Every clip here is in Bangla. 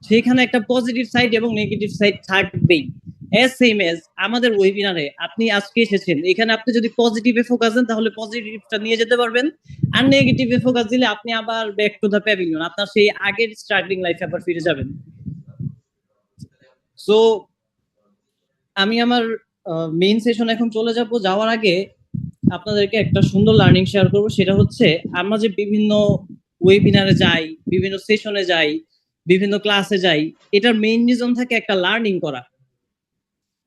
সেখানে একটা পজিটিভ সাইড এবং নেগেটিভ সাইড থাকবেই। সেম এজ আমাদের ওয়েবিনারে আপনি আজকে এসেছেন, এখানে আপনি যদি পজিটিভে ফোকাস দেন তাহলে পজিটিভটা নিয়ে যেতে পারবেন, আর নেগেটিভে ফোকাস দিলে আপনি আবার ব্যাক টু দ্য প্যাভিলিয়ন, আপনার সেই আগের স্ট্রাগলিং লাইফে আবার ফিরে যাবেন। সো আমি আমার মেইন সেশন এখন চলে যাব। যাওয়ার আগে আপনাদেরকে একটা সুন্দর লার্নিং শেয়ার করব। সেটা হচ্ছে আমরা যে বিভিন্ন ওয়েবিনারে যাই, বিভিন্ন সেশনে যাই, বিভিন্ন ক্লাসে যাই, এটার মেইন রিজন থাকে একটা লার্নিং করা।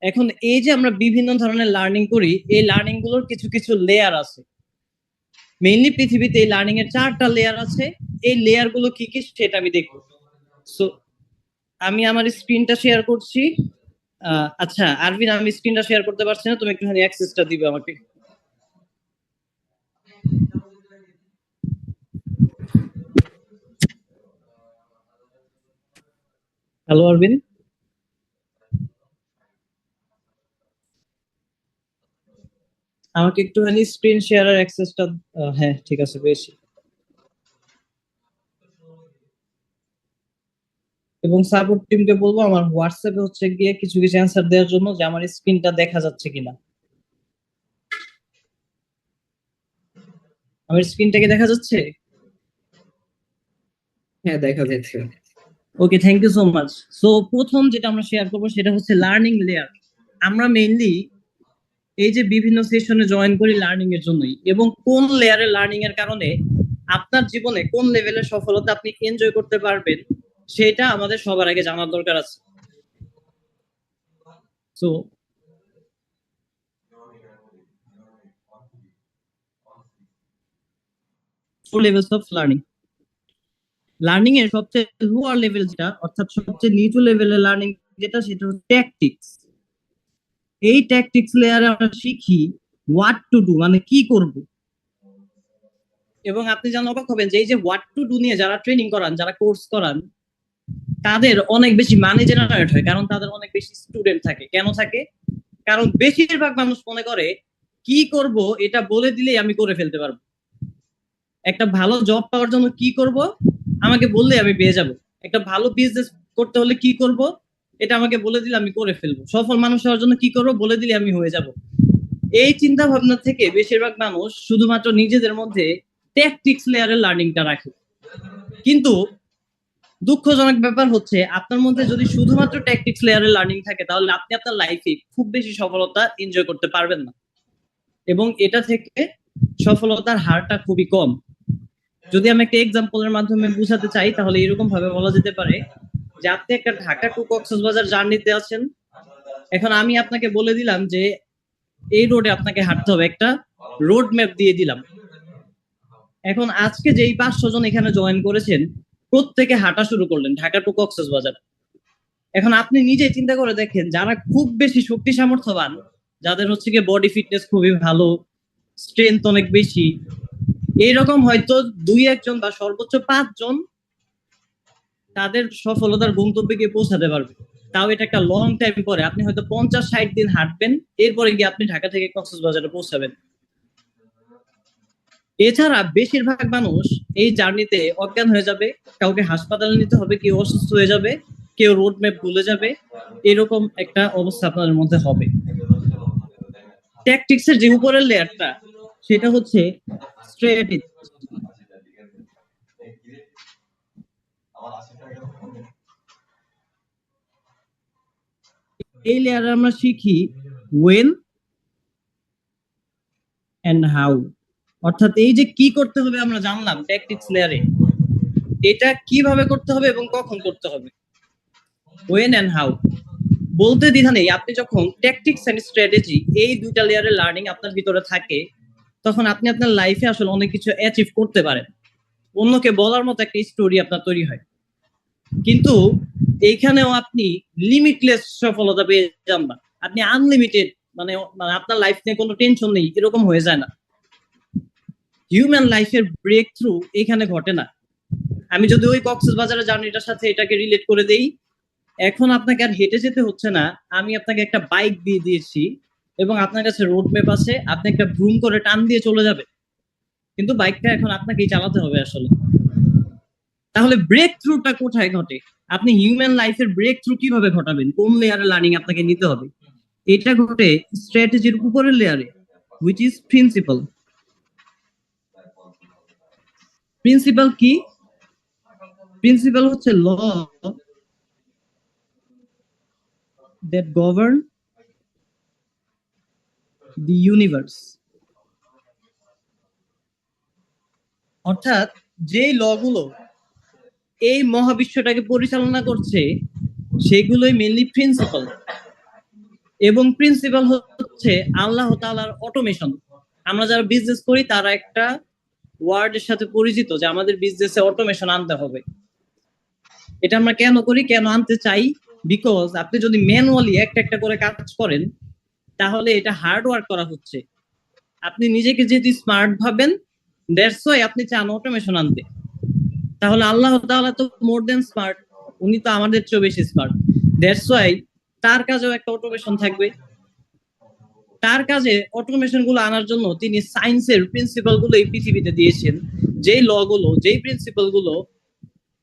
এখন এই যে আমরা বিভিন্ন ধরনের লার্নিং করি, এই লার্নিং গুলোর কিছু কিছু লেয়ার আছে। মেইনলি পৃথিবীতে এই লার্নিং এর 4টা লেয়ার আছে। এই লেয়ার গুলো কি কি সেটা আমি দেখব। সো আমি আমার স্ক্রিনটা শেয়ার করছি। আচ্ছা আরভিন, আমি স্ক্রিনটা শেয়ার করতে পারছি না, তুমি একটুখানি অ্যাক্সেসটা দিবে আমাকে। হ্যালো আরভিন, আমাকে একটুখানি স্ক্রিন শেয়ারের অ্যাক্সেসটা। হ্যাঁ ঠিক আছে, পেয়েছি। এবং সাপোর্ট টিমকে বলবো আমার হোয়াটসঅ্যাপে হচ্ছে গিয়ে কিছু কিছু অ্যান্সার দেওয়ার জন্য, যে আমার স্ক্রিনটা দেখা যাচ্ছে কিনা। আমার স্ক্রিনটাকে দেখা যাচ্ছে? হ্যাঁ, দেখা যাচ্ছে। Okay, thank you so much. So প্রথম যেটা আমরা শেয়ার করবো সেটা হচ্ছে লার্নিং লেয়ার। আমরা মেইনলি এই যে বিভিন্ন সেশনে জয়েন করি লার্নিং এর জন্যই, এবং কোন লেয়ারের লার্নিং এর কারণে আপনার জীবনে কোন লেভেলের সফলতা আপনি এনজয় করতে পারবেন, সেটা আমাদের সবার আগে জানার দরকার আছে। So four levels of learning. Learning এর সবচেয়ে লোয়ার লেভেল যেটা, অর্থাৎ সবচেয়ে নিচু লেভেলের লার্নিং যেটা, সেটা হচ্ছে ট্যাকটিক্স। এই ট্যাকটিক্স লেয়ারে আমরা শিখি হোয়াট টু ডু, মানে কি করব। এবং আপনি জানলে অবাক হবেন যে এই যে হোয়াট টু ডু নিয়ে যারা ট্রেনিং করান, যারা কোর্স করান, তাদের অনেক বেশি মানি জেনারেট হয়, কারণ তাদের অনেক বেশি স্টুডেন্ট থাকে। কেন থাকে? কারণ বেশিরভাগ মানুষ মনে করে কি করব এটা বলে দিলেই আমি করে ফেলতে পারবো। একটা ভালো জব পাওয়ার জন্য কি করব আমাকে বললে আমি পেয়ে যাব। একটা ভালো বিজনেস করতে হলে কি করব এটা আমাকে বলে দিলে আমি করে ফেলবো। সফল মানুষ হওয়ার জন্য কি করব বলে দিলে আমি হয়ে যাব। এই চিন্তা ভাবনা থেকে বেশিরভাগ মানুষ শুধুমাত্র নিজেদের মধ্যে ট্যাকটিক্স লেয়ারের লার্নিংটা রাখে। কিন্তু দুঃখজনক ব্যাপার হচ্ছে, আপনার মধ্যে যদি শুধুমাত্র ট্যাকটিক্স লেয়ারের লার্নিং থাকে, তাহলে আপনি আপনার লাইফে খুব বেশি সফলতা এনজয় করতে পারবেন না, এবং এটা থেকে সফলতার হারটা খুবই কম। যদি আমি একটা এক্সাম্পলের মাধ্যমে বুঝাতে চাই, তাহলে এরকম ভাবে বলা যেতে পারে যে আপনি একটা ঢাকা টু কক্সবাজার জার্নিতে আছেন। এখন আমি আপনাকে বলে দিলাম যে এই রোডে আপনাকে হাঁটতে হবে, একটা রোড ম্যাপ দিয়ে দিলাম। এখন আজকে যেই 500 জন এখানে জয়েন করেছেন, প্রত্যেকে হাঁটা শুরু করলেন ঢাকা টু কক্সবাজার। এখন আপনি নিজে চিন্তা করে দেখেন, যারা খুব বেশি শক্তি সামর্থ্যবান, যাদের হচ্ছে গিয়ে বডি ফিটনেস খুবই ভালো, স্ট্রেংথ অনেক বেশি, এইরকম হয়তো 2-1 জন বা সর্বোচ্চ 5 জন তাদের সফলতার গন্তব্যে গিয়ে পৌঁছাতে পারবে। তাও এটা একটা লং টাইম পরে, আপনি হয়তো 50-60 দিন হাঁটবেন, এরপরে গিয়ে আপনি ঢাকা থেকে কক্সবাজারে পৌঁছাবেন। এছাড়া বেশিরভাগ মানুষ এই জার্নিতে অজ্ঞান হয়ে যাবে, কাউকে হাসপাতালে নিতে হবে, কেউ অসুস্থ হয়ে যাবে, কেউ রোড ম্যাপ ভুলে যাবে, এরকম একটা অবস্থা আপনাদের মধ্যে হবে। ট্যাকটিক্স এর যে উপরের লেয়ারটা, সেটা হচ্ছে স্ট্র্যাটেজি। এই লেয়ারে আমরা শিখি ওয়েন এন্ড হাউ, অর্থাৎ এই যে কি করতে হবে আমরা জানলাম ট্যাকটিক্স লেয়ারে, এটা কিভাবে করতে হবে এবং কখন করতে হবে। ওয়েন এন্ড হাউ বলতে দ্বিধা নেই। আপনি যখন ট্যাকটিক্স এন্ড স্ট্র্যাটেজি এই দুইটা লেয়ারের লার্নিং আপনার ভিতরে থাকে, তখন আপনি আপনার লাইফে আসলে অনেক কিছু অ্যাচিভ করতে পারেন, অন্যকে বলার মতো একটা স্টোরি আপনার তৈরি হয়। কিন্তু এইখানেও আপনি লিমিটলেস সফলতা পেয়ে যান না, আপনি আনলিমিটেড, মানে আপনার লাইফ নিয়ে কোনো টেনশন নেই, এরকম হয়ে যায় না। হিউম্যান লাইফের ব্রেক থ্রু এখানে ঘটে না। আমি যদি ওই কক্সবাজারের জার্নিটার সাথে এটাকে রিলেট করে দেই, এখন আপনাকে আর হেঁটে যেতে হচ্ছে না, আমি আপনাকে একটা বাইক দিয়ে দিয়েছি এবং আপনার কাছে রোড ম্যাপ আছে, আপনি একটা ব্রুম করে টান দিয়ে চলে যাবে, কিন্তু বাইকটা এখন আপনাকেই চালাতে হবে আসলে। তাহলে ব্রেক থ্রুটা কোথায় ঘটে? আপনি হিউম্যান লাইফের ব্রেক থ্রু কিভাবে ঘটাবেন? কোন লেয়ারে লার্নিং আপনাকে নিতে হবে? এটা ঘটে স্ট্র্যাটেজির উপরের লেয়ারে, হুইচ ইজ প্রিন্সিপাল। প্রিন্সিপাল কি? প্রিন্সিপাল হচ্ছে law that govern the universe. অর্থাৎ যে লগুলো এই মহাবিশ্বটাকে পরিচালনা করছে সেগুলোই মেনলি প্রিন্সিপাল। এবং প্রিন্সিপাল হচ্ছে আল্লাহ তাআলার অটোমেশন। আমরা যারা বিজনেস করি তারা একটা ওয়ার্ডের সাথে পরিচিত যে আমাদের বিজনেসে অটোমেশন আনতে হবে। এটা আমরা কেন করি, কেন আনতে চাই? বিকজ আপনি যদি ম্যানুয়ালি একটা একটা করে কাজ করেন তাহলে এটা হার্ড ওয়ার্ক করা হচ্ছে। আপনি নিজেকে যেহেতু স্মার্ট ভাবেন, দ্যাটস ওয়াই আপনি চান অটোমেশন আনতে। তাহলে আল্লাহ তাআলা তো মোর দেন স্মার্ট, উনি তো আমাদের চেয়েও বেশি স্মার্ট। দ্যাটস ওয়াই তার কাজেও একটা অটোমেশন থাকবে। তার কাজে অটোমেশন গুলো আনার জন্য তিনি সায়েন্সের প্রিন্সিপাল গুলো এই পৃথিবীতে দিয়েছেন, যেই ল গুলো, যেই প্রিন্সিপাল গুলো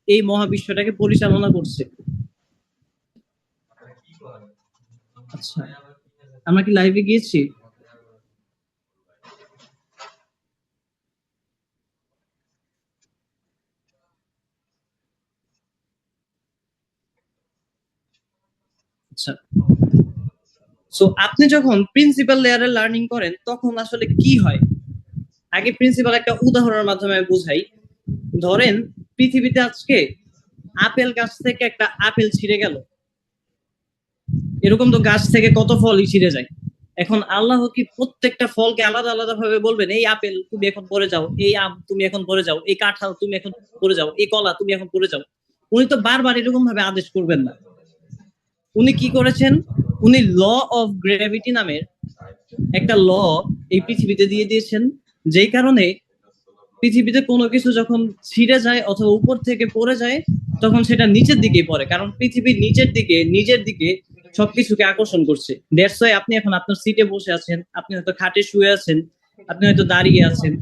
এই মহাবিশ্বটাকে পরিচালনা করছে। আচ্ছা, আমরা কি লাইভে গিয়েছি? আচ্ছা, সো আপনি যখন প্রিন্সিপাল লেয়ারে লার্নিং করেন তখন আসলে কি হয়? আগে প্রিন্সিপাল একটা উদাহরণের মাধ্যমে বুঝাই। ধরেন পৃথিবীতে আজকে আপেল গাছ থেকে একটা আপেল ছিঁড়ে গেল, এরকম তো গাছ থেকে কত ফলই ছিঁড়ে যায়। এখন আল্লাহ কি প্রত্যেকটা ফলকে আলাদা আলাদা ভাবে বলবেন এই আপেল তুমি এখন পড়ে যাও, এই আম তুমি এখন পড়ে যাও, এই কাঁঠাল তুমি এখন পড়ে যাও, এই কলা তুমি এখন পড়ে যাও? উনি তো বারবার এরকম ভাবে আদেশ করবেন না। উনি কি করেছেন? উনি ল অফ গ্র্যাভিটি নামের একটা ল এই পৃথিবীতে দিয়ে দিয়েছেন, যেই কারণে পৃথিবীতে কোনো কিছু যখন ছিঁড়ে যায় অথবা উপর থেকে পড়ে যায় তখন সেটা নিচের দিকেই পড়ে, কারণ পৃথিবীর নিচের দিকে নিজের দিকে সবকিছুকে আকর্ষণ করছে। দ্যাটস ওয়াই আপনি এখন আপনার সিটে বসে আছেন, আপনি হয়তো খাটে শুয়ে আছেন, আপনি হয়তো দাঁড়িয়ে আছেন।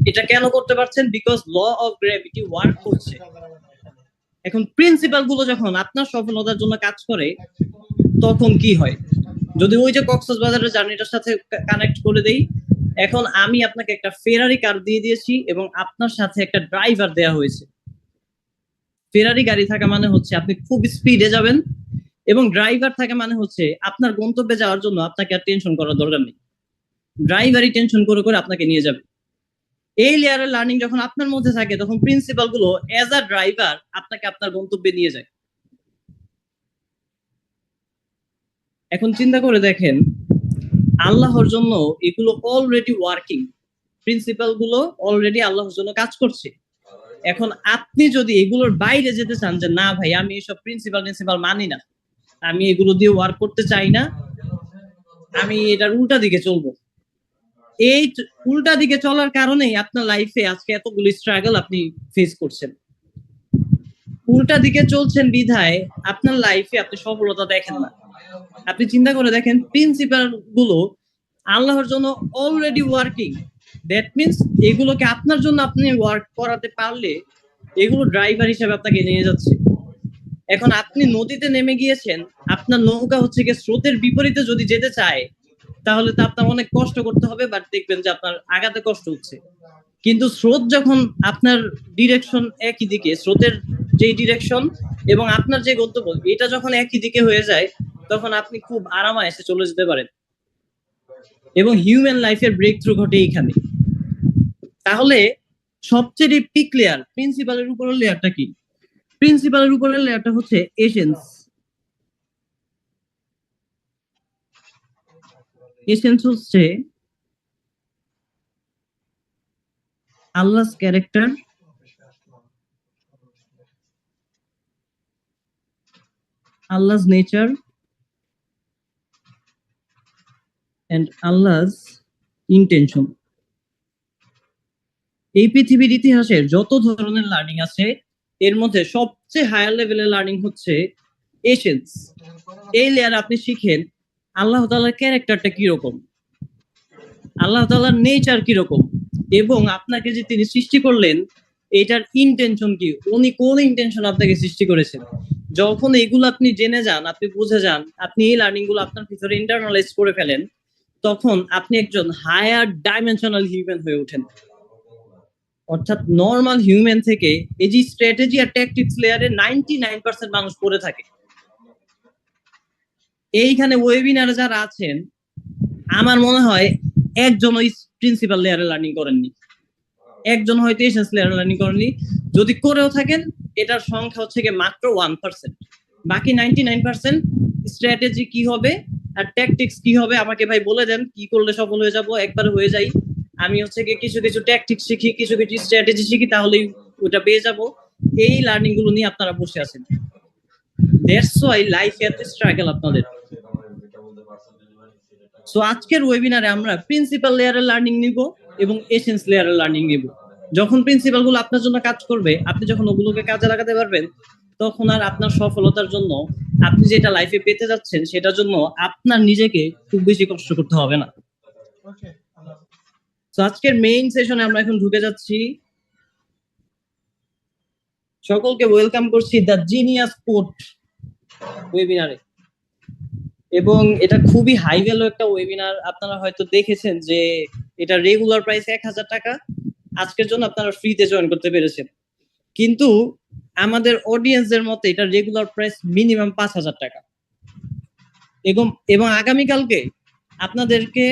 এটা কেন করতে পারছেন? Because law of gravity work করছে। এখন প্রিন্সিপাল গুলো যখন আপনার সফলতার জন্য কাজ করে তখন কি হয়? যদি ওই যে কক্সবাজারের জার্নিটার সাথে কানেক্ট করে দেই, এখন আমি আপনাকে একটা ফেরারি কার দিয়ে দিয়েছি এবং আপনার সাথে একটা ড্রাইভার দেয়া হয়েছে। ফেরারি গাড়ি থাকা মানে হচ্ছে আপনি খুব স্পিডে যাবেন, এবং ড্রাইভার থাকা মানে হচ্ছে আপনার গন্তব্যে যাওয়ার জন্য আপনাকে আর টেনশন করার দরকার নেই, ড্রাইভারই টেনশন করে করে আপনাকে নিয়ে যাবে। এই লেয়ারের লার্নিং যখন আপনার মধ্যে থাকে তখন প্রিন্সিপাল গুলো এজ আ ড্রাইভার আপনাকে আপনার গন্তব্যে নিয়ে যায়। এখন চিন্তা করে দেখেন, আল্লাহর জন্য এগুলো অলরেডি ওয়ার্কিং, প্রিন্সিপাল গুলো অলরেডি আল্লাহর জন্য কাজ করছে। এখন আপনি যদি এগুলোর বাইরে যেতে চান যে না ভাই আমি এসব প্রিন্সিপাল মানি না, আমি এগুলো দিয়ে ওয়ার্ক করতে চাই না, আমি এটার উল্টা দিকে চলবো, এই উল্টা দিকে চলার কারণেই আপনার লাইফে আজকে এতগুলো স্ট্রাগল আপনি ফেস করছেন। উল্টা দিকে চলছেন বিধায় আপনার লাইফে আপনি সফলতা দেখেন না। আপনি চিন্তা করে দেখেন, প্রিন্সিপাল গুলো আল্লাহর জন্য অলরেডি ওয়ার্কিং, দ্যাট মিনস এগুলোকে আপনার জন্য আপনি ওয়ার্ক করাতে পারলে এগুলো ড্রাইভার হিসেবে আপনাকে নিয়ে যাচ্ছে। এখন আপনি নদীতে নেমে গিয়েছেন, আপনার নৌকা হচ্ছে গিয়ে স্রোতের বিপরীতে যদি যেতে চায় তাহলে তো আপনার অনেক কষ্ট করতে হবে, বাট দেখবেন যে আপনার আগাতে কষ্ট হচ্ছে। কিন্তু স্রোত যখন আপনার ডিরেকশন একই দিকে, স্রোতের যে ডিরেকশন এবং আপনার যে গন্তব্য এটা যখন একই দিকে হয়ে যায় তখন আপনি খুব আরামায়েসে চলে যেতে পারেন। এবং হিউম্যান লাইফের ব্রেক থ্রু ঘটে এইখানে। তাহলে সবচেয়ে পিক লেয়ার প্রিন্সিপালের উপরের লেয়ারটা কি? প্রিন্সিপালের উপরের লেয়ারটা হচ্ছে এসেন্স। এসেন্স হচ্ছে আল্লাহ's character, Allah's nature and Allah's intention. এই পৃথিবীর ইতিহাসের যত ধরনের লার্নিং আছে এর মধ্যে সবচেয়ে হায়ার লেভেলের লার্নিং হচ্ছে এসেন্স। এই লেয়ার আপনি শিখেন আল্লাহ তাআলার ক্যারেক্টারটা কিরকম, আল্লাহ তাআলার নেচার কিরকম, এবং আপনাকে যে তিনি সৃষ্টি করলেন এটার ইন্টেনশন কি, উনি কোন ইন্টেনশন আপনাকে সৃষ্টি করেছেন। যখন এগুলো আপনি জেনে যান, আপনি বুঝে যান, আপনি এই লার্নিং গুলো আপনার ভিতরে ইন্টারনালাইজ করে ফেলেন, তখন আপনি একজন হায়ার ডাইমেনশনাল হিউম্যান হয়ে ওঠেন। অর্থাৎ নর্মাল হিউম্যান থেকে এই যে স্ট্র্যাটেজি আর ট্যাকটিক্স লেয়ারে 99% মানুষ পড়ে থাকে। এইখানে ওয়েবিনারে যারা আছেন, আমার মনে হয় একজন ওই প্রিন্সিপাল লেয়ারে লার্নিং করেননি, একজন হয়তো এসেন্স লেয়ারে লার্নিং করেননি। যদি করেও থাকেন, এটার সংখ্যা হচ্ছে গিয়ে মাত্র 1%। বাকি 99% স্ট্র্যাটেজি কি হবে আর ট্যাকটিক্স কি হবে আমাকে ভাই বলে দেন, কি করলে সফল হয়ে যাব, একবারে হয়ে যাই। আমি হচ্ছে গিয়ে কিছু কিছু ট্যাকটিক্স শিখি, কিছু কিছু স্ট্র্যাটেজি শিখি, তাহলেই ওটা পেয়ে যাব। এই লার্নিং গুলো নিয়ে আপনারা বসে আছেন। দ্যাটস ওয়াই লাইফ এত স্ট্রাগল আপনাদের। সো আজকের ওয়েবিনারে আমরা প্রিন্সিপাল লেয়ারের লার্নিং নিব এবং এসেন্স লেয়ারের লার্নিং নিব। যখন প্রিন্সিপাল গুলো আপনার জন্য কাজ করবে, আপনি যখন ওগুলোকে কাজে লাগাতে পারবেন, তখন আর আপনার সফলতার জন্য, আপনি যেটা লাইফে পেতে যাচ্ছেন সেটার জন্য আপনার নিজেকে খুব বেশি কষ্ট করতে হবে না। তো আজকের মেইন সেশনে আমরা এখন ঢুকে যাচ্ছি। সকলকে ওয়েলকাম করছি দ্য জিনিয়াস কোড ওয়েবিনারে। এবং এটা খুবই হাই ভ্যালু একটা ওয়েবিনার। আপনারা হয়তো দেখেছেন যে এটা রেগুলার প্রাইস 1000 টাকা, আজকের জন্য আপনারা ফ্রিতে জয়েন করতে পেরেছেন। কিন্তু আমাদের অডিয়েন্সদের মতে এটা রেগুলার প্রাইস মিনিমাম 5000 টাকা। এবং আগামীকালকে আপনাদেরকে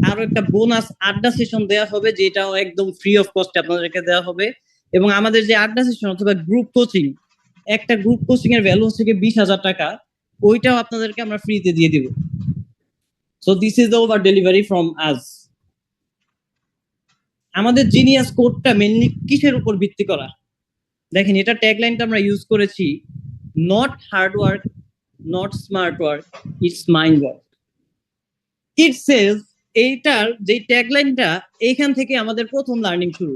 আরো একটা বোনাস আড্ডা সেশন দেওয়া হবে, যেটাও একদম ফ্রি অফ কস্টে আপনাদেরকে দেওয়া হবে। এবং আমাদের যে আড্ডা সেশন অথবা গ্রুপ কোচিং, একটা গ্রুপ কোচিং এর ভ্যালু হচ্ছে 20,000 টাকা, ওইটাও আপনাদেরকে আমরা ফ্রিতে দিয়ে দিব। So this is the over delivery from আস। আমাদের জিনিয়াস কোডটা মেইনলি কিসের উপর ভিত্তি করা? দেখেন, এটা ট্যাগলাইনটা আমরা ইউজ করেছি, not hard work, not smart work, it's mind work. It sells, এইটার যে ট্যাগলাইনটা, এইখান থেকে আমাদের প্রথম লার্নিং শুরু।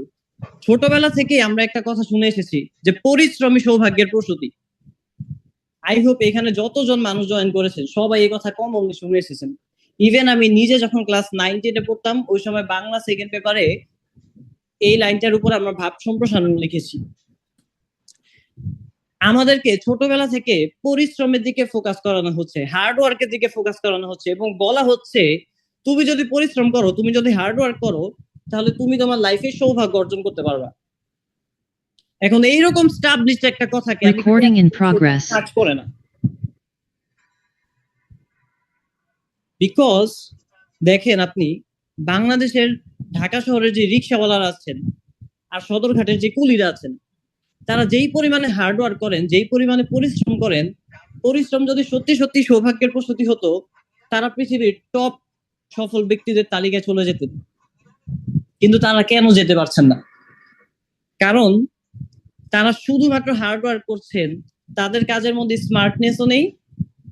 ছোটবেলা থেকে আমরা একটা কথা শুনে এসেছি যে পরিশ্রমী সৌভাগ্যের প্রসূতি। আই হোপ এখানে যতজন মানুষ জয়েন করেছেন সবাই এই কথা কমনলি শুনে এসেছেন। ইভেন আমি নিজে যখন ক্লাস 9-10-এ পড়তাম, ওই সময় বাংলা সেকেন্ড পেপারে এই লাইনটার উপর আমরা ভাব সম্প্রসারণ লিখেছি। আমাদেরকে ছোটবেলা থেকে পরিশ্রমের দিকে ফোকাস করানো হচ্ছে, হার্ড ওয়ার্কের দিকে ফোকাস করানো হচ্ছে, এবং বলা হচ্ছে তুমি যদি পরিশ্রম করো, তুমি যদি হার্ড ওয়ার্ক করো, তাহলে তুমি তোমার লাইফে সৌভাগ্য অর্জন করতে পারবা। এখন এইরকম স্টাবলিশড একটা কথাকে রেকর্ডিং ইন প্রগ্রেস কাজ করে না। বিকজ দেখেন, আপনি বাংলাদেশের ঢাকা শহরের যে রিক্সাওয়ালারা আছেন আর সদরঘাটের যে কুলিরা আছেন, তারা যেই পরিমাণে হার্ড ওয়ার্ক করেন, যেই পরিমাণে পরিশ্রম করেন, পরিশ্রম যদি সত্যি সত্যি সৌভাগ্যের প্রসূতি হতো, তারা পৃথিবীর টপ সফল ব্যক্তিদের তালিকায় চলে যেতেন। কিন্তু তারা কেন যেতে পারছেন না? কারণ তারা শুধুমাত্র হার্ড ওয়ার্ক করছেন, তাদের কাজের মধ্যে স্মার্টনেসও নেই,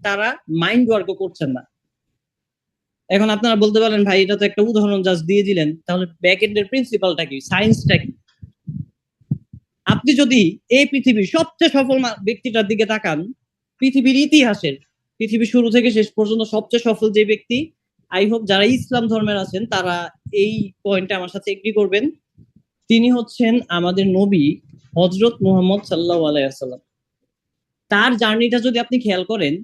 তারা মাইন্ড ওয়ার্কও করছেন না। এখন আপনারা বলতে পারেন, ভাই এটা তো একটা উদাহরণ জাস্ট দিয়ে দিলেন, তাহলে ব্যাক এন্ডের প্রিন্সিপালটা কি, সায়েন্সটা কি? আপনি যদি এই পৃথিবীর সবচেয়ে সফল ব্যক্তিটার দিকে তাকান, পৃথিবীর ইতিহাসের, পৃথিবীর শুরু থেকে শেষ পর্যন্ত সবচেয়ে সফল যে ব্যক্তি, আই হোপ যারা ইসলাম ধর্মের আছেন তারা এই পয়েন্টে আমার সাথে এগ্রি করবেন, তিনি হচ্ছেন আমাদের নবী হযরত মুহাম্মদ সাল্লাল্লাহু আলাইহি ওয়াসাল্লাম। তার জার্নিটা যদি আপনি খেয়াল করেন,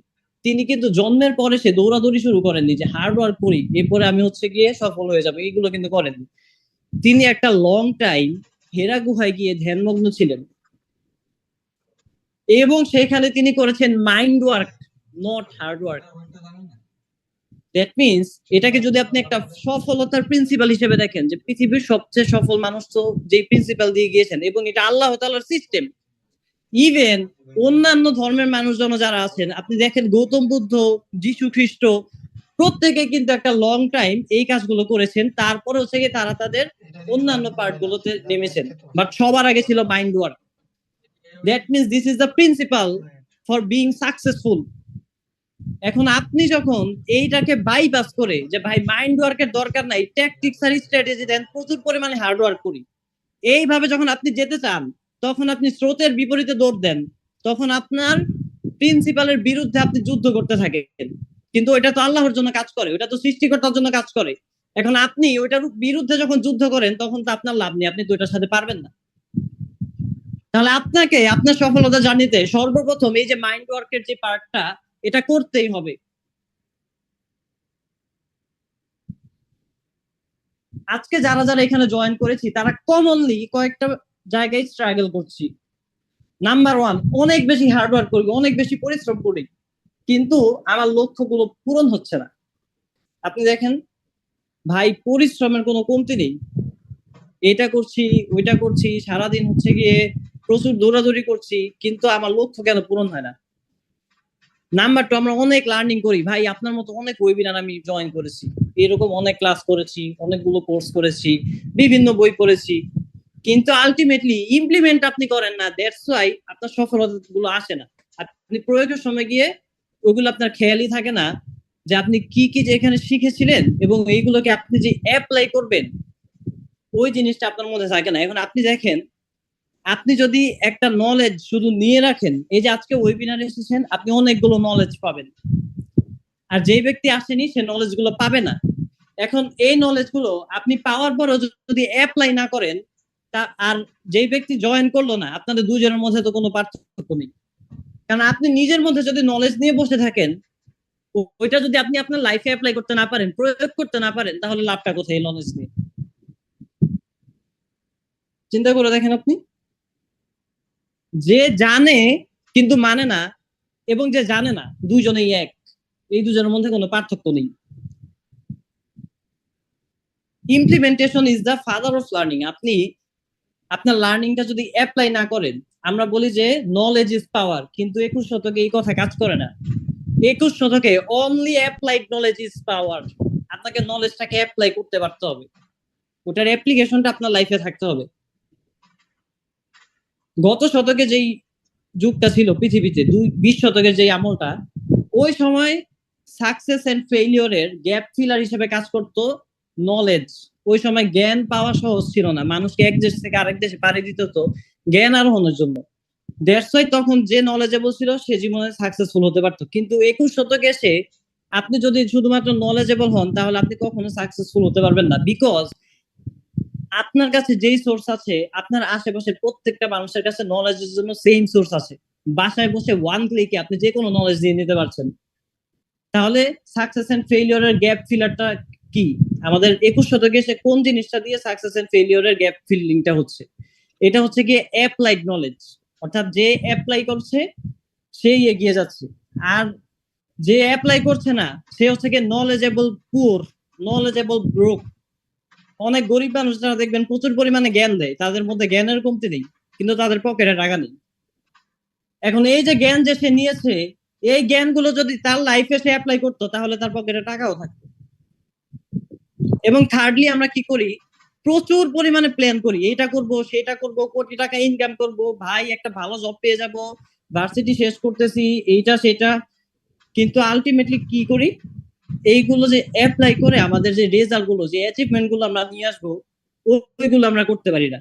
তিনি কিন্তু জন্মের পরে সে দৌড়াদৌড়ি শুরু করেননি যে হার্ড ওয়ার্ক করি এরপরে আমি হচ্ছে গিয়ে সফল হয়ে যাবো, এইগুলো কিন্তু করেননি। তিনি একটা লং টাইম হেরা গুহায় গিয়ে ধ্যানমগ্ন ছিলেন, এবং সেখানে তিনি করেছেন mind work, not hard work. That means এটাকে যদি আপনি একটা সফলতার প্রিন্সিপাল হিসেবে দেখেন, যে পৃথিবীর সবচেয়ে সফল মানুষ তো যে প্রিন্সিপাল দিয়ে গিয়েছেন, এবং এটা আল্লাহ তাআলার সিস্টেম। ইভেন অন্যান্য ধর্মের মানুষজন যারা আছেন, আপনি দেখেন গৌতম বুদ্ধ, যীশু খ্রিস্ট, প্রত্যেকে কিন্তু একটা লং টাইম এই কাজগুলো করেছেন, তারপরে হচ্ছে গিয়ে তারা তাদের অন্যান্য পার্ট গুলোতে নেমেছেন, বাট সবার আগে ছিল mind work. That means this is the principal for being successful. এখন আপনি যখন এইটাকে বাইপাস করে যে ভাই মাইন্ড ওয়ার্কের দরকার নাই, ট্যাকটিক্স আর স্ট্র্যাটেজি দেন, প্রচুর পরিমাণে হার্ড ওয়ার্ক করি, এইভাবে যখন আপনি যেতে চান, তখন আপনি স্রোতের বিপরীতে দৌড় দেন, তখন আপনার প্রিন্সিপালের বিরুদ্ধে আপনি যুদ্ধ করতে থাকেন। কিন্তু ওইটা তো আল্লাহর জন্য কাজ করে, ওইটা তো সৃষ্টিকর্তার জন্য কাজ করে। এখন আপনি ওইটার বিরুদ্ধে যখন যুদ্ধ করেন, তখন তো আপনার লাভ নেই, আপনি তো ওইটার সাথে পারবেন না। তাহলে আপনাকে আপনার সফলতা জার্নিতে সর্বপ্রথম এই যে মাইন্ড ওয়ার্কের যে পার্টটা, এটা করতেই হবে। আজকে যারা যারা এখানে জয়েন করেছি তারা কমনলি কয়েকটা জায়গায় স্ট্রাগল করছি। নাম্বার ওয়ান, অনেক বেশি হার্ডওয়ার্ক করি, অনেক বেশি পরিশ্রম করি, কিন্তু আমার লক্ষ্যগুলো পূরণ হচ্ছে না। আপনি দেখেন ভাই, পরিশ্রমের কোনো কমতি নেই, এটা করছি ওইটা করছি, সারাদিন হচ্ছে গিয়ে প্রচুর দৌড়াদৌড়ি করছি, কিন্তু আমার লক্ষ্য কেন পূরণ হয় না? নাম্বার টু, আমরা অনেক লার্নিং করি ভাই, আপনার মতো অনেক ওয়েবিনার আমি জয়েন করেছি, এরকম অনেক ক্লাস করেছি, অনেকগুলো কোর্স করেছি, বিভিন্ন বই পড়েছি, কিন্তু আলটিমেটলি ইমপ্লিমেন্ট আপনি করেন না, দ্যাটস ওয়াই আপনার সফলতা গুলো আসে না। আপনি প্রয়োগের সময় গিয়ে ওগুলো আপনার খেয়ালই থাকে না যে আপনি কি কি যে এখানে শিখেছিলেন এবং এইগুলোকে আপনি যে অ্যাপ্লাই করবেন, ওই জিনিসটা আপনার মধ্যে থাকে না। এখন আপনি দেখেন, আপনি যদি একটা নলেজ শুধু নিয়ে রাখেন, এই যে আজকে ওয়েবিনারে এসেছেন, আপনি অনেকগুলো নলেজ পাবেন, আর যেই ব্যক্তি আসেনি সে নলেজ গুলো পাবে না। এখন এই নলেজ গুলো আপনি পাওয়ার পরও যদি অ্যাপ্লাই না করেন, তা আর যেই ব্যক্তি জয়েন করলো না, আপনাদের দুজনের মধ্যে তো কোনো পার্থক্য নেই। কারণ আপনি নিজের মধ্যে যদি নলেজ নিয়ে বসে থাকেন, ওইটা যদি আপনি আপনার লাইফে অ্যাপ্লাই করতে না পারেন, প্রয়োগ করতে না পারেন, তাহলে লাভটা কোথায় এই নলেজ নিয়ে? চিন্তা করে দেখেন আপনি, যে জানে কিন্তু মানে না এবং যে জানে না, দুইজনেই এক, এই দুজনের মধ্যে কোনো পার্থক্য নেই। Implementation is the father of learning. আপনি আপনার লার্নিংটা যদি অ্যাপ্লাই না করেন, আমরা বলি যে নলেজ ইজ পাওয়ার, কিন্তু 21 শতকে এই কথা কাজ করে না। 21 শতকে only applied knowledge is power. আপনাকে নলেজটাকে অ্যাপ্লাই করতে পারতে হবে, ওটার অ্যাপ্লিকেশনটা আপনার লাইফে থাকতে হবে। গত শতকে যেই যুগটা ছিল পৃথিবীতে, 20 শতকের যে আমলটা, ওই সময় সাকসেস এন্ড ফেইলিওরের গ্যাপ ফিলার হিসেবে কাজ করত নলেজ। ওই সময় জ্ঞান পাওয়া সহজ ছিল না, মানুষকে এক দেশ থেকে আরেক দেশে পাড়ি দিতে হতো জ্ঞান আরোহণের জন্য। দ্যাটস ওয়াই তখন যে নলেজেবল ছিল সে জীবনে সাকসেসফুল হতে পারতো, কিন্তু 21 শতকে এসে আপনি যদি শুধুমাত্র নলেজেবল হন, তাহলে আপনি কখনো সাকসেসফুল হতে পারবেন না। বিকজ আপনার কাছে যেই সোর্স আছে, আপনার আশেপাশের প্রত্যেকটা মানুষের কাছে নলেজের জন্য সেম সোর্স আছে। বাসায় বসে ওয়ান ক্লিকে আপনি যে কোনো নলেজ দিয়ে নিতে পারছেন। তাহলে সাকসেস এন্ড ফেইলিওরের গ্যাপ ফিলারটা কি? আমাদের 21 শতকে এসে কোন জিনিসটা দিয়ে সাকসেস এন্ড ফেইলিওরের গ্যাপ ফিলিংটা হচ্ছে? এটা হচ্ছে কি অ্যাপ্লাইড নলেজ, অর্থাৎ যে অ্যাপ্লাই করছে সেই এগিয়ে যাচ্ছে, আর যে অ্যাপ্লাই করছে না সে হচ্ছে কি নলেজেবল পুয়ার, নলেজেবল ব্রোক। অনেক গরিব মানুষ যারা দেখবেন প্রচুর পরিমাণে জ্ঞান দেয়, তাদের মধ্যে জ্ঞানের কমতি নেই, কিন্তু তাদের পকেটে টাকা নেই। এখন এই যে জ্ঞান যে সে নিয়েছে, এই জ্ঞানগুলো যদি তার লাইফে সে অ্যাপ্লাই করতো, তাহলে তার পকেটে টাকাও থাকতো। এবং থার্ডলি আমরা কি করি, প্রচুর পরিমাণে প্ল্যান করি, এইটা করব সেটা করব, কোটি টাকা ইনকাম করব, ভাই একটা ভালো জব পেয়ে যাব, ভার্সিটি শেষ করতেছি, এইটা সেটা, কিন্তু আলটিমেটলি কি করি, এইগুলো যে অ্যাপ্লাই করে আমাদের যে রেজাল্ট গুলো, যে অ্যাচিভমেন্ট গুলো আমরা নিয়ে আসবো, ওইগুলো আমরা করতে পারি না।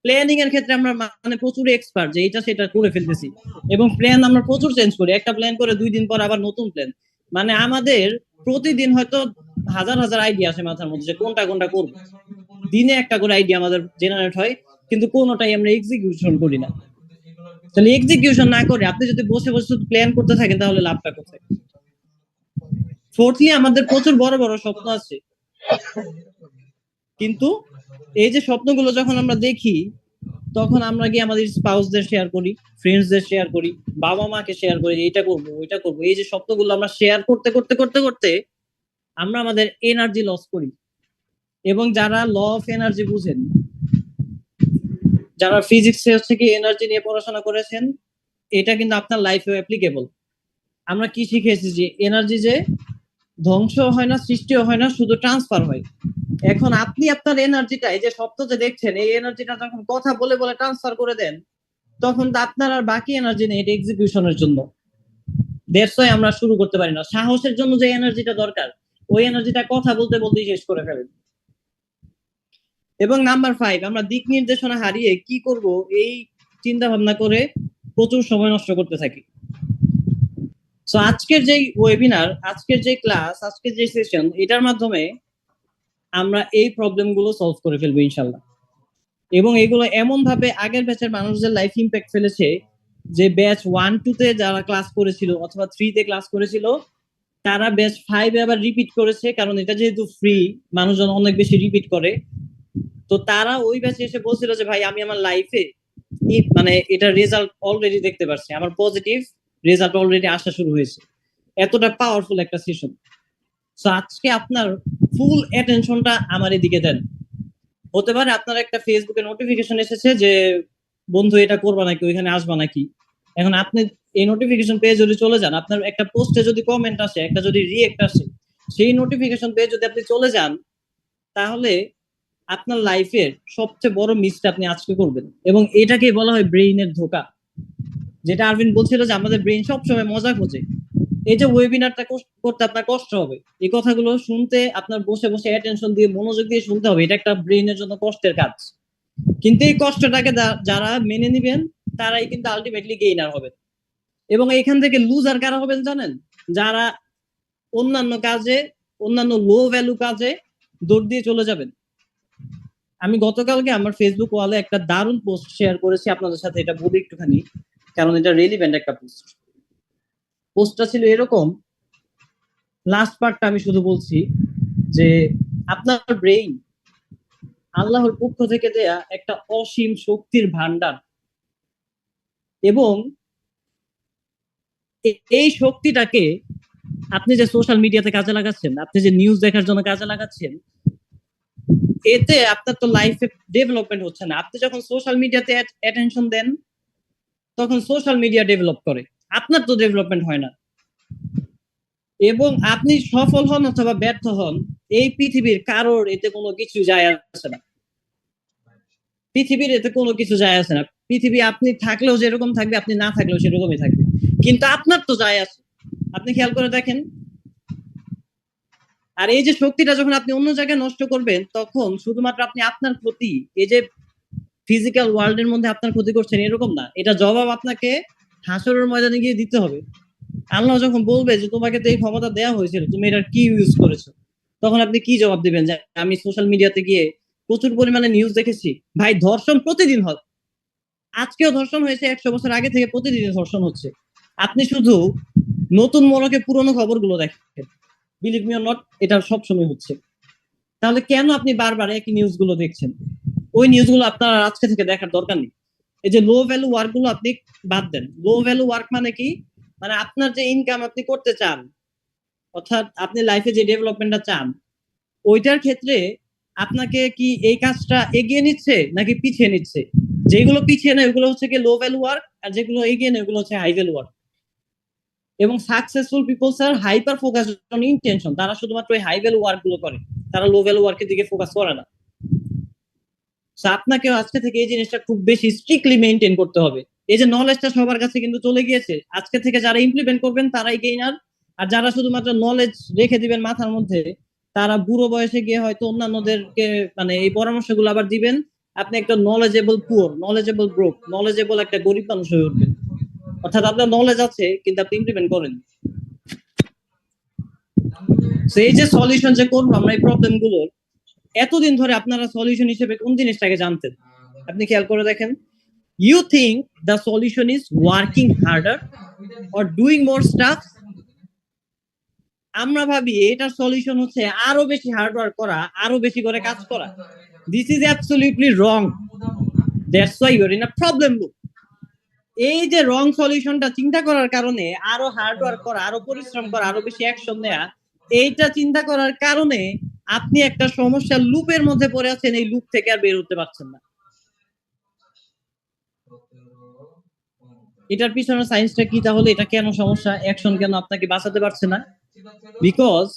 প্ল্যানিং এর ক্ষেত্রে আমরা মানে প্রচুর এক্সপার্ট, যে এটা সেটা করে ফেলতেছি, এবং প্ল্যান আমরা প্রচুর চেঞ্জ করি, একটা প্ল্যান করে 2 দিন পর আবার নতুন প্ল্যান। মানে আমাদের প্রতিদিন হয়তো হাজার হাজার আইডিয়া আসে মাথার মধ্যে, যে কোনটা কোনটা করবো, দিনে একটা করে আইডিয়া আমাদের জেনারেট হয়, কিন্তু কোনোটাই আমরা এক্সিকিউশন করি না। তাহলে এক্সিকিউশন না করে আপনি যদি বসে বসে প্ল্যান করতে থাকেন, তাহলে লাভটা কোথায়? ফোর্থলি, আমাদের প্রচুর বড় বড় স্বপ্ন আছে, কিন্তু এই যে স্বপ্নগুলো যখন আমরা দেখি, তখন আমরা গিয়ে আমাদের স্পাউসদের শেয়ার করি, ফ্রেন্ডসদের শেয়ার করি, বাবা মাকে শেয়ার করি, এইটা করবো ওইটা করবো, এই যে স্বপ্নগুলো আমরা শেয়ার করতে করতে করতে করতে আমরা আমাদের এনার্জি লস করি। এবং যারা ল অফ এনার্জি বুঝেন, যারা ফিজিক্সে হচ্ছে কি এনার্জি নিয়ে পড়াশোনা করেছেন, এটা কিন্তু আপনার লাইফেও অ্যাপ্লিকেবল। আমরা কি শিখেছি, যে এনার্জি যে ধ্বংস হয় না, সৃষ্টিও হয় না, শুধু ট্রান্সফার হয়। এখন আপনি আপনার এনার্জিটা, এই যে স্বপ্ন যে দেখছেন, এই এনার্জিটা যখন কথা বলে বলে ট্রান্সফার করে দেন, তখন তো আপনার আর বাকি এনার্জি নেই এটা এক্সিকিউশনের জন্য। দ্যাটস ওয়াই আমরা শুরু করতে পারি না। সাহসের জন্য যে এনার্জিটা দরকার, ওই এনার্জিটা কথা বলতে বলতেই শেষ করে ফেলেন। এবং নাম্বার 5, আমরা দিক নির্দেশনা হারিয়ে কি করব এই চিন্তা ভাবনা করে প্রচুর সময় নষ্ট করতে থাকি। সো আজকের যে ওয়েবিনার, আজকের যে ক্লাস, আজকের যে সেশন, এটার মাধ্যমে আমরা এই প্রবলেম গুলো সলভ করে ফেলবো ইনশাল্লাহ। এবং এগুলো এমন ভাবে আগের ব্যাচের মানুষদের লাইফ ইম্প্যাক্ট ফেলেছে যে ব্যাচ 1 2 তে যারা ক্লাস করেছিল অথবা 3 তে ক্লাস করেছিল তারা ব্যাচ 5 এ আবার রিপিট করেছে, কারণ এটা যেহেতু ফ্রি মানুষজন অনেক বেশি রিপিট করে। তো তারা ওই ব্যাচে এসে বলছিল যে ভাই আমি আমার লাইফে মানে এটা রেজাল্ট অলরেডি দেখতে পাচ্ছি, আমার পজিটিভ রেজাল্ট অলরেডি আসা শুরু হয়েছে। এতটা পাওয়ারফুল একটা সেশন। সো আজকে আপনার ফুল অ্যাটেনশনটা আমার এদিকে দেন। হতে পারে আপনার একটা ফেসবুকে নোটিফিকেশন এসেছে যে বন্ধু এটা করবা নাকি, ওইখানে আসবা নাকি। এখন আপনি এই নোটিফিকেশন পেয়ে যদি চলে যান, আপনার একটা পোস্টে যদি কমেন্ট আসে, একটা যদি রিয়েক্ট আসে, সেই নোটিফিকেশন পেয়ে যদি আপনি চলে যান, তাহলে আপনার লাইফের সবচেয়ে বড় মিসটা আপনি আজকে করবেন। এবং এটাকে বলা হয় ব্রেইনের ধোকা। যেটা আরভিন বলছিল যে আমাদের ব্রেইন সবসময় মজা খোঁজে। এই যে ওয়েবিনারটা করতে আপনার কষ্ট হবে, এই কথাগুলো শুনতে আপনার বসে বসে অ্যাটেনশন দিয়ে মনোযোগ দিয়ে শুনতে হবে, এটা একটা ব্রেইনের জন্য কষ্টের কাজ। কিন্তু এই কষ্টটাকে যারা মেনে নিবেন তারাই কিন্তু আলটিমেটলি গেইনার হবেন। এবং এখান থেকে লুজার কারা হবেন জানেন? যারা অন্যান্য কাজে, অন্যান্য লো ভ্যালু কাজে দৌড় দিয়ে চলে যাবেন। আমি গতকালকে আমার ফেসবুক ওয়ালে একটা দারুণ পোস্ট শেয়ার করেছি আপনাদের সাথে, এটা বলি একটুখানি, কারণ এটা রেলিভেন্ট একটা পোস্ট। পোস্টটা ছিল এরকম, লাস্ট পার্টটা আমি শুধু বলছি যে আপনার ব্রেইন আল্লাহর পক্ষ থেকে দেয়া একটা অসীম শক্তির ভান্ডার, এবং এই শক্তিটাকে আপনি যে সোশ্যাল মিডিয়াতে কাজে লাগাচ্ছেন, আপনি যে নিউজ দেখার জন্য কাজে লাগাচ্ছেন, এতে আপনার তো লাইফে ডেভেলপমেন্ট হচ্ছে না। আপনি যখন সোশ্যাল মিডিয়াতে অ্যাটেনশন দেন তখন সোশ্যাল মিডিয়া ডেভেলপ করে, আপনার তো ডেভেলপমেন্ট হয় না। এবং আপনি সফল হন অথবা ব্যর্থ হন, এই পৃথিবীর কারোর এতে কোনো কিছু যায় আসে না। পৃথিবীর এতে কোনো কিছু যায় আসে না। পৃথিবী আপনি থাকলেও যেরকম থাকবে, আপনি না থাকলেও সেরকমই থাকবে, কিন্তু আপনার তো যায় আসে। আপনি খেয়াল করে দেখেন। আর এই যে শক্তিটা যখন আপনি অন্য জায়গায় নষ্ট করবেন, তখন শুধুমাত্র আপনি আপনার ক্ষতি, এই যে ফিজিক্যাল ওয়ার্ল্ডের মধ্যে আপনার ক্ষতি করছেন এরকম না, এটা জবাব আপনাকে হাসরের ময়দানে গিয়ে দিতে হবে। আল্লাহ যখন বলবে যে তোমাকে তো এই ক্ষমতা দেওয়া হয়েছিল, তুমি এটার কি ইউজ করেছো, তখন আপনি কি জবাব দিবেন? যে আমি সোশ্যাল মিডিয়াতে গিয়ে প্রচুর পরিমাণে নিউজ দেখেছি। ভাই ধর্ষণ প্রতিদিন হয়, আজকেও ধর্ষণ হয়েছে, 100 বছর আগে থেকে প্রতিদিন ধর্ষণ হচ্ছে। আপনি শুধু নতুন মোড়কে পুরনো খবরগুলো দেখেন, বিলিভ মি অর নট, এটা সবসময় হচ্ছে। তাহলে কেন আপনি বারবার একই নিউজগুলো দেখছেন? ওই নিউজগুলো আপনার আজকে থেকে দেখার দরকার নেই। এই যে লো ভ্যালু ওয়ার্ক গুলো আপনি বাদ দেন। লো ভ্যালু ওয়ার্ক মানে কি? মানে আপনার যে ইনকাম আপনি করতে চান, অর্থাৎ আপনি লাইফে যে ডেভেলপমেন্টটা চান, ওইটার ক্ষেত্রে আপনাকে কি এই কাজটা এগিয়ে নিচ্ছে নাকি পিছিয়ে নিচ্ছে? যেগুলো পিছিয়ে নেয় ওগুলো হচ্ছে কি লো ভ্যালু ওয়ার্ক, আর যেগুলো এগিয়ে নেয় ওগুলো হচ্ছে হাই ভ্যালু ওয়ার্ক। এবং successful people's R hyper focus on intention, তারা শুধুমাত্র ওই হাই ভ্যালু ওয়ার্ক গুলো করে, তারা লো ভ্যালু ওয়ার্কের দিকে ফোকাস করে না। আপনাকেও আজকে থেকে এই জিনিসটা খুব বেশি স্ট্রিক্টলি মেনটেন করতে হবে। এই যে নলেজটা সবার কাছে কিন্তু চলে গিয়েছে, আজকে থেকে যারা ইমপ্লিমেন্ট করবেন তারাই গেইনার। আর যারা শুধুমাত্র নলেজ রেখে দিবেন মাথার মধ্যে, তারা বুড়ো বয়সে গিয়ে হয়তো অন্যান্যদেরকে মানে এই পরামর্শগুলো আবার দিবেন। আপনি একটা knowledgeable poor, knowledgeable broke, knowledgeable একটা গরিব মানুষ হয়ে উঠবেন। অর্থাৎ আপনার নলেজ আছে কিন্তু আপনি ইমপ্লিমেন্ট করেন। এই যে সলিউশন যে করবো আমরা এই প্রবলেম গুলোর, এতদিন ধরে আপনারা সলিউশন হিসেবে কোন জিনিসটাকে জানতেন? আপনি খেয়াল করে দেখেন। You think the solution is working harder or doing more stuff? আমরা ভাবি এটার সলিউশন হচ্ছে আরো বেশি হার্ড ওয়ার্ক করা, আরো বেশি করে কাজ করা। This is absolutely wrong. That's why you are in a problem loop. এই যে রং সলিউশনটা চিন্তা করার কারণে আরো হার্ড ওয়ার্ক করা, আরো পরিশ্রম করা, আরো বেশি অ্যাকশন নেয়া, এইটা চিন্তা করার কারণে আপনি একটা সমস্যার লুপের মধ্যে পড়ে আছেন, এই লুপ থেকে আর বের হতে পারছেন না। এটার পিছনে সায়েন্সটা কি তাহলে? এটা কেন সমস্যা? অ্যাকশন কেন আপনাকে বাঁচাতে পারছে না? বিকজ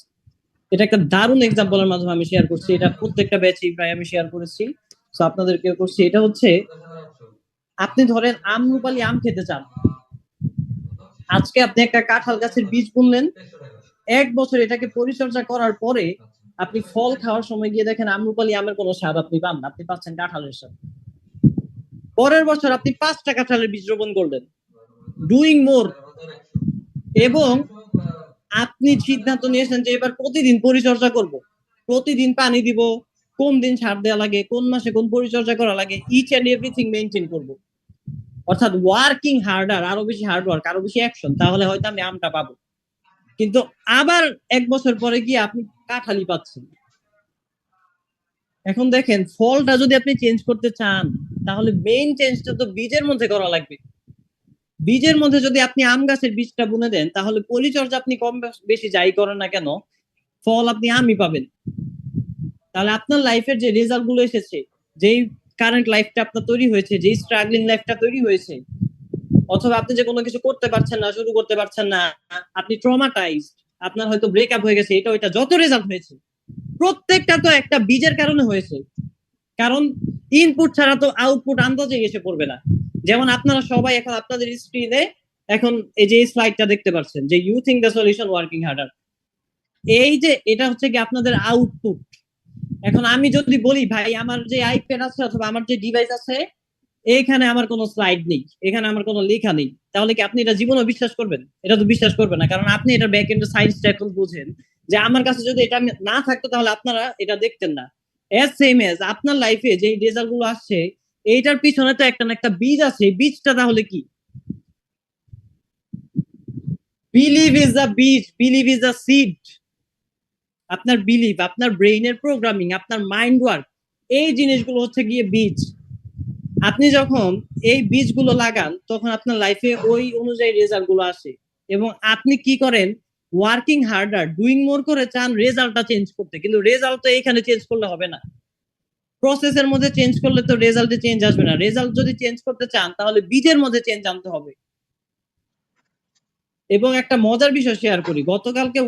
এটা একটা দারুণ এক্সাম্পলের মাধ্যমে আমি শেয়ার করছি, এটা প্রত্যেকটা ব্যাচই প্রায় আমি শেয়ার করেছি, তো আপনাদেরকে করছি। এটা হচ্ছে, আপনি ধরেন আমরুপালি আম খেতে চান, আজকে আপনি একটা কাঁঠাল গাছের বীজ বুনলেন, 1 বছর এটাকে পরিচর্যা করার পরে আপনি ফল খাওয়ার সময় গিয়ে দেখেন আমরুপালি আমের কোনো স্বাদ আপনি পান না, আপনি পাচ্ছেন কাঁঠালের স্বাদ। পরের বছর আপনি 5টা কাঁঠালের বীজ রোপণ করলেন, ডুইং মোর, এবং আপনি সিদ্ধান্ত নিয়েছেন যে এবার প্রতিদিন পরিচর্যা করব, প্রতিদিন পানি দিব, কোন দিন সার দেওয়া লাগে, কোন মাসে কোন পরিচর্যা করা লাগে, ইচ এন্ড এভরিথিং মেনটেন করব। অর্থাৎ ওয়ার্কিং হার্ডার, আরো বেশি হার্ড ওয়ার্ক, আরো বেশি অ্যাকশন, তাহলে হয়তো আমি আমটা পাবো। কিন্তু আবার 1 বছর পরে গিয়ে আপনি কাঁঠালি পাচ্ছেন। এখন দেখেন, ফলটা যদি আপনি চেঞ্জ করতে চান, তাহলে মেইন চেঞ্জটা তো বীজের মধ্যে করা লাগবে। বীজের মধ্যে যদি আপনি আম গাছের বীজটা বুনে দেন, তাহলে পরিচর্যা আপনি কম বেশি যাই করেন না কেন, ফল আপনি আমই পাবেন। তাহলে আপনার লাইফের যে রেজাল্ট গুলো এসেছে, যেই কারেন্ট লাইফটা আপনার তৈরি হয়েছে, যেই স্ট্রাগলিং লাইফটা তৈরি হয়েছে, অথবা আপনি যে কোনো কিছু করতে পারছেন না, শুরু করতে পারছেন না, আপনি ট্রমাটাইজড, আপনার হয়তো ব্রেকআপ হয়ে গেছে, এটা ওইটা যত রেজাল্ট হয়েছে, প্রত্যেকটা তো একটা বীজের কারণে হয়েছে। কারণ ইনপুট ছাড়া তো আউটপুট আন্দাজে এসে পড়বে না। যেমন আপনারা সবাই এখন আপনাদের স্ক্রিনে এখন এই যে স্লাইডটা দেখতে পাচ্ছেন, যে you think the solution working harder, এই যে এটা হচ্ছে কি আপনাদের আউটপুট। এখন আমি যদি বলি ভাই আমার যে আইপ্যাড আছে অথবা আমার যে ডিভাইস আছে, এইখানে আমার কোনো স্লাইড নেই, এখানে আমার কোনো লেখা নেই, তাহলে কি আপনি এটা জীবনে বিশ্বাস করবেন? এটা তো বিশ্বাস করবেন না, কারণ আপনি এটা ব্যাক এন্ড সায়েন্সটা এখন বুঝেন যে আমার কাছে যদি এটা না থাকতো তাহলে আপনারা এটা দেখতেন না। এজ সেম এজ আপনার লাইফে যে রেজাল্ট গুলো আসছে, এইটার পিছনে তো একটা না একটা বীজ আছে। বীজটা তাহলে কি? বিলিভ ইজ দ্য বীজ, বিলিভ ইজ দ্য সিড। আপনার বিলিভ, আপনার ব্রেইনের প্রোগ্রামিং, আপনার মাইন্ড ওয়ার্ক, এই জিনিসগুলো হচ্ছে গিয়ে বীজ। আপনি যখন এই বীজগুলো লাগান, তখন আপনার লাইফে ওই অনুযায়ী রেজাল্ট গুলো আসে। এবং আপনি কি করেন? ওয়ার্কিং হার্ডার, ডুইং মোর করে চান রেজাল্টটা চেঞ্জ করতে, কিন্তু রেজাল্ট তো এখানে চেঞ্জ করলে হবে না। প্রসেসের মধ্যে চেঞ্জ করলে তো রেজাল্টে চেঞ্জ আসবে না। রেজাল্ট যদি চেঞ্জ করতে চান, তাহলে বীজের মধ্যে চেঞ্জ আনতে হবে। এবং একটা মজার বিষয় শেয়ার করি, গতকালকে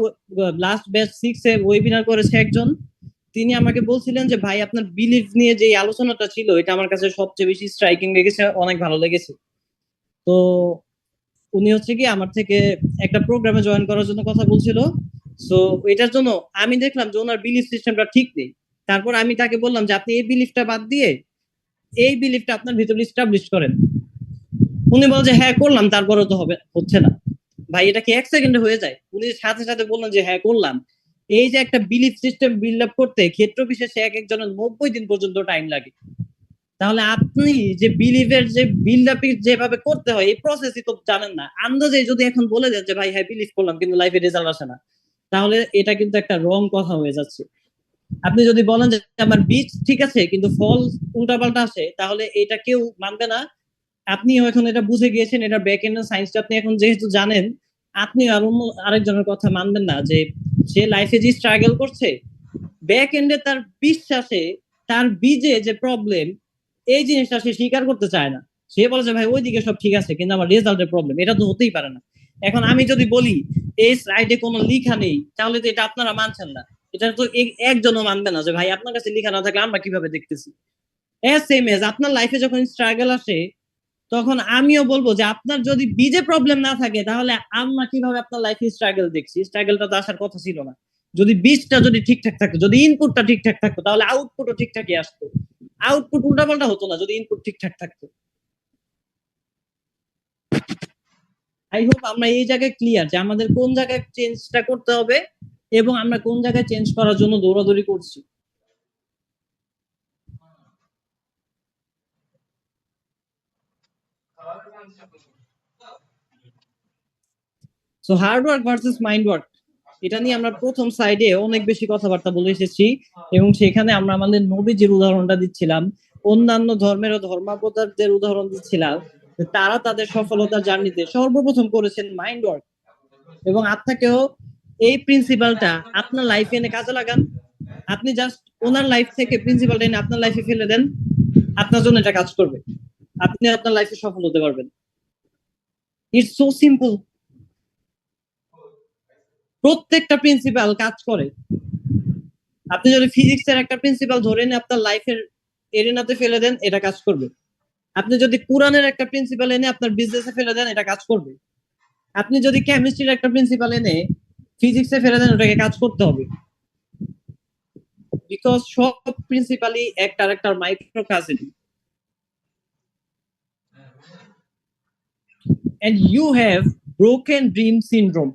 লাস্ট ব্যাচ 6 এ ওয়েবিনার করেছে একজন, তিনি আমাকে বলছিলেন যে ভাই আপনার বিলিভ নিয়ে যে আলোচনাটা ছিল, এটা আমার কাছে সবচেয়ে বেশি স্ট্রাইকিং লেগেছে, অনেক ভালো লেগেছে। তো উনি হচ্ছে কি আমার থেকে একটা প্রোগ্রামে জয়েন করার জন্য কথা বলছিল। সো এটার জন্য আমি দেখলাম যে ওনার বিলিফ সিস্টেমটা ঠিক নেই। তারপর আমি তাকে বললাম যে আপনি এই বিলিফটা বাদ দিয়ে এই বিলিফটা আপনার ভিতরে এস্টাবলিশ করেন। উনি বল যে হ্যাঁ করলাম, তারপরেও তো হচ্ছে না। ভাই এটা কি 1 সেকেন্ডে হয়ে যায়? উনি সাথে সাথে বললেন যে হ্যাঁ করলাম। এই যে একটা বিলিফ সিস্টেম বিল্ড আপ করতে ক্ষেত্র বিশেষে এক একজনের 90 দিন পর্যন্ত টাইম লাগে। তাহলে আপনি যে বিলিভের যে বিল্ড আপ যেভাবে করতে হয়, এই প্রসেসই তো জানেন না। আন্দাজে যদি এখন বলে দেন যে ভাই হ্যাঁ বিলিভ করলাম, কিন্তু লাইফে রেজাল্ট আসে না, তাহলে এটা কিন্তু একটা রং কথা হয়ে যাচ্ছে। আপনি যদি বলেন যে আমার বীজ ঠিক আছে কিন্তু ফল উল্টাপাল্টা আসে, তাহলে এটা কেউ মানবে না। আপনি এখন এটা বুঝে গিয়েছেন, এটা ব্যাক এন্ড সায়েন্সটা আপনি এখন যেহেতু জানেন, আপনি আর অন্য আরেকজনের কথা মানবেন না যে সে লাইফে যে স্ট্রাগল করছে, ব্যাক এন্ডে তার বিশ্বাসে, তার বীজে যে প্রবলেম, এই জিনিসটা সে স্বীকার করতে চায় না। সে বলে যে ভাই ওইদিকে সব ঠিক আছে, কিন্তু আমার রেজাল্টের প্রবলেম, এটা তো হতেই পারে না। এখন আমি যদি বলি এই স্লাইডে কোনো লেখা নেই, তাহলে তো এটা আপনারা মানছেন না। এটা তো একজনও মানবে না যে ভাই আপনার কাছে লেখা না থাকলে আমরা কিভাবে দেখতেছি। এজ সেম এজ আপনার লাইফে যখন স্ট্রাগল আসে, তখন আমিও বলবো যে আপনার যদি বীজে প্রবলেম না থাকে, তাহলে আমরা কিভাবে আপনার লাইফে স্ট্রাগল দেখছি? স্ট্রাগলটা তো আসার কথা ছিল না। যদি বীজটা যদি ঠিকঠাক থাকতো, যদি ইনপুটটা ঠিকঠাক থাকতো, তাহলে আউটপুটও ঠিকঠাকই আসতো। আউটপুট উল্টাপাল্টা হতো না যদি ইনপুট ঠিকঠাক থাকতো। আই হোপ আমরা এই জায়গায় ক্লিয়ার যে আমাদের কোন জায়গায় চেঞ্জটা করতে হবে এবং আমরা কোন জায়গায় চেঞ্জ করার জন্য দৌড়াদৌড়ি করছি। So hard work versus mind work, এটা নিয়ে আমরা প্রথম সাইডে অনেক বেশি কথাবার্তা বলে এসেছি, এবং সেখানে আমরা আমাদের নবীজির উদাহরণটা দিচ্ছিলাম, অন্যান্য ধর্মেরও ধর্মাবতারদের উদাহরণ দিচ্ছিলাম, তারা তাদের সফলতার জার্নিতে সর্বপ্রথম করেছেন মাইন্ড ওয়ার্ক। এবং আপনাকেও এই প্রিন্সিপালটা আপনার লাইফে এনে কাজে লাগান। আপনি জাস্ট ওনার লাইফ থেকে প্রিন্সিপালটা এনে আপনার লাইফে ফেলে দেন, আপনার জন্য এটা কাজ করবে, আপনি আপনার লাইফে সফল হতে পারবেন। It's so simple. প্রত্যেকটা প্রিন্সিপাল কাজ করে। আপনি যদি ফিজিক্সের একটা প্রিন্সিপাল ধরে এনে আপনার লাইফের এরিনাতে ফেলে দেন, এটা কাজ করবে। আপনি যদি কোরআনের একটা প্রিন্সিপাল এনে আপনার বিজনেসে ফেলে দেন, এটা কাজ করবে। আপনি যদি কেমিস্ট্রির একটা প্রিন্সিপাল এনে ফিজিক্সে ফেলে দেন, ওটাকে কাজ করতে হবে। বিকজ সব প্রিন্সিপালই একটার একটার মাইক্রোকাজিন। and you have broken dream syndrome।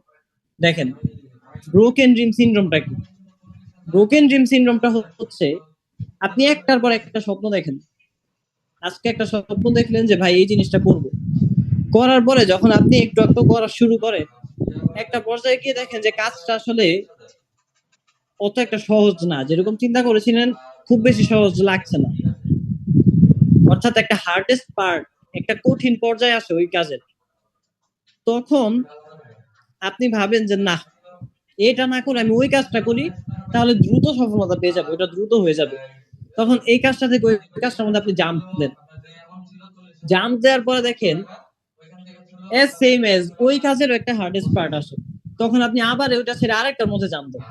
দেখেন ব্রোকেন ড্রিম সিনড্রোমটা কি? ব্রোকেন ড্রিম সিনড্রোমটা হচ্ছে আপনি একটার পর একটা স্বপ্ন দেখেন। আজকে একটা স্বপ্ন দেখলেন যে ভাই এই জিনিসটা করবো, করার পরে যখন আপনি একটু একটু করা শুরু করেন, একটা পর্যায়ে গিয়ে দেখেন যে কাজটা আসলে অত একটা সহজ না, যেরকম চিন্তা করেছিলেন খুব বেশি সহজ লাগছে না। অর্থাৎ একটা হার্ডেস্ট পার্ট, একটা কঠিন পর্যায়ে আসে ওই কাজের। তখন আপনি ভাবেন যে না, এটা না করে আমি ওই কাজটা করি, তাহলে দ্রুত সফলতা পেয়ে যাবে, ওটা দ্রুত হয়ে যাবে। তখন এই কাজটা থেকে ওই কাজটার মধ্যে আপনি জাম্প দেন। জাম্প দেওয়ার পরে দেখেন এজ সেম এজ ওই কাজের একটা হার্ডেস্ট পার্ট আসে, তখন আপনি আবার ওইটা ছেড়ে আরেকটার মধ্যে জাম্প দেন।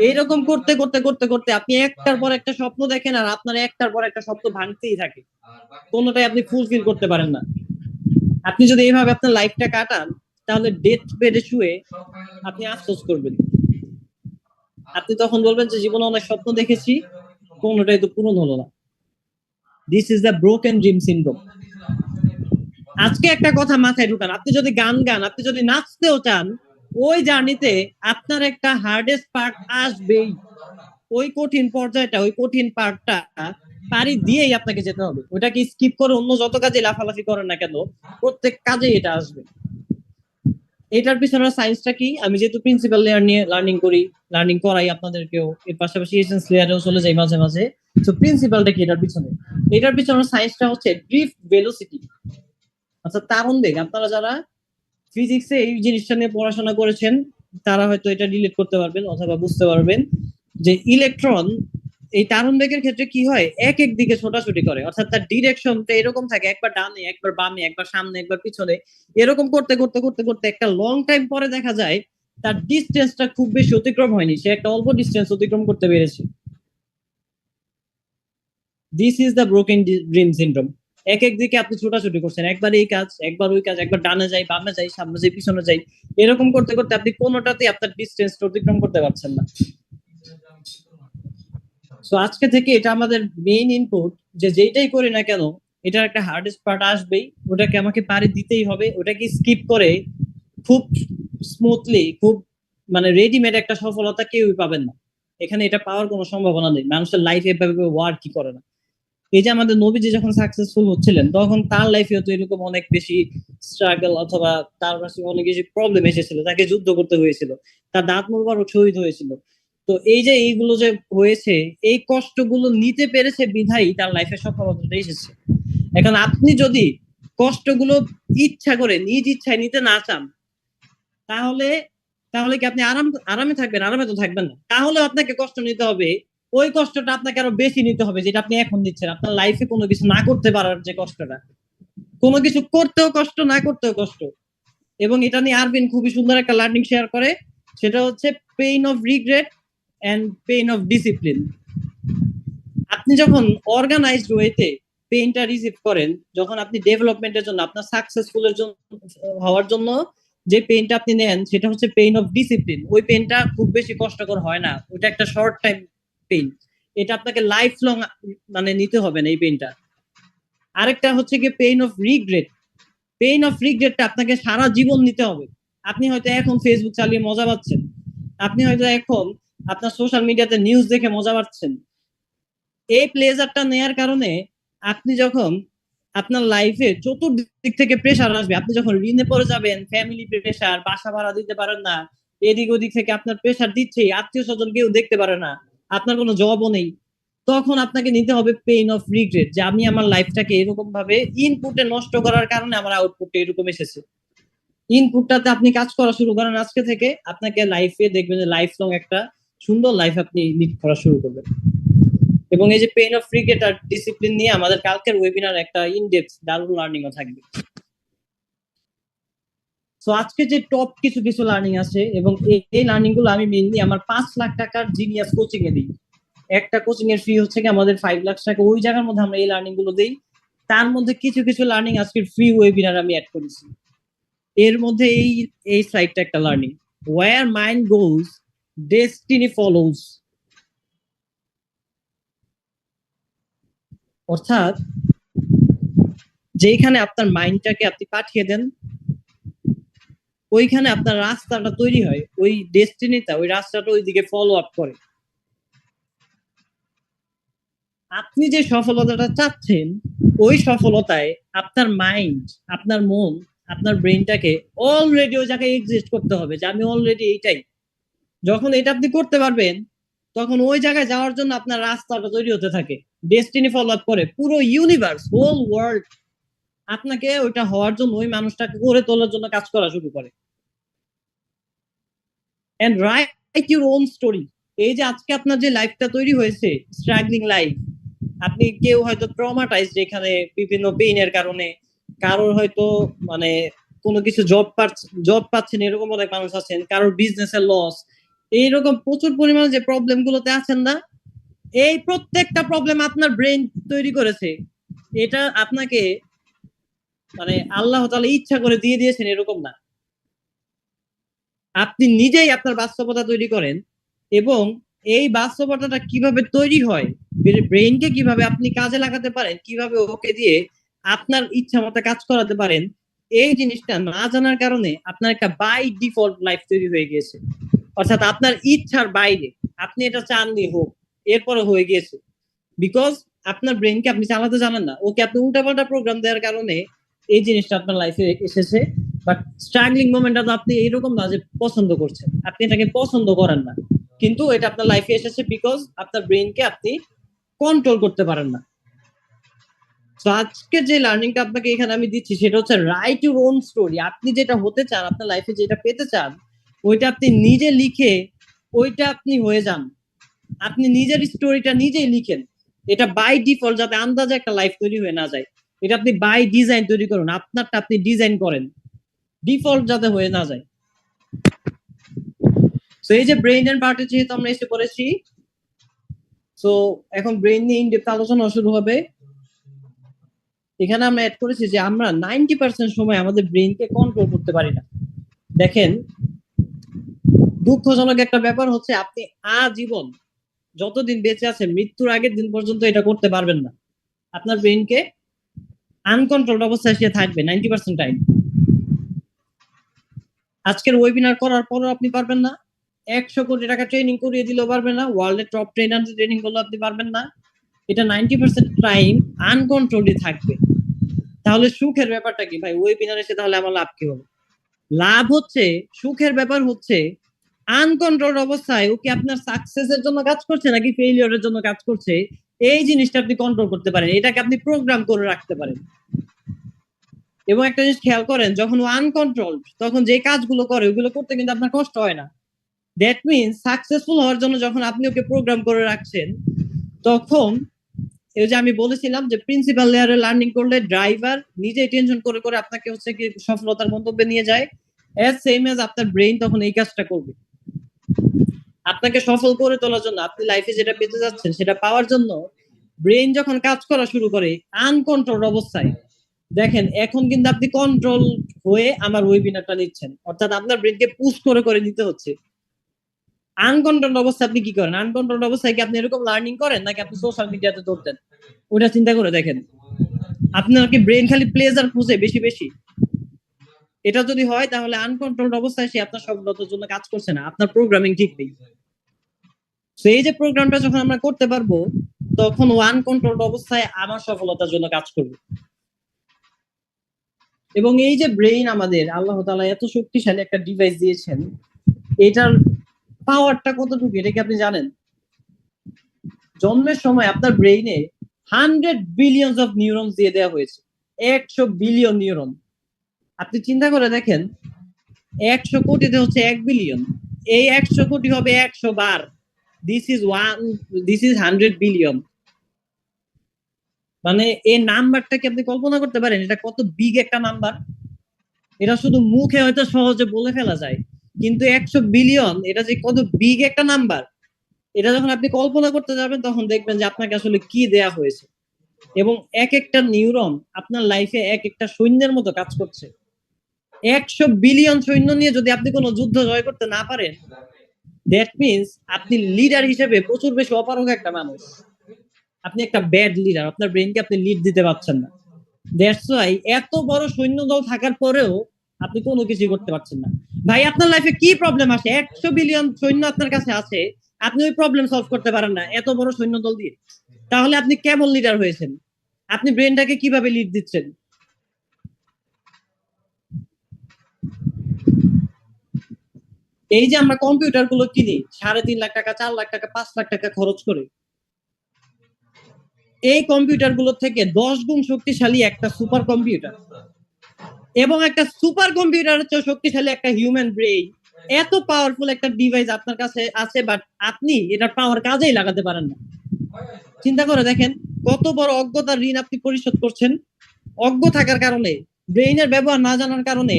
এইরকম করতে করতে করতে করতে আপনি একটার পর একটা স্বপ্ন দেখেন, আর আপনার একটার পর একটা স্বপ্ন ভাঙতেই থাকে, কোনোটাই আপনি ফুলফিল করতে পারেন না। আপনি যদি এইভাবে আপনার লাইফটা কাটান, তাহলে ডেথ বেডে শুয়ে আপনি আফসোস করবেন। আপনি তখন বলবেন যে জীবনে অনেক স্বপ্ন দেখেছি, কোনোটাই তো পূরণ হলো না। This is the broken dream syndrome. আজকে একটা কথা মাথায় ঢুকান, আপনি যদি গান গান, আপনি যদি নাচতেও চান, ওই জার্নিতে আপনার একটা হার্ডেস্ট পার্ট আসবেই। ওই কঠিন পর্যায়টা, ওই কঠিন পার্টটা পারি দিয়েই আপনাকে যেতে হবে। ওটাকে স্কিপ করে অন্য যত কাজে লাফালাফি করেন না কেন, প্রত্যেক কাজেই এটা আসবে। এটার পিছনে সায়েন্সটা কি, আমি যেহেতু প্রিন্সিপাল লেয়ার নিয়ে লার্নিং করি, লার্নিং করাই আপনাদেরকেও, এর পাশাপাশি এসেন্স লেয়ারেও চলে যাই মাঝে মাঝে। তো প্রিন্সিপালটা কি এটার পিছনে? এটার পিছনে সায়েন্সটা হচ্ছে ড্রিফট ভেলোসিটি, অর্থাৎ তারণ বেগ। আপনারা যারা ফিজিক্সে এই জিনিসটা নিয়ে পড়াশোনা করেছেন, তারা হয়তো এটা রিলেট করতে পারবেন অথবা বুঝতে পারবেন যে ইলেকট্রন এই তারণ বেগের ক্ষেত্রে কি হয়, এক এক দিকে ছোটাছুটি করে, অর্থাৎ তার ডিরেকশনটা এরকম থাকে, একবার ডানে, একবার বামে, একবার সামনে, একবার পিছনে, এরকম করতে করতে করতে করতে একটা লং টাইম পরে দেখা যায় তার ডিস্টেন্সটা খুব বেশি অতিক্রম হয়নি, সে একটা অল্প ডিস্টেন্স অতিক্রম করতে পেরেছে। This is the broken dream syndrome. এক এক দিকে আপনি ছোটাছুটি করছেন, একবার এই কাজ, একবার ওই কাজ, একবার ডানে যাই, বামে যাই, সামনে যাই, পিছনে যাই, এরকম করতে করতে আপনি কোনোটাতেই আপনার ডিস্টেন্স অতিক্রম করতে পারছেন না। সো আজকে থেকে এটা আমাদের মেইন ইনপুট, যে যেটাই করি না কেন এটার একটা হার্ডেস্ট পার্ট আসবেই, ওটাকে আমাকে পারি দিতেই হবে। ওটাকে স্কিপ করে খুব স্মুথলি, খুব মানে রেডিমেড একটা সফলতা কেউই পাবেন না। এখানে এটা পাওয়ার কোনো সম্ভাবনা নেই, মানুষের লাইফ এভাবে ওয়ার্কই করে না। এই যে আমাদের নবীজি যখন সাকসেসফুল হচ্ছিলেন, তখন তার লাইফে তো এরকম অনেক বেশি স্ট্রাগল অথবা তার কাছে অনেক বেশি প্রবলেম এসেছিল, তাকে যুদ্ধ করতে হয়েছিল, তার দাঁত মোবারক শহীদ হয়েছিল। তো এই যে এইগুলো যে হয়েছে, এই কষ্টগুলো নিতে পেরেছে বিধাই তার লাইফে সফলতা এসেছে। এখন আপনি যদি কষ্টগুলো ইচ্ছা করে নিজ ইচ্ছায় নিতে না চান, তাহলে তাহলে কি আপনি আরামে থাকবেন? আরামে তো থাকবেন না, তাহলে আপনাকে কষ্ট নিতে হবে। ওই কষ্টটা আপনাকে আরো বেশি নিতে হবে, যেটা আপনি এখন নিচ্ছেন। আপনার লাইফে কোনো কিছু না করতে পারার যে কষ্টটা, কোনো কিছু করতেও কষ্ট, না করতেও কষ্ট। এবং এটা নিয়ে আরবিন খুবই সুন্দর একটা লার্নিং শেয়ার করে, সেটা হচ্ছে pain of regret and pain of discipline. আপনি যখন অর্গানাইজড ওয়েতে পেইনটা রিসিভ করেন, যখন আপনি ডেভেলপমেন্টের জন্য, আপনার সাকসেসফুলের জন্য, হওয়ার জন্য যে পেইনটা আপনি নেন, সেটা হচ্ছে পেইন অফ ডিসিপ্লিন। ওই পেইনটা খুব বেশি কষ্টকর হয় না, ওটা একটা শর্ট টাইম পেইন। এটা আপনাকে লাইফ লং মানে নিতে হবে না এই পেইনটা। আরেকটা হচ্ছে কি pain of regret. Pain of রিগ্রেটটা আপনাকে সারা জীবন নিতে হবে। আপনি হয়তো এখন ফেসবুক চালিয়ে মজা পাচ্ছেন, আপনি হয়তো এখন আপনার সোশ্যাল মিডিয়াতে নিউজ দেখে মজা পাচ্ছেন। এই প্লেজারটা নেয়ার কারণে আপনি যখন আপনার লাইফে চতুর্দিক থেকে প্রেশার আসবে, আপনি যখন ঋণে পড়ে যাবেন, ফ্যামিলি প্রেশার, বাসা ভাড়া দিতে পারেন না, এদিক ওদিক থেকে আপনার প্রেশার দিচ্ছে, আত্মীয় স্বজন কেউ দেখতে পারে না, আপনার কোনো জবও নেই, তখন আপনাকে নিতে হবে পেইন অফ রিগ্রেট, যে আমি আমার লাইফটাকে এরকম ভাবে ইনপুটে নষ্ট করার কারণে আমার আউটপুটটা এরকম এসেছে। ইনপুটটাতে আপনি কাজ করা শুরু করেন আজকে থেকে, আপনাকে লাইফে দেখবেন যে লাইফ লং একটা সুন্দর লাইফ আপনি লিড করা শুরু করবেন। এবং এই যে পেইন অফ ক্রিকেট আর ডিসিপ্লিন নিয়ে আমাদের কালকের ওয়েবিনার একটা ইনডেপথ দারুণ লার্নিং ও থাকবে। সো আজকে যে টপ কিছু কিছু লার্নিং আছে, এবং এই লার্নিং গুলো আমি মেইনলি আমার 5 লাখ টাকার জিনিয়াস কোচিং এ দিই। একটা কোচিং এর ফি হচ্ছে কি আমাদের 5 লাখ টাকা, ওই জায়গার মধ্যে আমরা এই লার্নিং গুলো দিই। তার মধ্যে কিছু কিছু লার্নিং আজকের ফ্রি ওয়েবিনার আমি অ্যাড করেছি। এর মধ্যে এই সাইটটা একটা লার্নিং, ওয়্যার মাইন্ড গোস ডেস্টিনি ফলোজ। অর্থাৎ যেখানে আপনার মাইন্ডটাকে আপনি পাঠিয়ে দেন, ওইখানে আপনার রাস্তাটা তৈরি হয়, ওই ডেস্টিনিটা, ওই রাস্তাটা ওই দিকে ফলো আপ করে। আপনি যে সফলতাটা চাচ্ছেন ওই সফলতায় আপনার মাইন্ড, আপনার মন, আপনার ব্রেনটাকে অলরেডি ওই জায়গায় এক্সিস্ট করতে হবে যে আমি অলরেডি এইটাই। যখন এটা আপনি করতে পারবেন তখন ওই জায়গায় যাওয়ার জন্য আপনার রাস্তাটা তৈরি হতে থাকে, ডেস্টিনি ফলো আপ করে পুরো ইউনিভার্স, হোল ওয়ার্ল্ড আপনাকে ওইটা হওয়ার জন্য, ওই মানুষটাকে করে তোলার জন্য কাজ করা শুরু করে। And write your own story. এই যে আজকে আপনার যে লাইফটা তৈরি হয়েছে, স্ট্রাগলিং লাইফ, আপনি কেউ হয়তো ট্রমাটাইজড এখানে বিভিন্ন পেইনের কারণে, কারোর হয়তো মানে কোনো কিছু জব পাচ্ছেন এরকম অনেক মানুষ আছেন, কারোর বিজনেসের লস, এইরকম প্রচুর পরিমাণে যে প্রবলেম গুলোতে আছেন না, এই প্রত্যেকটা প্রবলেম আপনার ব্রেন তৈরি করেছে। এটা আপনাকে মানে আল্লাহ তাআলা ইচ্ছা করে দিয়ে দিয়েছেন এরকম না, আপনি নিজেই আপনার বাস্তবতা তৈরি করেন। এবং এই বাস্তবতাটা কিভাবে তৈরি হয়, ব্রেইনকে কিভাবে আপনি কাজে লাগাতে পারেন, কিভাবে ওকে দিয়ে আপনার ইচ্ছা মতো কাজ করাতে পারেন, এই জিনিসটা না জানার কারণে আপনার একটা বাই ডিফল্ট লাইফ তৈরি হয়ে গিয়েছে। অর্থাৎ আপনার ইচ্ছার বাইরে, আপনি এটা চাননি হোক, এরপরে হয়ে গিয়েছে। বিকজ আপনার ব্রেনকে আপনি চালাতে জানেন না, ওকে আপনি উল্টাপাল্টা প্রোগ্রাম দেওয়ার কারণে এই জিনিসটা আপনার লাইফে এসেছে। বাট স্ট্রাগলিং মোমেন্টটা তো আপনি এইরকম না যে পছন্দ করছেন, আপনি এটাকে পছন্দ করেন না, কিন্তু এটা আপনার লাইফে এসেছে বিকজ আপনার ব্রেনকে আপনি কন্ট্রোল করতে পারেন না। তো আজকে যে লার্নিংটা আপনাকে এখানে আমি দিচ্ছি সেটা হচ্ছে রাইট ইউর ওন স্টোরি। আপনি যেটা হতে চান, আপনার লাইফে যেটা পেতে চান, ওইটা আপনি নিজে লিখে ওইটা আপনি হয়ে যান। আপনি নিজের স্টোরিটা নিজেই লিখেন। এটা বাই ডিফল্ট যাতে আন্দাজে একটা লাইফ তৈরি হয়ে না যায়, এটা আপনি বাই ডিজাইন তৈরি করুন, আপনারটা আপনি ডিজাইন করেন, ডিফল্ট যাতে হয়ে না যায়। তো এই যে ব্রেইন এর পার্টে যেহেতু আমরা এসে পড়েছি, তো এখন ব্রেইন নিয়ে ইনডেপথ আলোচনা শুরু হবে। এখানে আমরা অ্যাড করেছি যে আমরা 90% সময় আমাদের ব্রেইনকে কন্ট্রোল করতে পারি না। দেখেন, দুঃখজনক একটা ব্যাপার হচ্ছে আপনি আজীবন যতদিন বেঁচে আছেন মৃত্যুর আগের দিন পর্যন্ত এটা করতে পারবেন না। আপনার ব্রেইনকে আনকন্ট্রোলড অবস্থায় সে থাকবে 90% টাইম। আজকের ওয়েবিনার করার পরও আপনি পারবেন না, 100 কোটি টাকা ট্রেনিং করিয়ে দিলেও পারবেন না, ওয়ার্ল্ডের টপ ট্রেনার ট্রেনিং করলে আপনি পারবেন না। এটা 90% টাইম আনকন্ট্রোলড থাকবে। তাহলে সুখের ব্যাপারটা কি ভাই? ওয়েবিনার এসে তাহলে আমার লাভ কি হবে? লাভ হচ্ছে, সুখের ব্যাপার হচ্ছে আনকন্ট্রোলড অবস্থায় ওকে আপনার সাকসেসের জন্য কাজ করছে নাকি ফেইলিয়রের জন্য কাজ করছে, এই জিনিসটা আপনি কন্ট্রোল করতে পারেন, এটাকে আপনি প্রোগ্রাম করে রাখতে পারেন। এবং একটা জিনিস খেয়াল করেন, যখন ও আনকন্ট্রোলড তখন যে কাজগুলো করে ওগুলো করতে কিন্তু আপনার কষ্ট হয় না। দ্যাট মিনস সাকসেসফুল হওয়ার জন্য যখন আপনি ওকে প্রোগ্রাম করে রাখছেন, তখন এই যে আমি বলেছিলাম যে প্রিন্সিপাল লেয়ারে লার্নিং করলে ড্রাইভার নিজেই টেনশন করে করে আপনাকে হচ্ছে কি সফলতার গন্তব্যে নিয়ে যায়, এজ সেম এজ আপনার ব্রেইন তখন এই কাজটা করবে আপনাকে সফল করে তোলার জন্য। আপনি লাইফে যেটা পেতে যাচ্ছেন সেটা পাওয়ার জন্য ব্রেইন যখন কাজ করা শুরু করে আনকন্ট্রোলড অবস্থায়, দেখেন এখন কিন্তু আপনি কন্ট্রোল হয়ে আমার ওয়েবিনারটা নিচ্ছেন, অর্থাৎ আপনার ব্রেনকে পুশ করে করে নিতে হচ্ছে। আনকন্ট্রোলড অবস্থায় আপনি কি করেন? আনকন্ট্রোলড অবস্থায় কি আপনি এরকম লার্নিং করেন নাকি আপনি সোশ্যাল মিডিয়াতে দৌড়তেন? ওটা চিন্তা করে দেখেন, আপনার কি ব্রেন খালি প্লেজার খুঁজে বেশি বেশি? এটা যদি হয় তাহলে আনকন্ট্রোলড অবস্থায় সে আপনার সফলতার জন্য কাজ করছে না, আপনার প্রোগ্রামিং ঠিক নেই। এই যে প্রোগ্রামটা যখন আমরা করতে পারবো তখন ওয়ান কন্ট্রোলড অবস্থায় আমার সফলতার জন্য কাজ করবে। এবং এই যে ব্রেইন আমাদের আল্লাহ তাআলা এত শক্তিশালী একটা ডিভাইস দিয়েছেন, এটার পাওয়ারটা কতটুকু এটা কি আপনি জানেন? জন্মের সময় আপনার ব্রেইনে 100 বিলিয়ন অফ নিউরনস দিয়ে দেওয়া হয়েছে, 100 বিলিয়ন নিউরন। আপনি চিন্তা করে দেখেন, 100 কোটিতে হচ্ছে 1 বিলিয়ন, এই 100 কোটি হবে 100 বার, দিস ইজ 100 বিলিয়ন। মানে এই নাম্বারটা কি আপনি কল্পনা করতে পারেন এটা কত বিগ একটা নাম্বার? এটা শুধু মুখে হয়তো সহজে বলে ফেলা যায়, কিন্তু 100 বিলিয়ন এটা যে কত বিগ একটা নাম্বার, এটা যখন আপনি কল্পনা করতে যাবেন তখন দেখবেন যে আপনাকে আসলে কি দেয়া হয়েছে। এবং এক একটা নিউরন আপনার লাইফে এক একটা সৈন্যের মতো কাজ করছে। 100 বিলিয়ন সৈন্য নিয়ে যদি আপনি কোনো যুদ্ধ জয় করতে না পারেন, দ্যাট মিনস আপনি লিডার হিসেবে প্রচুর বেশি অপারগ একটা মানুষ, আপনি একটা ব্যাড লিডার, আপনার ব্রেনকে আপনি লিড দিতে পারছেন না। দ্যাটস ওয়াই এত বড় সৈন্য দল থাকার পরেও আপনি কোনো কিছু করতে পারছেন না। ভাই আপনার লাইফে কি প্রবলেম আসে? 100 বিলিয়ন সৈন্য আপনার কাছে আছে, আপনি ওই প্রবলেম সলভ করতে পারেন না এত বড় সৈন্য দল দিয়ে। তাহলে আপনি কেমন লিডার হয়েছেন? আপনি ব্রেনটাকে কিভাবে লিড দিচ্ছেন? এই যে আমরা কম্পিউটার গুলো কিনি 3.5 লাখ টাকা, 4 লাখ টাকা, 5 লাখ টাকা খরচ করে, এই কম্পিউটার গুলো থেকে 10 গুণ শক্তিশালী একটা সুপার কম্পিউটার, এবং একটা সুপার কম্পিউটারের চেয়ে শক্তিশালী একটা হিউম্যান ব্রেইন, এত পাওয়ারফুল একটা ডিভাইস আপনার কাছে আছে, বাট আপনি এটার পাওয়ার কাজেই লাগাতে পারেন না। চিন্তা করে দেখেন কত বড় অজ্ঞতার ঋণ আপনি পরিশোধ করছেন। অজ্ঞ থাকার কারণে, ব্রেইনের ব্যবহার না জানার কারণে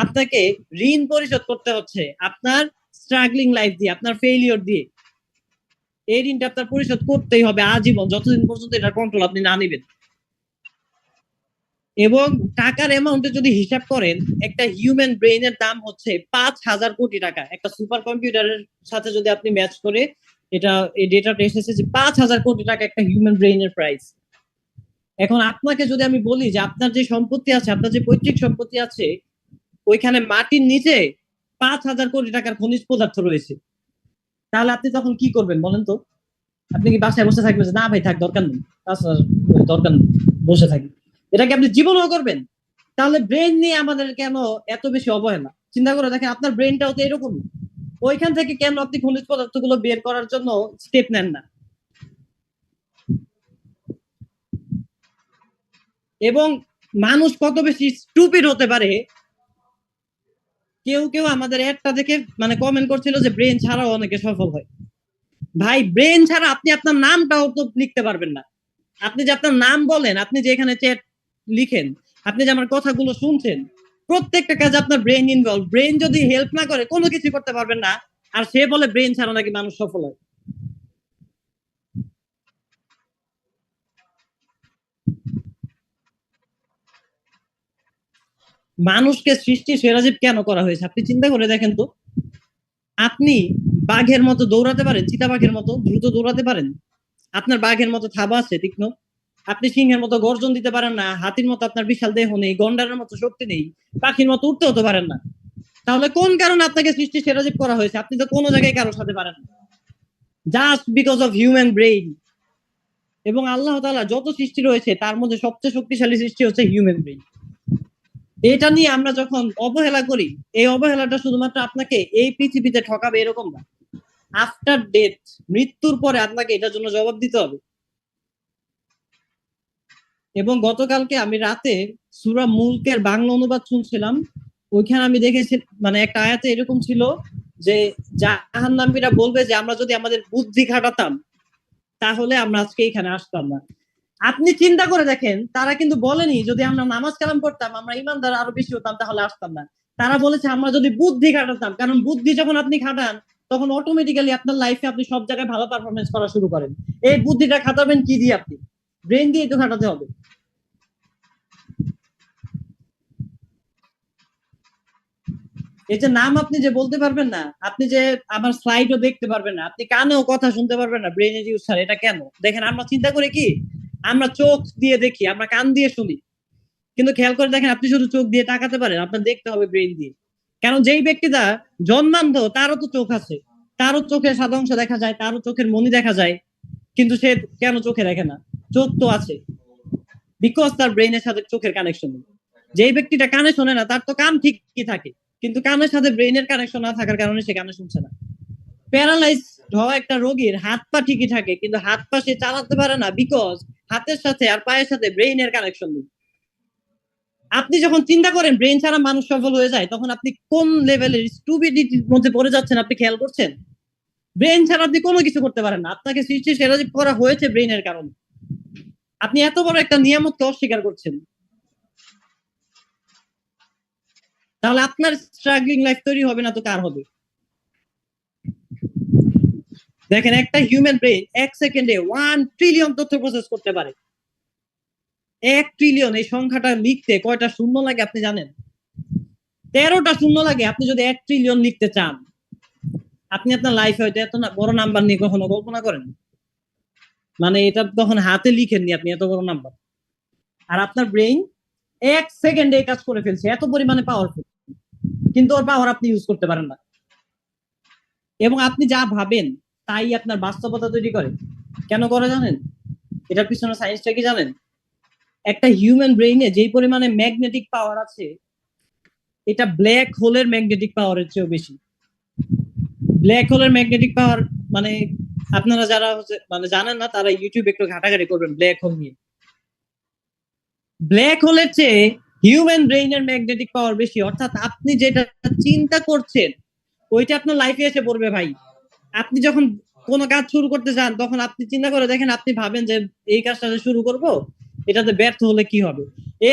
আপনাকে ঋণ পরিশোধ করতে হচ্ছে আপনার স্ট্রাগলিং লাইফ দিয়ে, আপনার ফেইলিওর দিয়ে। এই ঋণটা আপনার পরিশোধ করতেই হবে আজীবন, যতদিন পর্যন্ত এটার কন্ট্রোল আপনি না নেবেন। এবং টাকার অ্যামাউন্টে যদি হিসাব করেন, একটা হিউম্যান ব্রেইনের দাম হচ্ছে 5,000 কোটি টাকা। একটা সুপার কম্পিউটারের সাথে যদি আপনি ম্যাচ করে, এটা এই ডেটাটা এসেছে যে 5,000 কোটি টাকা একটা হিউম্যান ব্রেইনের প্রাইস। এখন আপনাকে যদি আমি বলি যে আপনার যে সম্পত্তি আছে, আপনার যে পৈতৃক সম্পত্তি আছে, ওইখানে মাটির নিচে 5,000 কোটি টাকার খনিজ পদার্থ রয়েছে, তাহলে আপনি তখন কি করবেন বলেন তো? আপনি কি বাসায় বসে থাকবেন যে না ভাই থাক, দরকার নেই, দরকার নেই, বসে থাকি? এটা কি আপনি জীবনেও করবেন? তাহলে ব্রেন নিয়ে আমাদের কেন এত বেশি অবহেলা? চিন্তা করে দেখেন, আপনার ব্রেনটাও তো এরকম। ওইখান থেকে কেন আপনি খনিজ পদার্থগুলো বের করার জন্য স্টেপ নেন না? এবং মানুষ কত বেশি স্টুপিড হতে পারে। কেউ কেউ আমাদের একটা দেখে মানে কমেন্ট করছিল যে ব্রেন ছাড়াও অনেকে সফল হয়। ভাই, ব্রেন ছাড়া আপনি আপনার নামটাও তো লিখতে পারবেন না। আপনি যে আপনার নাম বলেন, আপনি যে এখানে চ্যাট লিখেন, আপনি যে আমার কথাগুলো শুনছেন, প্রত্যেকটা কাজে আপনার ব্রেন ইনভলভ। ব্রেন যদি হেল্প না করে কোনো কিছু করতে পারবেন না। আর সে বলে ব্রেন ছাড়া নাকি মানুষ সফল হয়। মানুষকে সৃষ্টি সেরাজীব কেন করা হয়েছে আপনি চিন্তা করে দেখেন তো। আপনি বাঘের মতো দৌড়াতে পারেন, চিতাবাঘের মতো দ্রুত দৌড়াতে পারেন? আপনার বাঘের মতো থাবা আছে তীক্ষ্ণ? আপনি সিংহের মতো গর্জন দিতে পারেন না, হাতির মতো আপনার বিশাল দেহ নেই, গন্ডারের মতো শক্তি নেই, পাখির মতো উঠতে হতে পারেন না। তাহলে কোন কারণে আপনাকে সৃষ্টি সেরাজীব করা হয়েছে? আপনি তো কোনো জায়গায় কারোর সাথে পারেন না, just because of human brain. এবং আল্লাহ তাআলা যত সৃষ্টি রয়েছে তার মধ্যে সবচেয়ে শক্তিশালী সৃষ্টি হচ্ছে হিউম্যান ব্রেইন। এটা নিয়ে আমরা যখন অবহেলা করি, এই অবহেলাটা শুধুমাত্র আপনাকে এই পৃথিবীতে ঠকাবে এরকম না, আফটার ডেথ, মৃত্যুর পরে আপনাকে এটার জন্য জবাব দিতে হবে। এবং গতকালকে আমি রাতে সূরা মুলকের বাংলা অনুবাদ শুনছিলাম। ওইখানে আমি দেখেছি মানে একটা আয়াতে এরকম ছিল যে জাহান্নামীরা বলবে যে আমরা যদি আমাদের বুদ্ধি খাটাতাম তাহলে আমরা আজকে এখানে আসতাম না। আপনি চিন্তা করে দেখেন, তারা কিন্তু বলেনি যদি আমরা নামাজ কালাম করতাম, আমরা ইমানদার আরো বেশি হতাম তাহলে আসতাম না। তারা বলেছে আমরা যদি বুদ্ধি খাটাতাম, কারণ বুদ্ধি যখন আপনি খাটান তখন অটোমেটিক্যালি আপনার লাইফে আপনি সব জায়গায় ভালো পারফরমেন্স করা শুরু করেন। এই বুদ্ধিটা খাটাবেন কি দিয়ে? আপনি ব্রেন দিয়ে তো খাটাতে হবে। এই যে নাম আপনি যে বলতে পারবেন না, আপনি যে আমার স্লাইডও দেখতে পারবেন না, আপনি কানেও কথা শুনতে পারবেন না, ব্রেনের ইউজ ছাড়া, এটা কেন? দেখেন আমরা চিন্তা করি কি, আমরা চোখ দিয়ে দেখি, আমরা কান দিয়ে শুনি, কিন্তু খেয়াল করে দেখেন আপনি শুধু চোখ দিয়ে তাকাতে পারেন, আপনার দেখতে হবে ব্রেন দিয়ে। কারণ যেই ব্যক্তিটা জন্মান্ধ তারও তো চোখ আছে, তারও চোখের সাদা অংশ দেখা যায়, তারও চোখের মনি দেখা যায়, কিন্তু সে কেন চোখে দেখে না? চোখ তো আছে, বিকজ তার ব্রেনের সাথে চোখের কানেকশন নেই। যেই ব্যক্তিটা কানে শোনে না তার তো কান ঠিকই থাকে, কিন্তু কানের সাথে ব্রেনের কানেকশন না থাকার কারণে সে কানে শুনছে না। প্যারালাইজ হওয়া একটা রোগীর হাত পা ঠিকই থাকে, কিন্তু হাত পা সে চালাতে পারে না, বিকজ হাতের সাথে আর পায়ের সাথে ব্রেইনের কানেকশন নেই। আপনি যখন চিন্তা করেন ব্রেন ছাড়া মানুষ সফল হয়ে যায়, তখন আপনি কোন লেভেলের স্টুপিডিটির মধ্যে পড়ে যাচ্ছেন আপনি খেয়াল করছেন? ব্রেন ছাড়া আপনি কোনো কিছু করতে পারেন না, আপনাকে সৃষ্টি সেরা করা হয়েছে ব্রেনের কারণে। আপনি এত বড় একটা নিয়ামতকে অস্বীকার করছেন। তাহলে আপনার স্ট্রাগলিং লাইফ তৈরি হবে না তো কার হবে? দেখেন একটা হিউম্যান ব্রেন 1 সেকেন্ডে 1 ট্রিলিয়ন তথ্য প্রসেস করতে পারে। 1 ট্রিলিয়ন এই সংখ্যাটা লিখতে কয়টা শূন্য লাগে আপনি জানেন? 13টা শূন্য লাগে আপনি যদি 1 ট্রিলিয়ন লিখতে চান। আপনি আপনার লাইফে হয়তো এত বড় নাম্বার নিয়ে কখনো কল্পনা করেন? মানে এটা তখন হাতে লিখেননি আপনি এত বড় নাম্বার। আর আপনার ব্রেইন 1 সেকেন্ডে এই কাজ করে ফেলছে, এত পরিমাণে পাওয়ারফুল, কিন্তু ওর পাওয়ার আপনি ইউজ করতে পারেন না। এবং আপনি যা ভাবেন তাই আপনার বাস্তবতা তৈরি করে। কেন করে জানেন? এটার পিছনে সায়েন্সটা কি জানেন? একটা হিউম্যান ব্রেইনে যেই পরিমাণে ম্যাগনেটিক পাওয়ার আছে, এটা ব্ল্যাক হোলের ম্যাগনেটিক পাওয়ারের চেয়েও বেশি। ব্ল্যাক হোলের ম্যাগনেটিক পাওয়ার মানে আপনারা যারা মানে জানেন না, তারা ইউটিউবে একটু ঘাটাঘাটি করবেন ব্ল্যাক হোল নিয়ে। ব্ল্যাক হোলের চেয়ে হিউম্যান ব্রেইনের ম্যাগনেটিক পাওয়ার বেশি, অর্থাৎ আপনি যেটা চিন্তা করছেন ওইটা আপনার লাইফে এসে পড়বে ভাই। আপনি যখন কোনো কাজ শুরু করতে চান, তখন আপনি চিন্তা করে দেখেন, আপনি ভাবেন যে এই কাজটা শুরু করব, এটাতে ব্যর্থ হলে কি হবে।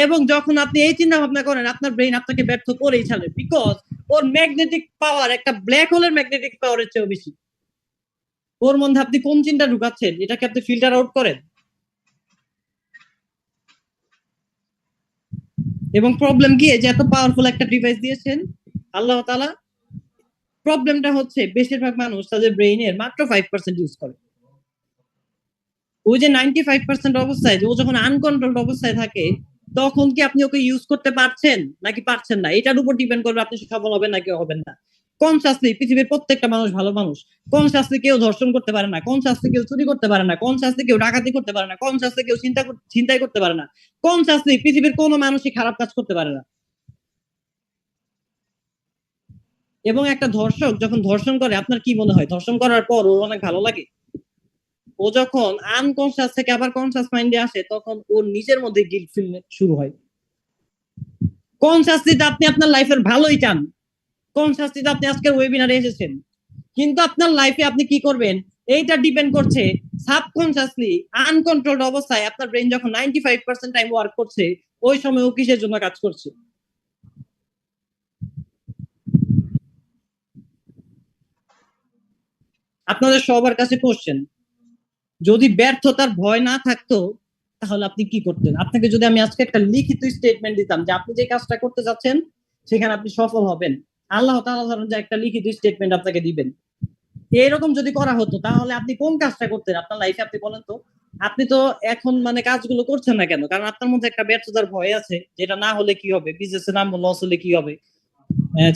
এবং যখন আপনি এই চিন্তা ভাবনা করেন, আপনার ব্রেইন আপনাকে ব্যর্থ করেই ছাড়ে, বিকজ ওর ম্যাগনেটিক পাওয়ার একটা ব্ল্যাক হোলের ম্যাগনেটিক পাওয়ারের চেয়েও বেশি। ওর মধ্যে আপনি কোন চিন্তা ঢুকাচ্ছেন, এটাকে আপনি ফিল্টার আউট করেন। এবং প্রবলেম কি, যে এত পাওয়ারফুল একটা ডিভাইস দিয়েছেন আল্লাহ তাআলা, প্রবলেমটা হচ্ছে বেশিরভাগ মানুষ তাদের ব্রেইনের মাত্র 5% ইউজ করে। ওই যে 95% অবস্থায়, ও যখন আনকন্ট্রোলড অবস্থায় থাকে, তখন কি আপনি ওকে ইউজ করতে পারছেন নাকি পারছেন না, এটার উপর ডিপেন্ড করবে আপনি সফল হবেন নাকি হবেন না। কনসাসলি পৃথিবীর প্রত্যেকটা মানুষ ভালো মানুষ। কনসাসলি কেউ ধর্ষণ করতে পারে না, কনসাসলি কেউ চুরি করতে পারে না, কনসাসলি কেউ ডাকাতি করতে পারে না, কনসাসলি কেউ চিন্তাই করতে পারে না, কনসাসলি পৃথিবীর কোনো মানুষই খারাপ কাজ করতে পারে না। এবং একটা ধর্ষক যখন ধর্ষণ করে, আপনার কি মনে হয় ধর্ষণ করার পর ওর অনেক ভালো লাগে? ও যখন আনকনসিয়াস থেকে আবার কনসিয়াস মাইন্ডে আসে, তখন ওর নিজের মধ্যে গিল্ট ফিল শুরু হয়। কনসিয়াসলিতে আপনি আপনার লাইফের ভালোই চান, কনসিয়াসলিতে আপনি আজকের ওয়েবিনারে এসেছেন, কিন্তু আপনার লাইফে আপনি কি করবেন এইটা ডিপেন্ড করছে সাবকনসিয়াসলি আনকন্ট্রোলড অবস্থায় আপনার ব্রেন যখন 95% টাইম ওয়ার্ক করছে, ওই সময় ও কিসের জন্য কাজ করছে। আপনাদের সবার কাছে কোশ্চেন, যদি ব্যর্থতার ভয় না থাকতো তাহলে আপনি কি করতেন? আপনাকে যদি আমি আজকে একটা লিখিত স্টেটমেন্ট দিতাম যে আপনি যে কাজটা করতে যাচ্ছেন সেখানে আপনি সফল হবেন, আল্লাহ তাআলা ধরেন যে একটা লিখিত স্টেটমেন্ট আপনাকে দিবেন, এরকম যদি করা হতো তাহলে আপনি কোন কাজটা করতেন আপনার লাইফে? আপনি বলেন তো। আপনি তো এখন মানে কাজগুলো করছেন না কেন? কারণ আপনার মধ্যে একটা ব্যর্থতার ভয় আছে, যেটা না হলে কি হবে, বিজনেসে নাম লস হলে কি হবে,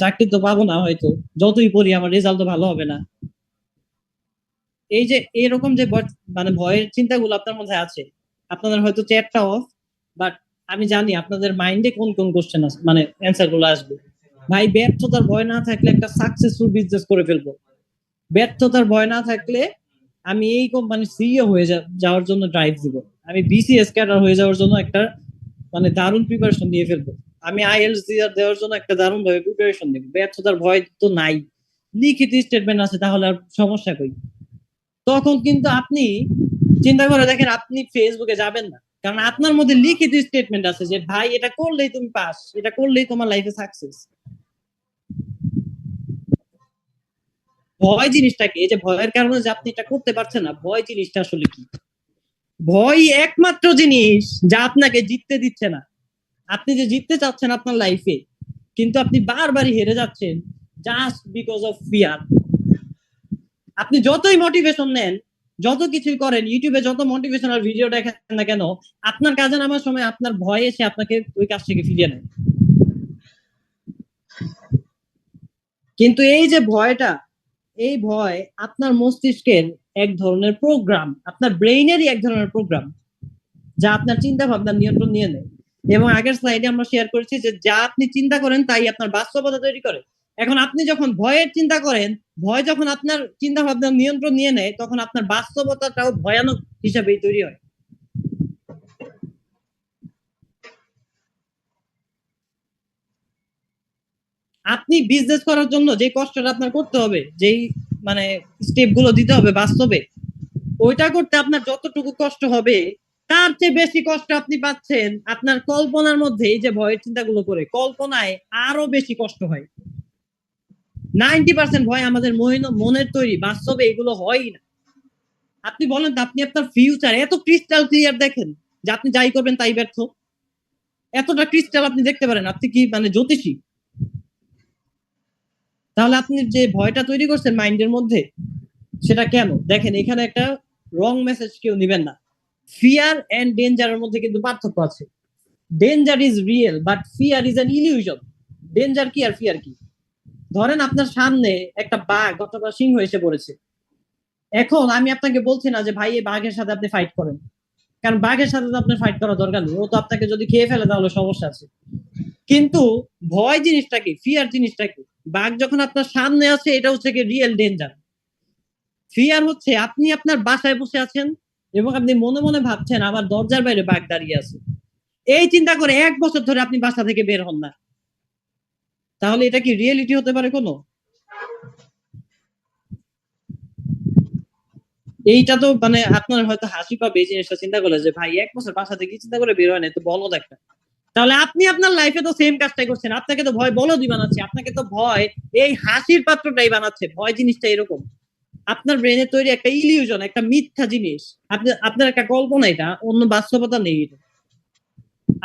চাকরি তো পাবো না হয়তো, যতই পড়ি আমার রেজাল্ট তো ভালো হবে না। এই যে এরকম যে মানে ভয়ের চিন্তাগুলো আপনার মধ্যে আছে, আপনাদের হয়তো চ্যাটটা অফ, বাট আমি জানি আপনাদের মাইন্ডে কোন কোন কোশ্চেন আছে, মানে অ্যান্সার গুলো আসবে। ভাই ব্যর্থতার ভয় না থাকলে একটা সাকসেসফুল বিজনেস করে ফেলবো। ব্যর্থতার ভয় না থাকলে আমি এই কোম্পানির সিইও হয়ে যাওয়ার জন্য ড্রাইভ দিব। আমি বিসিএস ক্যাডার হয়ে যাওয়ার জন্য একটা মানে দারুণ প্রিপারেশন দিয়ে ফেলবো। আমি আইএলটিএস দেওয়ার জন্য একটা দারুণ ভাবে প্রিপারেশন দিব। ব্যর্থতার ভয় তো নাই, লিখিত স্টেটমেন্ট আছে, তাহলে আর সমস্যা কই? তখন কিন্তু আপনি চিন্তা করে দেখেন, আপনি ফেসবুকে যাবেন না, কারণ আপনার মধ্যে লিখিত স্টেটমেন্ট আছে যে ভাই এটা করলেই তুমি পাস, এটা করলেই তোমার লাইফে সাকসেস। ভয় জিনিসটা কি? এই যে ভয়ের কারণে যে আপনি এটা করতে পারছেন না, ভয় জিনিসটা আসলে কি? ভয় একমাত্র জিনিস যা আপনাকে জিততে দিচ্ছে না। আপনি যে জিততে চাচ্ছেন আপনার লাইফে, কিন্তু আপনি বারবারই হেরে যাচ্ছেন জাস্ট বিকজ অফ ফিয়ার। আপনি যতই মোটিভেশন নেন, যত কিছুই করেন, ইউটিউবে যত মোটিভেশনাল ভিডিও দেখেন না কেন, আপনার কাজে নামার সময় আপনার ভয় এসে আপনাকে ওই কাজ থেকে ফিরিয়ে নেয়। কিন্তু এই যে ভয়টা, এই ভয় আপনার মস্তিষ্কের এক ধরনের প্রোগ্রাম, আপনার ব্রেইনেরই এক ধরনের প্রোগ্রাম, যা আপনার চিন্তা ভাবনার নিয়ন্ত্রণ নিয়ে নেয়। এবং আগের স্লাইডে আমরা শেয়ার করেছি যে যা আপনি চিন্তা করেন তাই আপনার বাস্তবতা তৈরি করে। এখন আপনি যখন ভয়ের চিন্তা করেন, ভয় যখন আপনার চিন্তা ভাবনার নিয়ন্ত্রণ নিয়ে নেয়, তখন আপনার বাস্তবতাটাও ভয়ানক হিসাবেই তৈরি হয়। আপনি বিজনেস করার জন্য যে কষ্টটা আপনার করতে হবে, যেই মানে স্টেপ গুলো দিতে হবে বাস্তবে, ওইটা করতে আপনার যতটুকু কষ্ট হবে, তার চেয়ে বেশি কষ্ট আপনি পাচ্ছেন আপনার কল্পনার মধ্যে। এই যে ভয়ের চিন্তাগুলো করে, কল্পনায় আরো বেশি কষ্ট হয়। 90% ভয় আমাদের মনের তৈরি, বাস্তবে এগুলো হয়ই না। আপনি বলেন তো, আপনি আপনার ফিউচার এত ক্রিস্টাল ক্লিয়ার দেখেন যে আপনি যাই করবেন তাই ব্যর্থ? এতটা ক্রিস্টাল আপনি দেখতে পারেন? আপনি কি মানে জ্যোতিষী? তাহলে আপনি যে ভয়টা তৈরি করছেন মাইন্ডের মধ্যে, সেটা কেন? দেখেন এখানে একটা রং মেসেজ কেউ নিবেন না। ফিয়ার এন্ড ডেঞ্জারের মধ্যে কিন্তু পার্থক্য আছে। Danger is real, but fear is an illusion. Danger কি আর ফিয়ার কি? ধরেন আপনার সামনে একটা বাঘ অথবা সিংহ এসে পড়েছে। এখন আমি আপনাকে বলছি না যে ভাই এই বাঘের সাথে আপনি ফাইট করেন, কারণ বাঘের সাথে তো আপনার ফাইট করা দরকার নেই, ও তো আপনাকে যদি খেয়ে ফেলে তাহলে সমস্যা আছে। কিন্তু ভয় জিনিসটা কি, ফিয়ার জিনিসটা কি? বাঘ যখন আপনার সামনে আছে এটা হচ্ছে কি রিয়েল ডেঞ্জার। ফিয়ার হচ্ছে আপনি আপনার বাসায় বসে আছেন এবং আপনি মনে মনে ভাবছেন আমার দরজার বাইরে বাঘ দাঁড়িয়ে আছে, এই চিন্তা করে 1 বছর ধরে আপনি বাসা থেকে বের হন না, তাহলে এটা কি রিয়েলিটি হতে পারে কোনো? এইটা তো মানে আপনার হয়তো হাসি পাবে এই জিনিসটা চিন্তা করলে, যে ভাই 1 বছর বাসা থেকে চিন্তা করে বের হয় না, তো বলদ একটা। তাহলে আপনি আপনার লাইফে তো সেম কাজটাই করছেন, আপনাকে তো ভয় বলদই বানাচ্ছে, আপনাকে তো ভয় এই হাসির পাত্রটাই বানাচ্ছে। ভয় জিনিসটা এরকম, আপনার ব্রেনে তৈরি একটা ইলিউশন, একটা মিথ্যা জিনিস। আপনার একটা কল্পনা, এটা অন্য বাস্তবতা নেই এটা।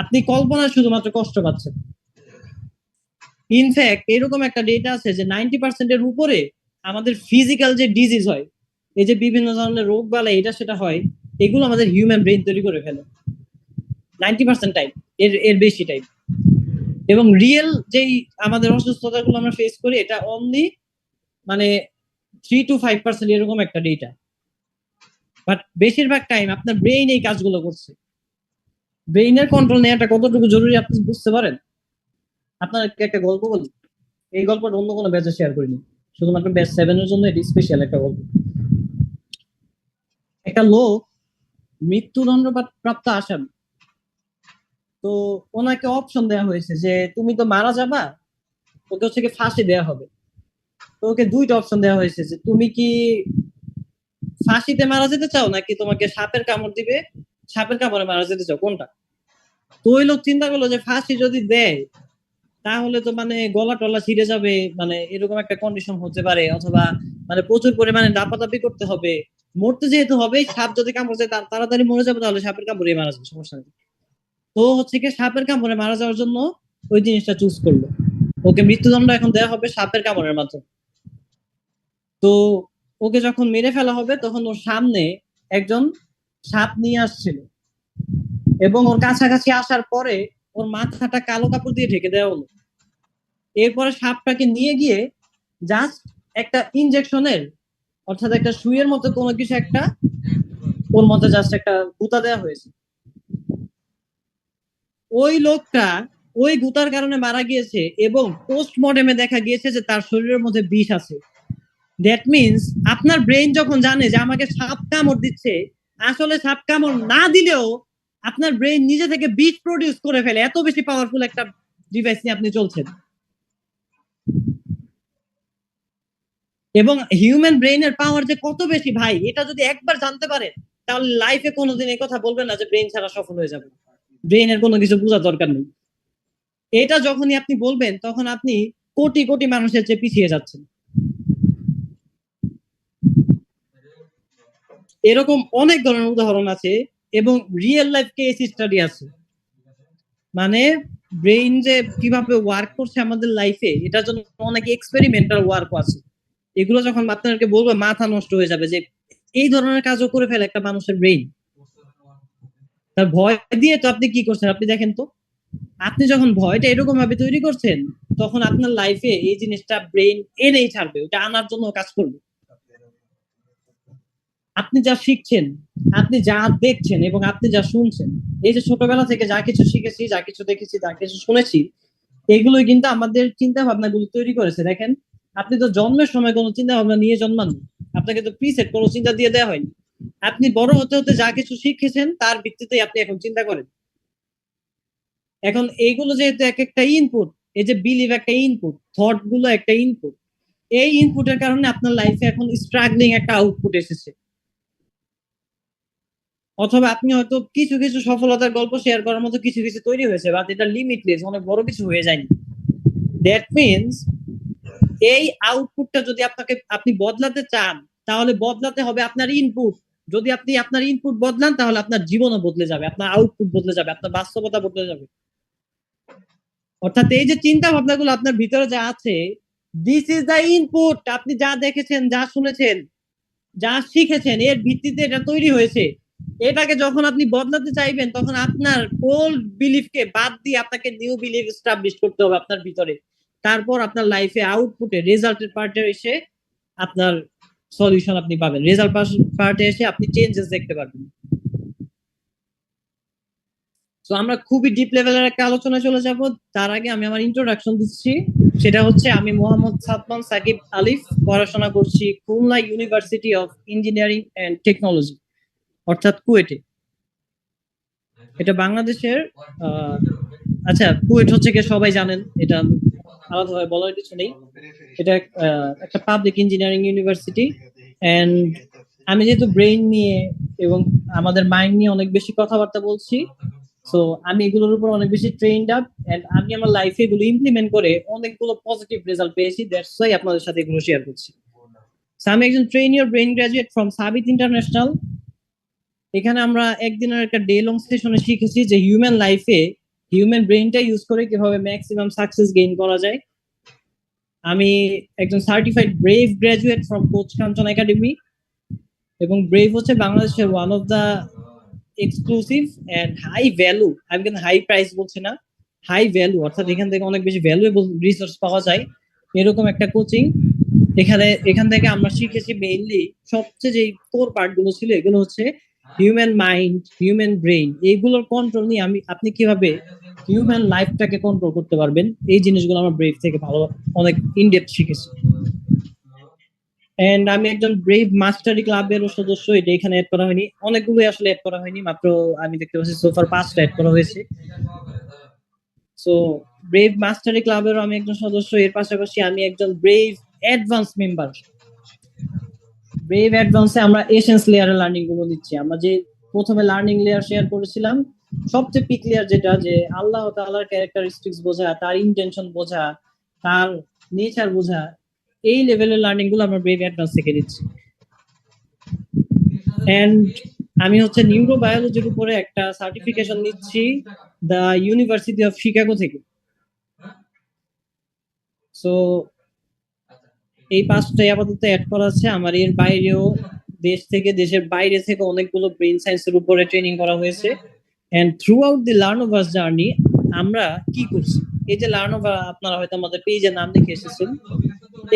আপনি কল্পনা শুধুমাত্র কষ্ট পাচ্ছেন। ইনফ্যাক্ট এরকম একটা ডেটা আছে যে 90% উপরে আমাদের ফিজিক্যাল যে ডিজিজ হয়, এই যে বিভিন্ন ধরনের রোগ বালাই এটা সেটা হয়, এগুলো আমাদের হিউম্যান ব্রেন তৈরি করে ফেলে 90% টাইম, এর এর বেশি টাইম। এবং রিয়েল যেই আমাদের অসুস্থতাগুলো আমরা ফেস করি এটা অনলি মানে 3 to 5% এরকম একটা ডেটা। বাট বেশিরভাগ টাইম আপনার ব্রেইন এই কাজগুলো করছে। ব্রেইনের কন্ট্রোল নেওয়াটা কতটুকু জরুরি আপনি বুঝতে পারেন? আপনার একটা গল্প বলি, এই গল্পটা অন্য কোনো ব্যাচে শেয়ার করিনি, শুধুমাত্র ব্যাচ 7-এর জন্য এটি স্পেশাল একটা গল্প। একটা লোক মৃত্যুদণ্ড প্রাপ্ত আসামি, তো ওনাকে অপশন দেওয়া হয়েছে যে তুমি তো মারা যাবা, ওকে হচ্ছে কি ফাঁসি দেওয়া হবে। তো ওকে 2টা অপশন দেওয়া হয়েছে, যে তুমি কি ফাঁসিতে মারা যেতে চাও নাকি তোমাকে সাপের কামড় দিবে, সাপের কামড়ে মারা যেতে চাও, কোনটা? তো ওই লোক চিন্তা করলো যে ফাঁসি যদি দেয় তাহলে তো মানে গলা টলা ছিঁড়ে যাবে, মানে এরকম একটা কন্ডিশন হতে পারে, অথবা মানে প্রচুর পরিমাণে দাপাদাপি করতে হবে, মরতে যেহেতু হবে, সাপ যদি কামড় যায় তাড়াতাড়ি মরে যাবে, তাহলে সাপের কামড়ে মারা যাবে, সমস্যা নেই। তো হচ্ছে কি সাপের কামড়ে মারা যাওয়ার জন্য ওই জিনিসটা চুজ করলো, ওকে মৃত্যুদণ্ড এখন দেওয়া হবে সাপের কামড়ের মাধ্যমে। তো ওকে যখন মেরে ফেলা হবে তখন ওর সামনে একজন সাপ নিয়ে আসছিল, এবং ওর কাছাকাছি আসার পরে ওর মাথাটা কালো কাপড় দিয়ে ঢেকে দেওয়া হলো। এরপরে সাপটাকে নিয়ে গিয়ে জাস্ট একটা ইনজেকশনের, অর্থাৎ একটা সুইয়ের মতো কোনো কিছু একটা ওর মধ্যে জাস্ট একটা গুতা দেওয়া হয়েছে। ওই লোকটা ওই গুতার কারণে মারা গিয়েছে, এবং পোস্টমর্টেমে দেখা গিয়েছে যে তার শরীরের মধ্যে বিষ আছে। দ্যাট মিনস আপনার ব্রেন যখন জানে যে আমাকে সাপ কামড় দিচ্ছে, আসলে সাপ কামড় না দিলেও আপনার ব্রেন নিজে থেকে বিষ প্রডিউস করে ফেলে, এত বেশি পাওয়ারফুল একটা ডিভাইস নিয়ে আপনি চলছেন। এবং হিউম্যান ব্রেইনের পাওয়ার যে কত বেশি ভাই, এটা যদি একবার জানতে পারেন তাহলে লাইফে কোনোদিন এই কথা বলবেন না যে ব্রেইন ছাড়া সফল হয়ে যাবে, ব্রেইনের কোনো কিছু বোঝার দরকার নেই। এটা যখনই আপনি বলবেন তখন আপনি কোটি কোটি মানুষের চেয়ে পিছিয়ে যাচ্ছেন। এরকম অনেক ধরনের উদাহরণ আছে, এবং রিয়েল লাইফ কেস স্টাডি আছে। মানে ব্রেইন যে কিভাবে ওয়ার্ক করছে আমাদের লাইফে, এটার জন্য অনেক এক্সপেরিমেন্টাল ওয়ার্ক আছে। এগুলো যখন আপনাদেরকে বলবো মাথা নষ্ট হয়ে যাবে, যে এই ধরনের কাজও করে ফেলে একটা মানুষের ব্রেইন। তার ভয় দিয়ে তো আপনি কি করছেন আপনি দেখেন তো, আপনি যখন ভয়টা এরকম ভাবে তৈরি করছেন তখন আপনার লাইফে এই জিনিসটা ব্রেইন এনেই ছাড়বে, ওটা আনার জন্য কাজ করবে। আপনি যা শিখছেন, আপনি যা দেখছেন এবং আপনি যা শুনছেন, এই যে ছোটবেলা থেকে যা কিছু শিখেছি, যা কিছু দেখেছি, যা কিছু শুনেছি, এগুলোই কিন্তু আমাদের চিন্তা ভাবনাগুলো তৈরি করেছে। দেখেন, আপনি তো জন্মের সময় কোনো চিন্তা ভাবনা নিয়ে জন্মাননি, আপনাকে তো প্রিসেট কোনো চিন্তা দিয়ে দেওয়া হয়নি। আপনি বড় হতে হতে যা কিছু শিখেছেন তার ভিত্তিতে আপনি এখন চিন্তা করেন। এখন এইগুলো যেহেতু এক একটা ইনপুট, এই যে বিলিভ একটা ইনপুট, থট গুলো একটা ইনপুট, এই ইনপুটের কারণে আপনার লাইফে এখন স্ট্রাগলিং একটা আউটপুট এসেছে। অথবা আপনি হয়তো কিছু কিছু সফলতার গল্প শেয়ার করার মতো কিছু কিছু তৈরি হয়েছে, বাট এটা লিমিটলেস, অনেক বড় কিছু হয়ে যায়নি। দ্যাট মিনস এই আউটপুটটা যদি আপনি বদলাতে চান তাহলে বদলাতে হবে আপনার ইনপুট। যদি আপনি আপনার ইনপুট বদলান তাহলে আপনার জীবনও বদলে যাবে, আপনার আউটপুট বদলে যাবে, আপনার বাস্তবতা বদলে যাবে। অর্থাৎ এই যে চিন্তা ভাবনাগুলো আপনার ভিতরে যা আছে, দিস ইজ দ্য ইনপুট। আপনি যা দেখেছেন, যা শুনেছেন, যা শিখেছেন, এর ভিত্তিতে এটা তৈরি হয়েছে। এটাকে যখন আপনি বদলাতে চাইবেন তখন আপনার ওল্ড বিলিফকে বাদ দিয়ে আপনাকে নিউ বিলিফ এস্টাবলিশ করতে হবে আপনার ভিতরে। তারপর আপনার লাইফে আউটপুটে রেজাল্টের পার্টে এসে আপনার সলিউশন আপনি পাবেন, রেজাল্ট পার্টে এসে আপনি চেঞ্জেস দেখতে পারবেন। তো আমরা খুবই ডিপ লেভেলের একটা আলোচনা চলে যাব। তার আগে আমি আমার ইন্ট্রোডাকশন দিচ্ছি। সেটা হচ্ছে আমি মোহাম্মদ সাদমান সাকিব আলিফ, পড়াশোনা করছি Khulna university of engineering and technology, অর্থাৎ কুয়েটে। এটা বাংলাদেশের আচ্ছা, কুয়েট হচ্ছে কি সবাই জানেন, এটা আলাদাভাবে বলার কিছু নেই। এটা একটা পাবলিক ইঞ্জিনিয়ারিং ইউনিভার্সিটি। এন্ড আমি যেহেতু ব্রেইন নিয়ে এবং আমাদের মাইন্ড নিয়ে অনেক বেশি কথাবার্তা বলছি, সো আমি এগুলোর উপর অনেক বেশি ট্রেইনড আপ, এন্ড আমি আমার লাইফে এগুলো ইমপ্লিমেন্ট করে অনেকগুলো পজিটিভ রেজাল্ট পেয়েছি। দ্যাটস ওয়াই আপনাদের সাথে এগুলো শেয়ার করছি। সো আমি একজন train your brain graduate from Sabit international. এখানে আমরা একদিনের একটা ডে লং সেশনে শিখেছি যে হিউম্যান লাইফে হিউম্যান ব্রেইনটা ইউজ করে কিভাবে ম্যাক্সিমাম সাকসেস গেইন করা যায়। আমি একজন certified Brave graduate from coach Kanchan academy, এবং ব্রেভ হচ্ছে বাংলাদেশের one of the exclusive and high value, আমি কিন্তু হাই প্রাইস বলছি না, হাই ভ্যালু, অর্থাৎ এখান থেকে অনেক বেশি ভ্যালুয়েবল রিসোর্স পাওয়া যায় এরকম একটা কোচিং। এখান থেকে আমরা শিখেছি মেইনলি সবচেয়ে যে কোর পার্ট গুলো ছিল, এগুলো হচ্ছে হিউম্যান মাইন্ড, হিউম্যান ব্রেইন, এইগুলোর কন্ট্রোল নিয়ে আপনি কিভাবে হিউম্যান লাইফটাকে কন্ট্রোল করতে পারবেন, এই জিনিসগুলো আমরা ব্রেভ থেকে ভালো অনেক ইনডেপথ শিখেছি। এন্ড আমি একজন ব্রেভ মাস্টারি ক্লাবেরও সদস্য, এটা এখানে অ্যাড করা হয়নি, অনেকগুলো আসলে অ্যাড করা হয়নি, মাত্র আমি দেখতে পাচ্ছি সোফার 5টা অ্যাড করা হয়েছে। সো ব্রেভ মাস্টারি ক্লাবেরও আমি একজন সদস্য। এর পাশাপাশি আমি একজন ব্রেভ অ্যাডভান্স মেম্বার। ব্রেভ অ্যাডভান্সে আমরা এসেন্স লেয়ারের লার্নিং গুলো দিচ্ছি। আমরা যে প্রথমে লার্নিং লেয়ার শেয়ার করেছিলাম, সবচেয়ে পিক লেয়ার যেটা, যে আল্লাহ তাআলার ক্যারেক্টারিস্টিক্স বোঝা, তার ইন্টেনশন বোঝা, তার নেচার বোঝা, এই লেভেলের লার্নিং গুলো আমরা ব্রেভ অ্যাডভান্স থেকে দিচ্ছি। এন্ড আমি হচ্ছে নিউরোবায়োলজির উপরে একটা সার্টিফিকেশন নিচ্ছি দ্য ইউনিভার্সিটি অফ শিকাগো থেকে। সো এই 5টাই আপাতত অ্যাড করা আছে। আমার এর বাইরেও দেশ থেকে, দেশের বাইরে থেকে অনেকগুলো ব্রেইন সায়েন্সের উপরে ট্রেনিং করা হয়েছে। And throughout the Learnoverse journey আমরা কি করছি, এই যে লার্নোভার আপনারা হয়তো আমাদের পেজের নাম দেখে এসেছেন,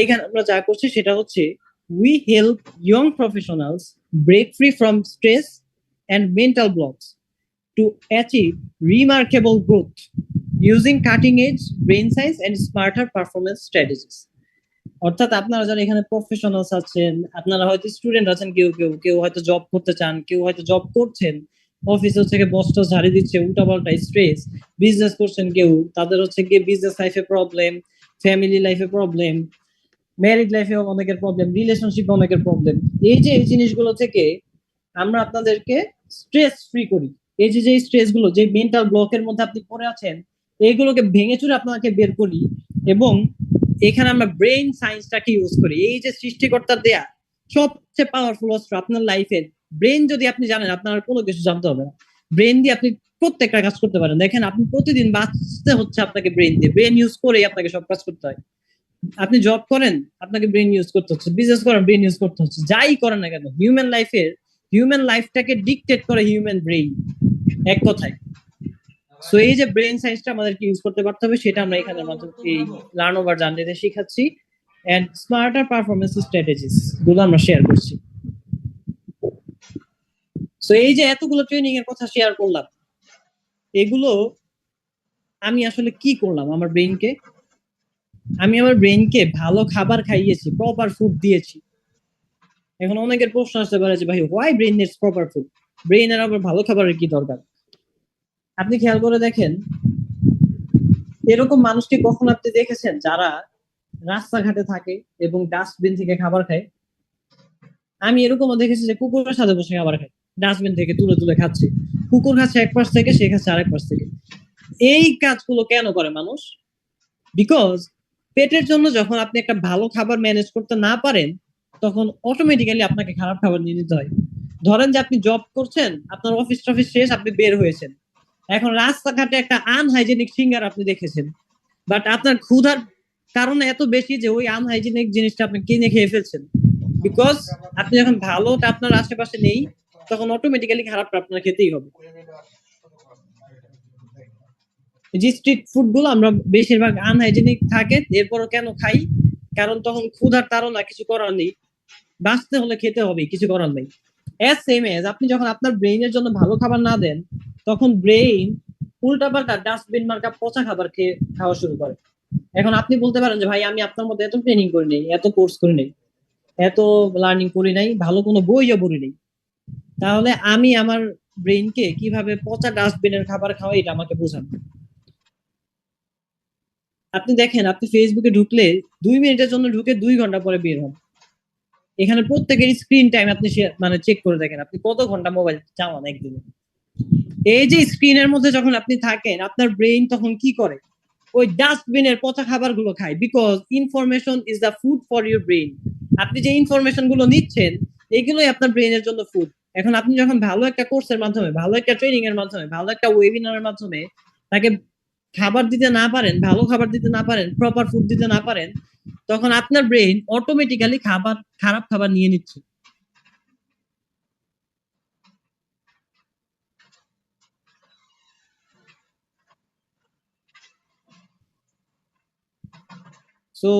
এখানে আমরা যা করছি সেটা হচ্ছে we help young professionals break free from stress and mental blocks to achieve remarkable growth using cutting edge brain science and smarter performance strategies. অর্থাৎ আপনারা যারা এখানে প্রফেশনালস আছেন, আপনারা হয়তো স্টুডেন্ট আছেন, কেউ কেউ কেউ হয়তো জব করতে চান, কেউ হয়তো জব করছেন, অফিসে থেকে বসটা ঝাড়ি দিচ্ছে, উল্টাপাল্টা স্ট্রেস, বিজনেস করছেন কেউ, তাদের হচ্ছে গিয়ে বিজনেস লাইফে প্রবলেম, ফ্যামিলি লাইফে প্রবলেম, ম্যারিড লাইফে অনেকের প্রবলেম, রিলেশনশিপে অনেকের প্রবলেম। এই যে এই জিনিসগুলো থেকে আমরা আপনাদেরকে স্ট্রেস ফ্রি করি। এই যে যে স্ট্রেস গুলো, যে মেন্টাল ব্লকের মধ্যে আপনি পড়ে আছেন, এইগুলোকে ভেঙে চুরে আপনাকে বের করি, এবং এখানে আমরা ব্রেইন সায়েন্সটাকে ইউজ করি। এই যে সৃষ্টিকর্তার দেয়া সবচেয়ে পাওয়ারফুল অস্ত্র আপনার লাইফের ব্রেইন, যদি আপনি জানেন আপনার কোনো কিছু জানতে হবে না। ব্রেইন দিয়ে আপনি প্রত্যেকটা কাজ করতে পারেন। দেখেন, আপনি প্রতিদিন বাঁচতে হচ্ছে আপনাকে ব্রেইন দিয়ে, ব্রেইন ইউজ করেই আপনাকে সব কাজ করতে হয়। আপনি জব করেন, আপনাকে ব্রেন ইউজ করতে হচ্ছে, বিজনেস করেন, ব্রেন ইউজ করতে হচ্ছে, যাই করেন না কেন, হিউম্যান লাইফটাকে ডিকটেট করে হিউম্যান ব্রেইন, এক কথায়। সো এই যে ব্রেন সায়েন্সটা আমাদেরকে ইউজ করতে পারতে হবে, সেটা আমরা এখানে এই লার্ন ওভার জার্নিতে শিখাচ্ছি। এন্ড স্মার্টার পারফরমেন্স স্ট্র্যাটেজিস গুলো আমরা শেয়ার করছি। সো এই যে এতগুলো ট্রেনিং এর কথা শেয়ার করলাম, এগুলো আমি আসলে কি করলাম আমার ব্রেইনকে? আমি আমার ব্রেইনকে ভালো খাবার খাইয়েছি, প্রপার ফুড দিয়েছি। এখন অনেকের প্রশ্ন আসতে পারে যে ভাই, why brain needs proper food? ব্রেইনের আবার ভালো খাবারের কি দরকার? আপনি খেয়াল করে দেখেন, এরকম মানুষকে কখন আপনি দেখেছেন যারা রাস্তাঘাটে থাকে এবং ডাস্টবিন থেকে খাবার খায়? আমি এরকমও দেখেছি যে কুকুরের সাথে বসে খাবার খায়, ডাস্টবিন থেকে তুলে তুলে খাচ্ছে। কুকুর খাচ্ছে এক পাশ থেকে, সে খাচ্ছে আরেক পাশ থেকে। এই কাজগুলো কেন করে মানুষ? বিকজ পেটের জন্য যখন আপনি একটা ভালো খাবার ম্যানেজ করতে না পারেন, তখন অটোমেটিক্যালি আপনাকে খারাপ খাবার নিয়ে নিতে হয়। ধরেন যে আপনি জব করছেন, আপনার অফিস টফিস শেষ, আপনি বের হয়েছেন, এখন রাস্তাঘাটে একটা আনহাইজেনিক ফিঙ্গার আপনি দেখেছেন, বাট আপনার ক্ষুধার কারণে এত বেশি যে ওই আনহাইজেনিক জিনিসটা আপনি কিনে খেয়ে ফেলছেন। বিকজ আপনি যখন ভালোটা আপনার আশেপাশে নেই, তখন অটোমেটিক্যালি খারাপটা আপনার খেতেই হবে। যে স্ট্রিট ফুড গুলো আমরা বেশিরভাগ আনহাইজেনিক থাকে, এরপরও কেন খাই? কারণ তখন ক্ষুধার তাড়না, কিছু করার নেই, বাঁচতে হলে খেতে হবে, কিছু করার নেই। এজ সেম এজ আপনি যখন আপনার ব্রেইনের জন্য ভালো খাবার না দেন, তখন ব্রেইন উল্টাপাল্টা ডাস্টবিন মার্কা পচা খাবার খাওয়া শুরু করে। এখন আপনি বলতে পারেন যে ভাই আমি আপনার মধ্যে এত ট্রেনিং করি নাই, এত কোর্স করি নাই, এত লার্নিং করি নাই, ভালো কোনো বইও পড়ি নাই, তাহলে আমি আমার ব্রেইনকে কিভাবে পচা ডাস্টবিনের খাবার খাওয়াই এটা আমাকে বোঝান। আপনি দেখেন, আপনি ফেসবুকে ঢুকলে 2 মিনিটের জন্য ঢুকে 2 ঘন্টা পরে বের হন। এখানে প্রত্যেকের স্ক্রিন টাইম আপনি মানে চেক করে দেখেন আপনি কত ঘন্টা মোবাইল চালান একদিনে। এই যে স্ক্রিনের মধ্যে যখন আপনি থাকেন, আপনার ব্রেইন তখন কি করে? ওই ডাস্টবিনের পচা খাবার গুলো খায়, because information is the food for your brain. আপনি যে ইনফরমেশন গুলো নিচ্ছেন, এগুলোই আপনার ব্রেইনের জন্য ফুড। এখন আপনি যখন ভালো একটা কোর্সের মাধ্যমে, ভালো একটা ট্রেনিং এর মাধ্যমে, ভালো একটা ওয়েবিনারের মাধ্যমে তাকে খাবার দিতে না পারেন, ভালো খাবার দিতে না পারেন, প্রপার ফুড দিতে না পারেন, তখন আপনার ব্রেইন অটোমেটিক্যালি খারাপ খাবার নিয়ে নিচ্ছে। সো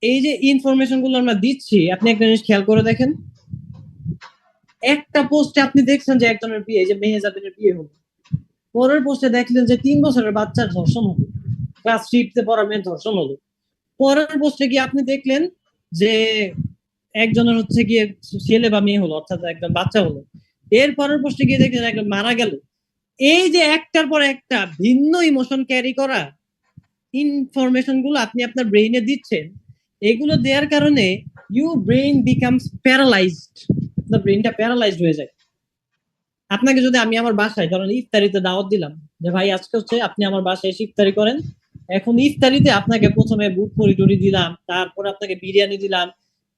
এই যে ইনফরমেশন গুলো আমরা দিচ্ছি, আপনি একটা জিনিস খেয়াল করে দেখেন, একটা পোস্টে আপনি দেখছেন যে একজনের বিয়ে, যে মেহেজাবিনের বিয়ে হলো, পরের পোস্টে দেখলেন যে 3 বছরের বাচ্চার ধর্ষণ হলো, ক্লাস 5-তে পড়া মেয়ের ধর্ষণ হলো। পরের পোস্টে গিয়ে আপনি দেখলেন যে একজনের হচ্ছে গিয়ে ছেলে বা মেয়ে হলো, অর্থাৎ একজন বাচ্চা হলো। এর পরের পোস্টে গিয়ে দেখলেন একজন মারা গেল। এই যে একটার পর একটা ভিন্ন ইমোশন ক্যারি করা ইনফরমেশন গুলো আপনি আপনার ব্রেইনে দিচ্ছেন, এগুলো দেওয়ার কারণে ইউ ব্রেইন বিকামস প্যারালাইজড, আপনার ব্রেইনটা প্যারালাইজড হয়ে যায়। আপনাকে যদি আমি আমার বাসায় ধরেন ইফতারিতে দাওয়াত দিলাম যে ভাই আজকে হচ্ছে আপনি আমার বাসায় এসে ইফতারি করেন, এখন ইফতারিতে আপনাকে প্রথমে বুট মুড়ি দিলাম, তারপরে আপনাকে বিরিয়ানি দিলাম,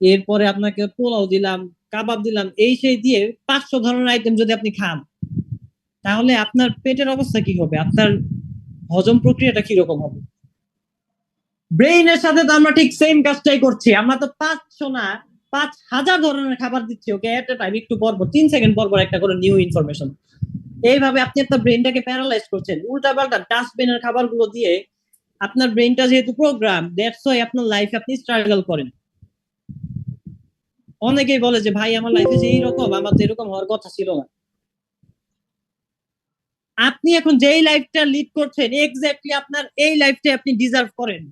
এরপরে আপনাকে পোলাও দিলাম, কাবাব দিলাম, এই সেই দিয়ে 500 ধরনের আইটেম যদি আপনি খান, তাহলে আপনার পেটের অবস্থা কি হবে? আপনার হজম প্রক্রিয়াটা কিরকম হবে? ব্রেইনের সাথে তো আমরা ঠিক সেম কাজটাই করছি। আমরা তো 500 না, 5,000 ধরনের খাবার দিচ্ছি ওকে এট এ টাইম, একটু পর পর 3 সেকেন্ড পর পর একটা করে নিউ ইনফরমেশন। এইভাবে আপনি আপনার ব্রেনটাকে প্যারালাইজ করছেন উল্টাপাল্টা ডাস্টবিনের খাবারগুলো দিয়ে। আপনার ব্রেনটা যেহেতু প্রোগ্রাম, দ্যাটস ওয়াই আপনার লাইফে আপনি স্ট্রাগল করেন। অনেকেই বলে যে ভাই আমার লাইফে যে এইরকম, আমার তো এরকম হওয়ার কথা ছিল না। আপনি এখন যেই লাইফটা লিড করছেন, এক্স্যাক্টলি আপনার এই লাইফটা আপনি ডিজার্ভ করেন।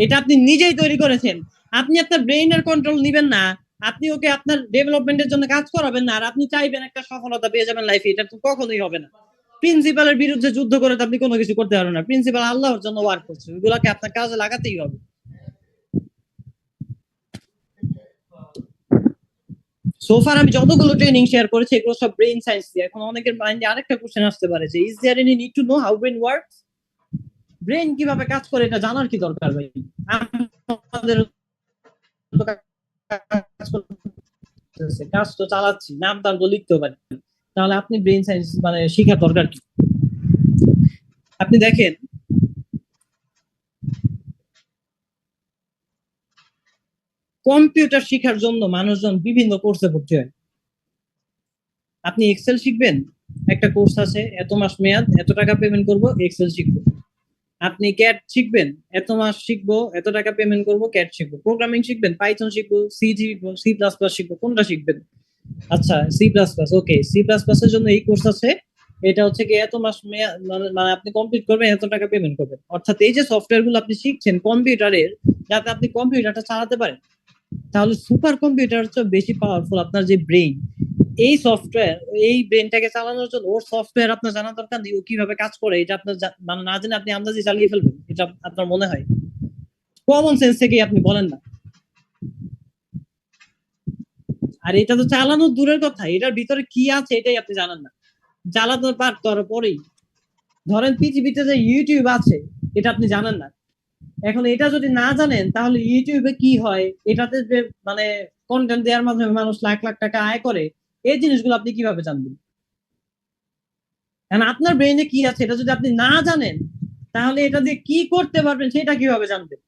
এটা আপনি নিজেই তৈরি করেছেন। আপনি আপনার ব্রেইনের কন্ট্রোল নিবেন না, আপনি ওকে আপনার ডেভেলপমেন্টের জন্য কাজ করাবেন না, আর আপনি চাইবেন একটা সফলতা পেয়ে যাবেন লাইফে, এটা তো কখনোই হবে না। প্রিন্সিপালের বিরুদ্ধে যুদ্ধ করে তো আপনি কোনো কিছু করতে পারবেন না। প্রিন্সিপাল আল্লাহর জন্য ওয়ার্ক করছে, ওইগুলাকে আপনার কাজে লাগাতেই হবে। সোফার আমি যতগুলো ট্রেনিং শেয়ার করেছি এগুলো সব ব্রেইন সায়েন্স দিয়ে। এখন অনেকের মাইন্ডে আরেকটা কোশ্চেন আসতে পারে যে is there any need to know how brain works? Brain কিভাবে কাজ করে এটা জানার কি দরকার ভাই? আমাদের কাজ তো চালাচ্ছি, নাম তার তো লিখতেও পারি, তাহলে আপনি ব্রেন সায়েন্স মানে শিখার দরকার কি? আপনি দেখেন, কম্পিউটার শিখার জন্য মানুষজন বিভিন্ন কোর্সে ভর্তি হয়। আপনি এক্সেল শিখবেন, একটা কোর্স আছে, এত মাস মেয়াদ, এত টাকা পেমেন্ট করব, এক্সেল শিখবো। আপনি ক্যাট শিখবেন, এত মাস শিখবো, এত টাকা পেমেন্ট করব, ক্যাট শিখবো। প্রোগ্রামিং শিখবেন, পাইথন শিখবো, সি শিখবো, সি প্লাস প্লাস শিখবো, কোনটা শিখবেন? আচ্ছা সি প্লাস প্লাস, ওকে সি প্লাস প্লাস এর জন্য এই কোর্স আছে, এটা হচ্ছে কি এত মাস মানে আপনি কমপ্লিট করবেন, এত টাকা পেমেন্ট করবেন। অর্থাৎ এই যে সফটওয়্যার গুলো আপনি শিখছেন কম্পিউটারের, যাতে আপনি কম্পিউটারটা চালাতে পারেন, তাহলে সুপার কম্পিউটার হচ্ছে বেশি পাওয়ারফুল আপনার যে ব্রেইন। এই সফটওয়্যার, এই ব্রেনটাকে চালানোর জন্য ওর সফটওয়্যার আপনার জানা দরকার নেই, ও কিভাবে কাজ করে এটা আপনার মানে না জেনে আপনি আন্দাজে চালিয়ে ফেলবেন, এটা আপনার মনে হয়? কমন সেন্স থেকেই আপনি বলেন না। আর এটা তো চালানো দূরের কথা, এটার ভিতরে কি আছে এটাই আপনি জানেন না। চালাতে পারতো আরো পরেই। ধরেন পৃথিবীতে যে ইউটিউব আছে, এটা আপনি জানেন না। এখন এটা যদি না জানেন, তাহলে ইউটিউবে কি হয়, এটাতে যে মানে কন্টেন্ট দেওয়ার মাধ্যমে মানুষ লাখ লাখ টাকা আয় করে, এই জিনিসগুলো আপনি কিভাবে জানবেন? কারণ আপনার ব্রেইনে কি আছে এটা যদি আপনি না জানেন, তাহলে এটা দিয়ে কি করতে পারবেন সেটা কিভাবে জানবেন?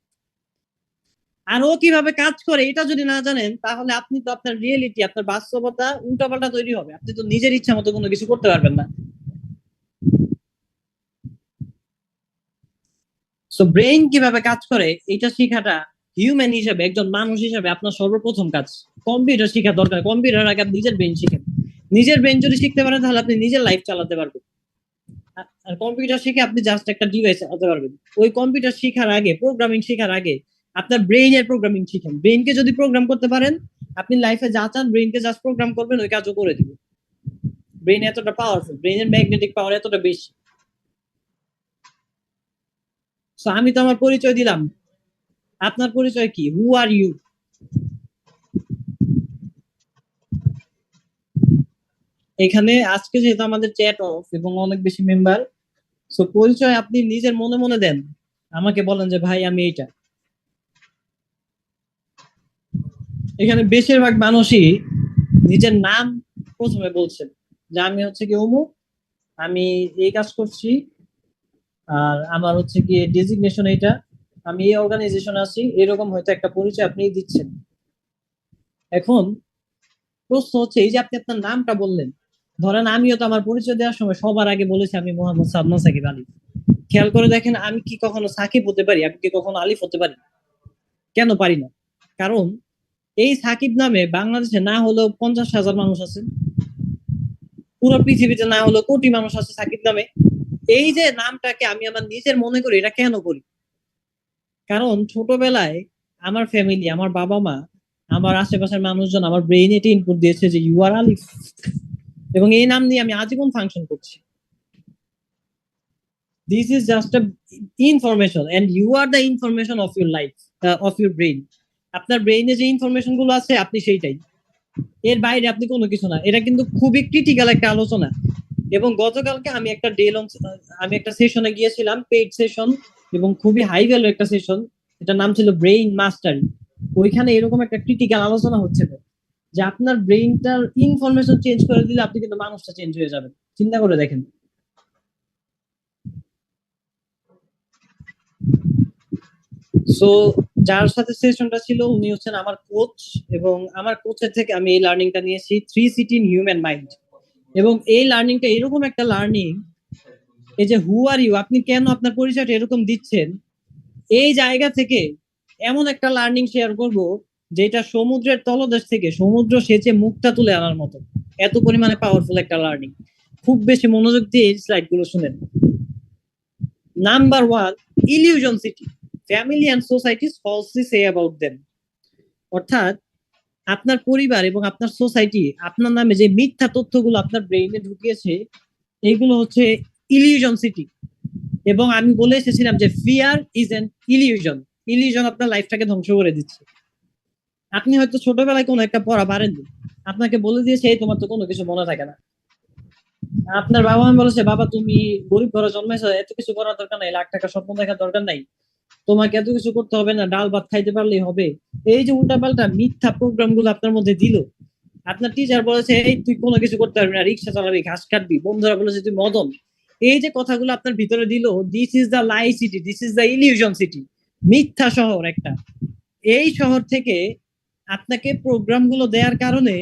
আর ও কিভাবে কাজ করে এটা যদি না জানেন, তাহলে আপনি তো আপনার রিয়েলিটি, আপনার বাস্তবতা উল্টাপাল্টা তৈরি হবে, আপনি তো নিজের ইচ্ছা মতো কোনো কিছু করতে পারবেন না। সো ব্রেইন কিভাবে কাজ করে এটা শেখাটা হিউম্যান হিসেবে, একজন মানুষ হিসেবে আপনার সর্বপ্রথম কাজ। কম্পিউটার শেখা দরকার, কম্পিউটার আগে নিজের ব্রেইন শিখেন। নিজের ব্রেইন যদি শিখতে পারেন, তাহলে আপনি নিজের লাইফ চালাতে পারবেন। আর কম্পিউটার শিখে আপনি জাস্ট একটা ডিভাইস চালাতে পারবেন। ওই কম্পিউটার শেখার আগে, প্রোগ্রামিং শেখার আগে আপনার ব্রেইনের প্রোগ্রামিং শিখেন। ব্রেইনকে যদি প্রোগ্রাম করতে পারেন, আপনি লাইফে যা চান ব্রেইনকে জাস্ট প্রোগ্রাম করবেন, ওই কাজও করে দিবে। ব্রেইন এতটা পাওয়ারফুল, ব্রেইনের ম্যাগনেটিক পাওয়ার এতটা বেশি। সো আমি তো আমার পরিচয় দিলাম, আপনার পরিচয় কি? হু আর ইউ? এখানে আজকে যেহেতু আমাদের চ্যাট অফ এবং অনেক বেশি মেম্বার, সো পরিচয় আপনি নিজের মনে মনে দেন, আমাকে বলেন যে ভাই আমি এইটা। এখানে বেশিরভাগ মানুষই নিজের নাম প্রথমে বলছেন, যে আমি হচ্ছে কি অমুক, আমি এই কাজ করছি, আর আমার হচ্ছে কি ডেজিগনেশন এইটা, আমি এই অর্গানাইজেশন আছি, এরকম হয়তো একটা পরিচয় আপনি দিচ্ছেন। এখন প্রশ্ন হচ্ছে, এই যে আপনি আপনার নামটা বললেন, ধরেন আমিও তো আমার পরিচয় দেওয়ার সময় সবার আগে বলেছি আমি মোহাম্মদ সাদমান সাকিব আলী। খেয়াল করে দেখেন, আমি কি কখনো সাকিব হতে পারি? আমি কি কখনো আলিফ হতে পারি? কেন পারি না? কারণ এই সাকিব নামে বাংলাদেশে না হলেও 50,000 মানুষ আছে, পুরো পৃথিবীতে না হলেও কোটি মানুষ আছে সাকিব নামে। এই যে নামটাকে আমি আমার নিজের মনে করি, এটা কেন করি? কারণ ছোটবেলায় আমার ফ্যামিলি, আমার বাবা মা, আমার আশেপাশের মানুষজন আমার ব্রেইনে এটা ইনপুট দিয়েছে যে ইউ আর আলিফ, এবং এই নাম নিয়ে আমি আজীবন ফাংশন করছি। This is just a information and you are the information of your life, of your brain. আপনার ব্রেইনে যে ইনফরমেশন গুলো আছে আপনি সেইটাই, এর বাইরে আপনি কোনো কিছু না। এটা কিন্তু খুবই ক্রিটিক্যাল একটা আলোচনা। এবং গতকালকে আমি একটা ডে লং, আমি একটা সেশনে গিয়েছিলাম, পেইড সেশন, এবং খুবই হাই ভ্যালু একটা সেশন, এটার নাম ছিল ব্রেইন মাস্টারি। ওইখানে এরকম একটা ক্রিটিক্যাল আলোচনা হচ্ছিল যে আপনার ব্রেইনটার ইনফরমেশন চেঞ্জ করে দিলে আপনি কিন্তু মানুষটা চেঞ্জ হয়ে যাবেন। চিন্তা করে দেখেন। সো যার সাথে সেশনটা ছিল উনি হচ্ছেন আমার কোচ, এবং আমার কোচের থেকে আমি এই লার্নিংটা নিয়েছি, 3 সিটি ইন হিউম্যান মাইন্ড। এবং এই লার্নিংটা এরকম একটা লার্নিং, এই যে হু আর ইউ, আপনি কেন আপনার পরিচয়টা এরকম দিচ্ছেন, এই জায়গা থেকে এমন একটা লার্নিং শেয়ার করব যেটা সমুদ্রের তলদেশ থেকে সমুদ্র সেচে মুক্তা তুলে আনার মতো, এত পরিমাণে পাওয়ারফুল একটা লার্নিং। খুব বেশি মনোযোগ দিয়ে এই স্লাইড গুলো শুনেন। Number one, illusion city, family and society falsely say about them. অর্থাৎ আপনার পরিবার এবং আপনার সোসাইটি আপনার নামে যে মিথ্যা তথ্যগুলো আপনার ব্রেইনে ঢুকিয়েছে, এইগুলো হচ্ছে ইলিউশন সিটি। এবং আমি বলে এসেছিলাম যে fear is an illusion. Illusion আপনার লাইফটাকে ধ্বংস করে দিচ্ছে। আপনি হয়তো ছোটবেলায় কোনো একটা পড়া পারেননি, আপনাকে বলে দিয়েছে এই তোমার তো কোনো কিছু মনে থাকে না। আপনার বাবা মা বলেছে বাবা তুমি গরিব ঘরে জন্মেছো, এত কিছু করার দরকার নাই, লাখ টাকা স্বপ্ন দেখার দরকার নাই, তোমাকে এত কিছু করতে হবে না, ডাল ভাত খাইতে পারলেই হবে। এই যে উল্টাপাল্টা মিথ্যা প্রোগ্রাম গুলো আপনার মধ্যে দিল। আপনার টিচার বলেছে এই তুই কোনো কিছু করতে পারবি না, রিক্সা চালাবি, ঘাস কাটবি, বন্ধুরা বলেছে তুই মদন। এই যে কথাগুলো আপনার ভিতরে দিল, this is the lie city, this is the illusion city, মিথ্যা শহর একটা। এই শহর থেকে আপনাকে প্রোগ্রাম গুলো দেওয়ার কারণে,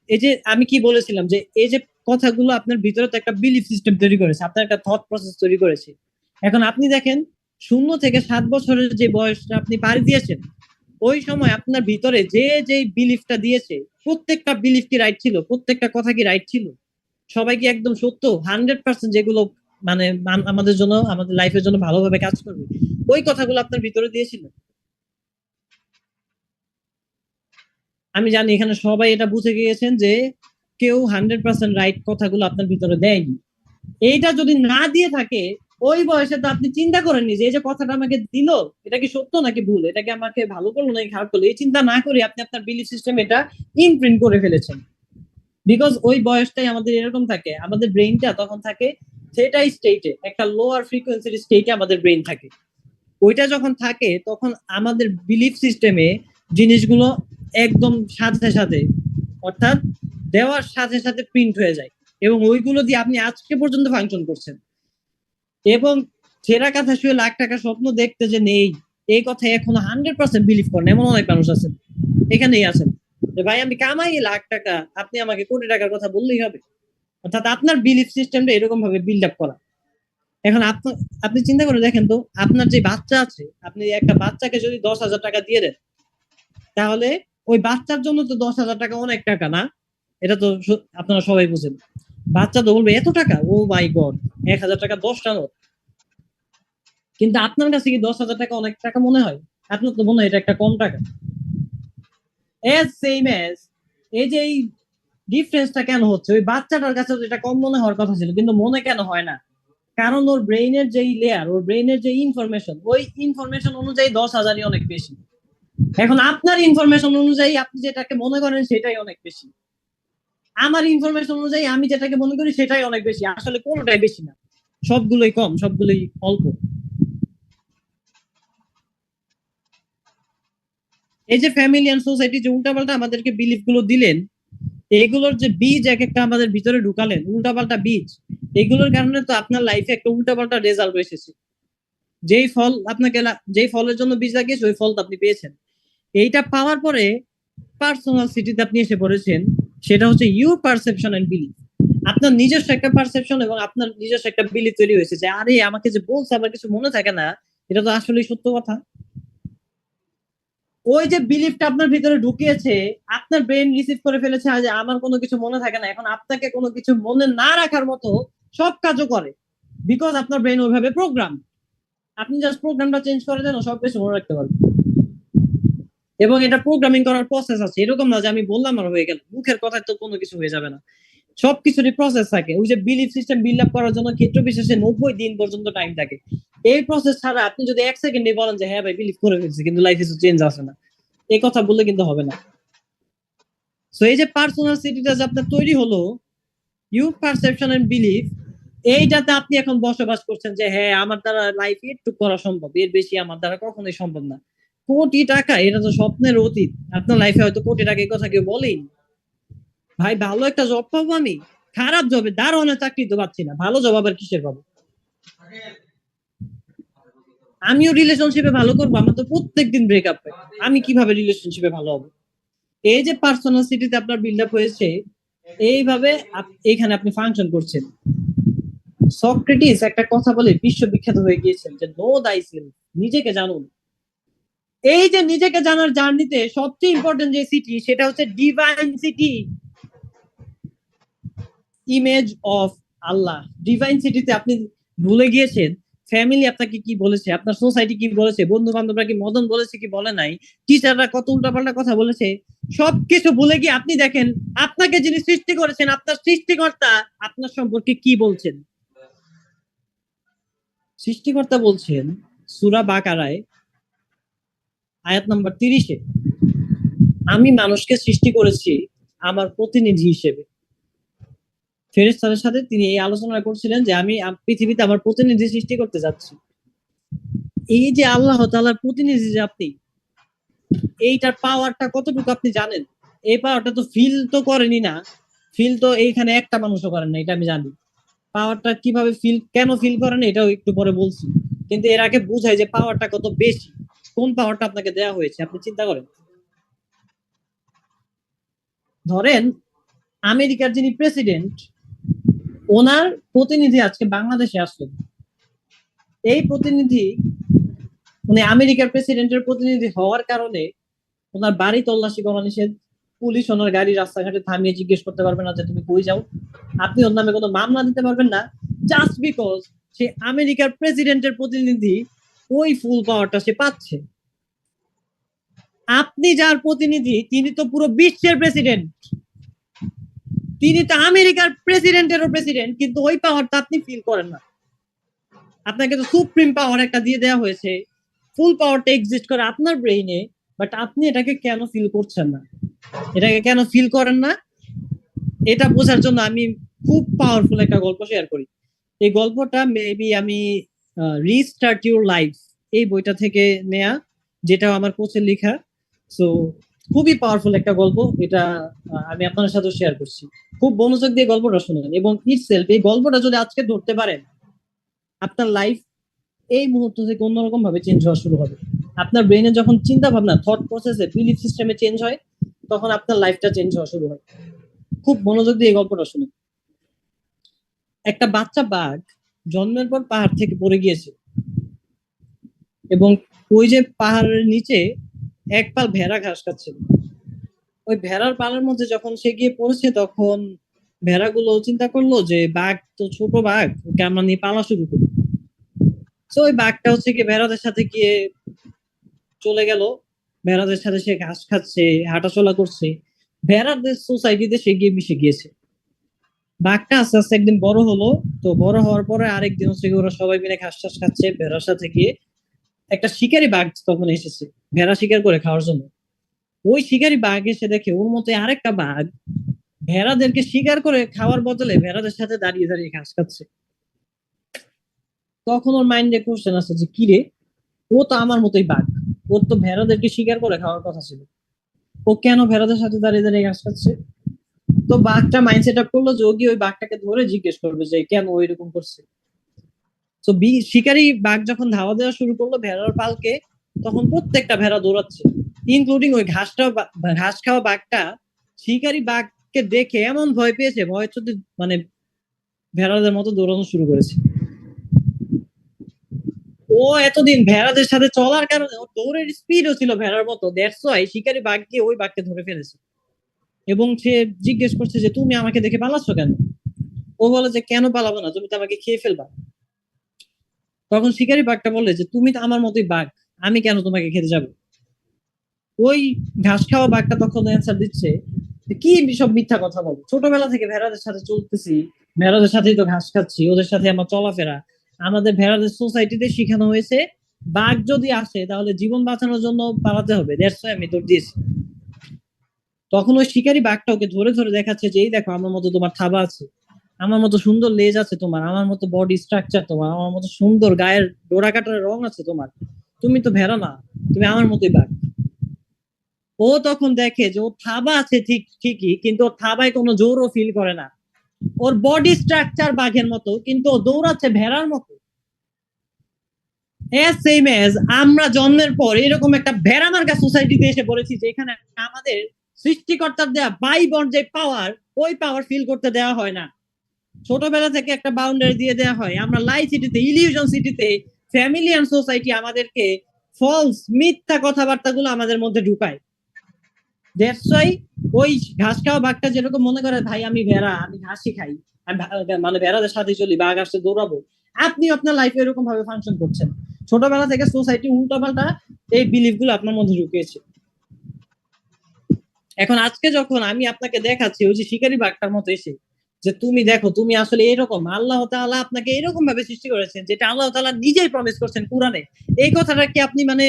এই যে আমি কি বলেছিলাম যে এই যে কথাগুলো আপনার ভিতরে তো একটা বিলিফ সিস্টেম তৈরি করেছে, আপনার একটা থট প্রসেস তৈরি করেছে। এখন আপনি দেখেন, 0 থেকে 7 বছরের যে বয়সটা আপনি পাড়ি দিয়েছেন, ওই সময় আপনার ভিতরে যে যে বিলিফটা দিয়েছে, প্রত্যেকটা বিলিফ কি রাইট ছিল? প্রত্যেকটা কথা কি রাইট ছিল? সবাই কি একদম সত্য 100% যেগুলো মানে আমাদের জন্য, আমাদের লাইফের জন্য ভালোভাবে কাজ করবে, ওই কথাগুলো আপনার ভিতরে দিয়েছিল? আমি জানি এখানে সবাই এটা বুঝে গিয়েছেন যে কেউ 100% রাইট কথাগুলো আপনার ভিতরে দেয়নি। এইটা যদি না দিয়ে থাকে, ওই বয়সে তো আপনি চিন্তা করেননি যে এই যে কথাটা আমাকে দিল, এটা কি সত্য নাকি ভুল, এটা কি আমাকে ভালো করলো নাকি খারাপ করলো, এই চিন্তা না করে আপনি আপনার বিলিফ সিস্টেম এটা ইমপ্রিন্ট করে ফেলেছেন। বিকজ ওই বয়সটাই আমাদের এরকম থাকে, আমাদের ব্রেইনটা তখন থাকে সেটাই স্টেটে, একটা লোয়ার ফ্রিকোয়েন্সির স্টেটে আমাদের ব্রেইন থাকে। ওইটা যখন থাকে তখন আমাদের বিলিফ সিস্টেমে জিনিসগুলো একদম সাথে সাথে, অর্থাৎ দেওয়ার সাথে সাথে প্রিন্ট হয়ে যায়, এবং ওইগুলো দিয়ে আপনি আজকে পর্যন্ত ফাংশন করছেন। এবং ছেঁড়া কাঁথা শুয়ে লাখ টাকা স্বপ্ন দেখতে যে নেই, এই কথা এখন 100% বিলিভ করেন এমন অনেক মানুষ আছেন, এখানেই আছেন, যে ভাই আমি কামাই লাখ টাকা, আপনি আমাকে কোটি টাকার কথা বললেই হবে। অর্থাৎ আপনার বিলিফ সিস্টেমটা এরকম ভাবে বিল্ড আপ করা। এখন আপনি চিন্তা করে দেখেন তো, আপনার যে বাচ্চা আছে, আপনি একটা বাচ্চাকে যদি 10,000 টাকা দিয়ে দেন, তাহলে ওই বাচ্চার জন্য তো 10,000 টাকা অনেক টাকা না? এটা তো আপনারা সবাই বুঝেন। বাচ্চা তো বলবে এত টাকা, ও মাই গড, 1,000 টাকা 10টা নোট। কিন্তু আপনার কাছে কি 10,000 টাকা অনেক টাকা মনে হয়? আপনার তো মনে হয় এটা একটা কম টাকা। এজ সেম এজ, এই যে এই ডিফারেন্সটা কেন হচ্ছে, ওই বাচ্চাটার কাছে যেটা কম মনে হওয়ার কথা ছিল কিন্তু মনে কেন হয় না? কারণ ওর ব্রেইনের যেই লেয়ার, ওর ব্রেইনের যে ইনফরমেশন, ওই ইনফরমেশন অনুযায়ী 10,000ই অনেক বেশি। এখন আপনার ইনফরমেশন অনুযায়ী আপনি যেটাকে মনে করেন সেটাই অনেক বেশি, আমার ইনফরমেশন অনুযায়ী আমি যেটাকে মনে করি সেটাই অনেক বেশি। আসলে কোনোটাই বেশি না, সবগুলোই কম, সবগুলোই অল্প। এই যে ফ্যামিলি এন্ড সোসাইটি যে উল্টাপাল্টা আমাদেরকে বিলিফ গুলো দিলেন, এগুলোর যে বীজ এক একটা আমাদের ভিতরে ঢুকালেন, উল্টাপাল্টা বীজ, এগুলোর কারণে তো আপনার লাইফে একটা উল্টাপাল্টা রেজাল্ট এসেছে। যেই ফল আপনাকে, যেই ফলের জন্য বীজ লাগিয়েছে ওই ফল আপনি পেয়েছেন। এইটা পাওয়ার পরে পার্সোনাল সিটিতে আপনি এসে পড়েছেন, সেটা হচ্ছে ইউর পারসেপশন এন্ড বিলিফ। আপনার নিজস্ব একটা পারসেপশন এবং আপনার নিজস্ব একটা বিলিফ তৈরি হয়েছে যে আরে আমাকে যে বলছে আমার কিছু মনে থাকে না, এটা তো আসলেই সত্য কথা। ওই যে বিলিফটা আপনার ভিতরে ঢুকিয়েছে, আপনার ব্রেন রিসিভ করে ফেলেছে যে আমার কোনো কিছু মনে থাকে না, এখন আপনাকে কোনো কিছু মনে না রাখার মতো সব কাজও করে, বিকজ আপনার ব্রেন ওইভাবে প্রোগ্রাম। আপনি জাস্ট প্রোগ্রামটা চেঞ্জ করে দেন, সব কিছু মনে রাখতে পারবেন। এবং এটা প্রোগ্রামিং করার প্রসেস আছে, এরকম না যে আমি বললাম আর হয়ে গেল, মুখের কথায় তো কোনো কিছু হয়ে যাবে না, সবকিছুরই প্রসেস থাকে। ওই যে বিলিফ সিস্টেম বিল্ড আপ করার জন্য ক্ষেত্র বিশেষে 90 দিন পর্যন্ত টাইম থাকে। এই প্রসেস ছাড়া আপনি যদি 1 সেকেন্ডে বলেন যে হ্যাঁ ভাই বিলিভ করে ফেলছি কিন্তু লাইফে কিছু চেঞ্জ আসে না, এই কথা বললে কিন্তু হবে না। সো এই যে পার্সোনাল সিটিটা যে আপনার তৈরি হলো, ইউ পারসেপশন এন্ড বিলিফ, এইটাতে আপনি এখন বসবাস করছেন যে হ্যাঁ আমার দ্বারা লাইফে একটু করা সম্ভব, এর বেশি আমার দ্বারা কখনোই সম্ভব না। কোটি টাকা এটা তো স্বপ্নের অতীত, আপনার লাইফে হয়তো কোটি টাকা এই কথা কেউ বলেই। ভাই ভালো একটা জব পাবো আমি, খারাপ জবে দারোয়ানের চাকরি তো পাচ্ছি না, ভালো জব আবার কিসের পাবো? আমিও রিলেশনশিপে ভালো করবো, আমার তো প্রত্যেকদিন ব্রেকআপ হয়, আমি কিভাবে রিলেশনশিপে ভালো হবো? এই যে পার্সোনাল সিটিতে আপনার বিল্ড আপ হয়েছে, এইভাবে এখানে আপনি ফাংশন করছেন। সক্রেটিস একটা কথা বলে বিশ্ববিখ্যাত হয়ে গিয়েছেন যে নো দাই সেলফ, নিজেকে জানুন। এই যে নিজেকে জানার জার্নিতে সবচেয়ে ইম্পর্টেন্ট যে সিটি সেটা হচ্ছে divine city, image of Allah. Divine সিটিতে আপনি ভুলে গিয়েছেন ফ্যামিলি আপনাকে কি বলেছে, আপনার সোসাইটি কি বলেছে, বন্ধু বান্ধবরা কি মদন বলেছে কি বলে নাই, টিচাররা কত উল্টাপাল্টা কথা বলেছে, সবকিছু ভুলে গিয়ে আপনি দেখেন আপনাকে যিনি সৃষ্টি করেছেন, আপনার সৃষ্টিকর্তা আপনার সম্পর্কে কি বলছেন। সৃষ্টিকর্তা বলছেন সূরা বাকারায় আয়াত নাম্বার 30-এ, আমি মানুষকে সৃষ্টি করেছি আমার প্রতিনিধি হিসেবে। ফেরেশতাদের সাথে তিনি এই আলোচনা করছিলেন যে আমি পৃথিবীতে আমার প্রতিনিধি সৃষ্টি করতে যাচ্ছি। এই যে আল্লাহ তাআলার প্রতিনিধি যে আপনি, এইটার পাওয়ারটা কতটুকু আপনি জানেন? এই পাওয়ারটা তো ফিল তো করেনি না, ফিল তো এইখানে একটা মানুষও করেন না, এটা আমি জানি। পাওয়ারটা কিভাবে ফিল, কেন ফিল করেন এটাও একটু পরে বলছি, কিন্তু এর আগে বুঝাই যে পাওয়ারটা কত বেশি, কোন পাওয়ারটা আপনাকে দেওয়া হয়েছে আপনি চিন্তা করেন। ধরেন আমেরিকার যিনি প্রেসিডেন্ট, ওনার প্রতিনিধি আজকে বাংলাদেশে আসলেন। এই প্রতিনিধি, উনি আমেরিকার প্রেসিডেন্টের প্রতিনিধি হওয়ার কারণে ওনার বাড়ি তল্লাশি করা নিষেধ, পুলিশ ওনার গাড়ি রাস্তাঘাটে থামিয়ে জিজ্ঞেস করতে পারবে না যে তুমি কই যাও, আপনি ওর নামে কোনো মামলা দিতে পারবেন না, জাস্ট বিকজ সে আমেরিকার প্রেসিডেন্টের প্রতিনিধি, ওই ফুল পাওয়ারটা সে পাচ্ছে। আপনি যার প্রতিনিধি তিনি তো পুরো বিশ্বের প্রেসিডেন্ট, তিনি তো আমেরিকার প্রেসিডেন্টেরও প্রেসিডেন্ট, কিন্তু ওই পাওয়ারটা আপনি ফিল করেন না। আপনাকে তো সুপ্রিম পাওয়ার একটা দিয়ে দেওয়া হয়েছে, ফুল পাওয়ারটা এক্সিস্ট করে আপনার ব্রেইনে, বাট আপনি এটাকে কেন ফিল করছেন না, এটাকে কেন ফিল করেন না, এটা বোঝার জন্য আমি খুব পাওয়ারফুল একটা গল্প শেয়ার করি। এই গল্পটা মেবি আমি রিস্টার্ট ইউর লাইফ এই বইটা থেকে নেয়া, যেটা আমার কোচের লেখা। সো খুবই পাওয়ারফুল একটা গল্প এটা, আমি আপনার সাথে শেয়ার করছি। খুব মনোযোগ দিয়ে গল্পটা শুনেন এবং ইটসেলফ এই গল্পটা যদি আজকে ধরতে পারেন, আপনার লাইফ এই মুহূর্ত থেকে অন্যরকম ভাবে চেঞ্জ হওয়া শুরু হবে। আপনার ব্রেনে যখন চিন্তা ভাবনা, থট প্রসেসে, বিলিফ সিস্টেমে চেঞ্জ হয়, তখন আপনার লাইফটা চেঞ্জ হওয়া শুরু হয়। খুব মনোযোগ দিয়ে এই গল্পটা শুনুন। একটা বাচ্চা বাঘ জন্মের পর পাহাড় থেকে পড়ে গিয়েছে এবং ওই যে পাহাড়ের নিচে এক পাল ভেড়া ঘাস খাচ্ছিল। ওই ভেড়ার পালের মধ্যে যখন সে গিয়ে পড়েছে তখন ভেড়াগুলো চিন্তা করলো যে বাঘ তো ছোট বাঘ, ওকে আমরা নিয়ে পালা শুরু করি। তো ওই বাঘটা হচ্ছে কি ভেড়াদের সাথে গিয়ে চলে গেল, ভেড়াদের সাথে সে ঘাস খাচ্ছে, হাঁটাচলা করছে, ভেড়াদের সোসাইটিতে সে গিয়ে মিশে গিয়েছে। বাঘটা আস্তে আস্তে একদিন বড় হলো। তো বড় হওয়ার পরে আরেকদিন হচ্ছে কি ওরা সবাই মিলে ঘাস টাস খাচ্ছে ভেড়ার সাথে গিয়ে, একটা শিকারী বাঘ তখন এসেছে ভেড়া শিকার করে খাওয়ার জন্য। ওই শিকারী বাঘ এসে দেখে ওর মতো আরেকটা বাঘ ভেড়াদেরকে শিকার করে খাওয়ার বদলে ভেড়াদের সাথে দাঁড়িয়ে দাঁড়িয়ে ঘাস খাচ্ছে। তখন ওর মাইন্ডে কোশ্চেন আসছে যে কি রে, ও তো আমার মতোই বাঘ, ওর তো ভেড়াদেরকে শিকার করে খাওয়ার কথা ছিল, ও কেন ভেড়াদের সাথে দাঁড়িয়ে দাঁড়িয়ে ঘাস খাচ্ছে? তো বাঘটা মাইন্ড সেট আপ করলো যে ও গিয়ে ওই বাঘটাকে ধরে জিজ্ঞেস করবে যে কেন ও এরকম করছে। তো শিকারী বাঘ যখন ধাওয়া দেওয়া শুরু করলো ভেড়ার পালকে, তখন প্রত্যেকটা ভেড়া দৌড়াচ্ছে, ইনক্লুডিং ওই ঘাস খাওয়া বাঘটা। শিকারী বাঘকে দেখে এমন ভয় পেয়েছে, ভয় চোটে মানে ভেড়াদের মতো দৌড়ানো শুরু করেছে। ও এতদিন ভেড়াদের সাথে চলার কারণে ওর দৌড়ের স্পিডও ছিল ভেড়ার মতো, দ্যাটস ওয়াই শিকারী বাঘ গিয়ে ওই বাঘকে ধরে ফেলেছে। এবং সে জিজ্ঞেস করছে যে তুমি আমাকে দেখে পালাচ্ছ কেন? ও বলে যে কেন পালাবো না, তুমি তো আমাকে খেয়ে ফেলবা। তখন শিকারী বাঘটা বলে যে তুমি তো আমার মতোই বাঘ, আমি কেন তোমাকে খেতে যাবো? ওই ঘাস খাওয়া বাঘটা তখন অ্যান্সার দিচ্ছে কি সব মিথ্যা কথা বলো, ছোটবেলা থেকে ভেড়াদের সাথে চলতেছি, ভেড়াদের সাথেই তো ঘাস খাচ্ছি, ওদের সাথে আমার চলাফেরা, আমাদের ভেড়াদের সোসাইটিতে শিখানো হয়েছে বাঘ যদি আসে তাহলে জীবন বাঁচানোর জন্য পালাতে হবে, দ্যাটস ওয়াই আমি দৌড় দিয়েছি। তখন ওই শিকারী বাঘটা ওকে ধরে ধরে দেখাচ্ছে যে এই দেখো আমার মতো তোমার থাবা আছে, আমার মতো সুন্দর লেজ আছে তোমার, আমার মতো বডি স্ট্রাকচার তোমার, আমার মতো সুন্দর গায়ের ডোরা কাটার রং আছে তোমার, তুমি তো ভেড়া না, তুমি আমার মতোই বাঘ। ও তখন দেখে যে ও থাবা আছে ঠিক ঠিকই, কিন্তু ওর থাবায় কোনো জোরও ফিল করে না, ওর বডি স্ট্রাকচার বাঘের মতো কিন্তু ও দৌড়াচ্ছে ভেড়ার মতো। সেম এজ আমরা জন্মের পর এরকম একটা ভেড়া মার্কা সোসাইটিতে এসে পড়েছি যেখানে আমাদের সৃষ্টিকর্তার দেয়া বাইবন যে পাওয়ার, ওই পাওয়ার ফিল করতে দেওয়া হয় না। ছোটবেলা থেকে একটা বাউন্ডারি দিয়ে দেওয়া হয়, আমরা লাই সিটিতে, ইলিউশন সিটিতে, ফ্যামিলি এন্ড সোসাইটি আমাদেরকে ফলস মিথ্যা কথাবার্তা গুলো আমাদের মধ্যে ঢুকায়। দ্যাটস ওয়াই ওই ঘাস খাওয়া বাঘটা যেরকম মনে করে ভাই আমি ভেড়া, আমি ঘাসই খাই, আমি মানে ভেড়াদের সাথে চলি, বাঘ আসতে দৌড়াবো, আপনি আপনার লাইফে এরকম ভাবে ফাংশন করছেন। ছোটবেলা থেকে সোসাইটি উল্টাপাল্টা এই বিলিফ গুলো আপনার মধ্যে ঢুকিয়েছে। এখন আজকে যখন আমি আপনাকে দেখাচ্ছি ওই যে শিকারী বাঘটার মতো এসে যে তুমি দেখো তুমি আসলে এরকম, আল্লাহ তাআলা আপনাকে এরকম ভাবে সৃষ্টি করেছেন যেটা আল্লাহ তাআলা নিজেই প্রমিস করছেন কোরআনে, এই কথাটা কি আপনি মানে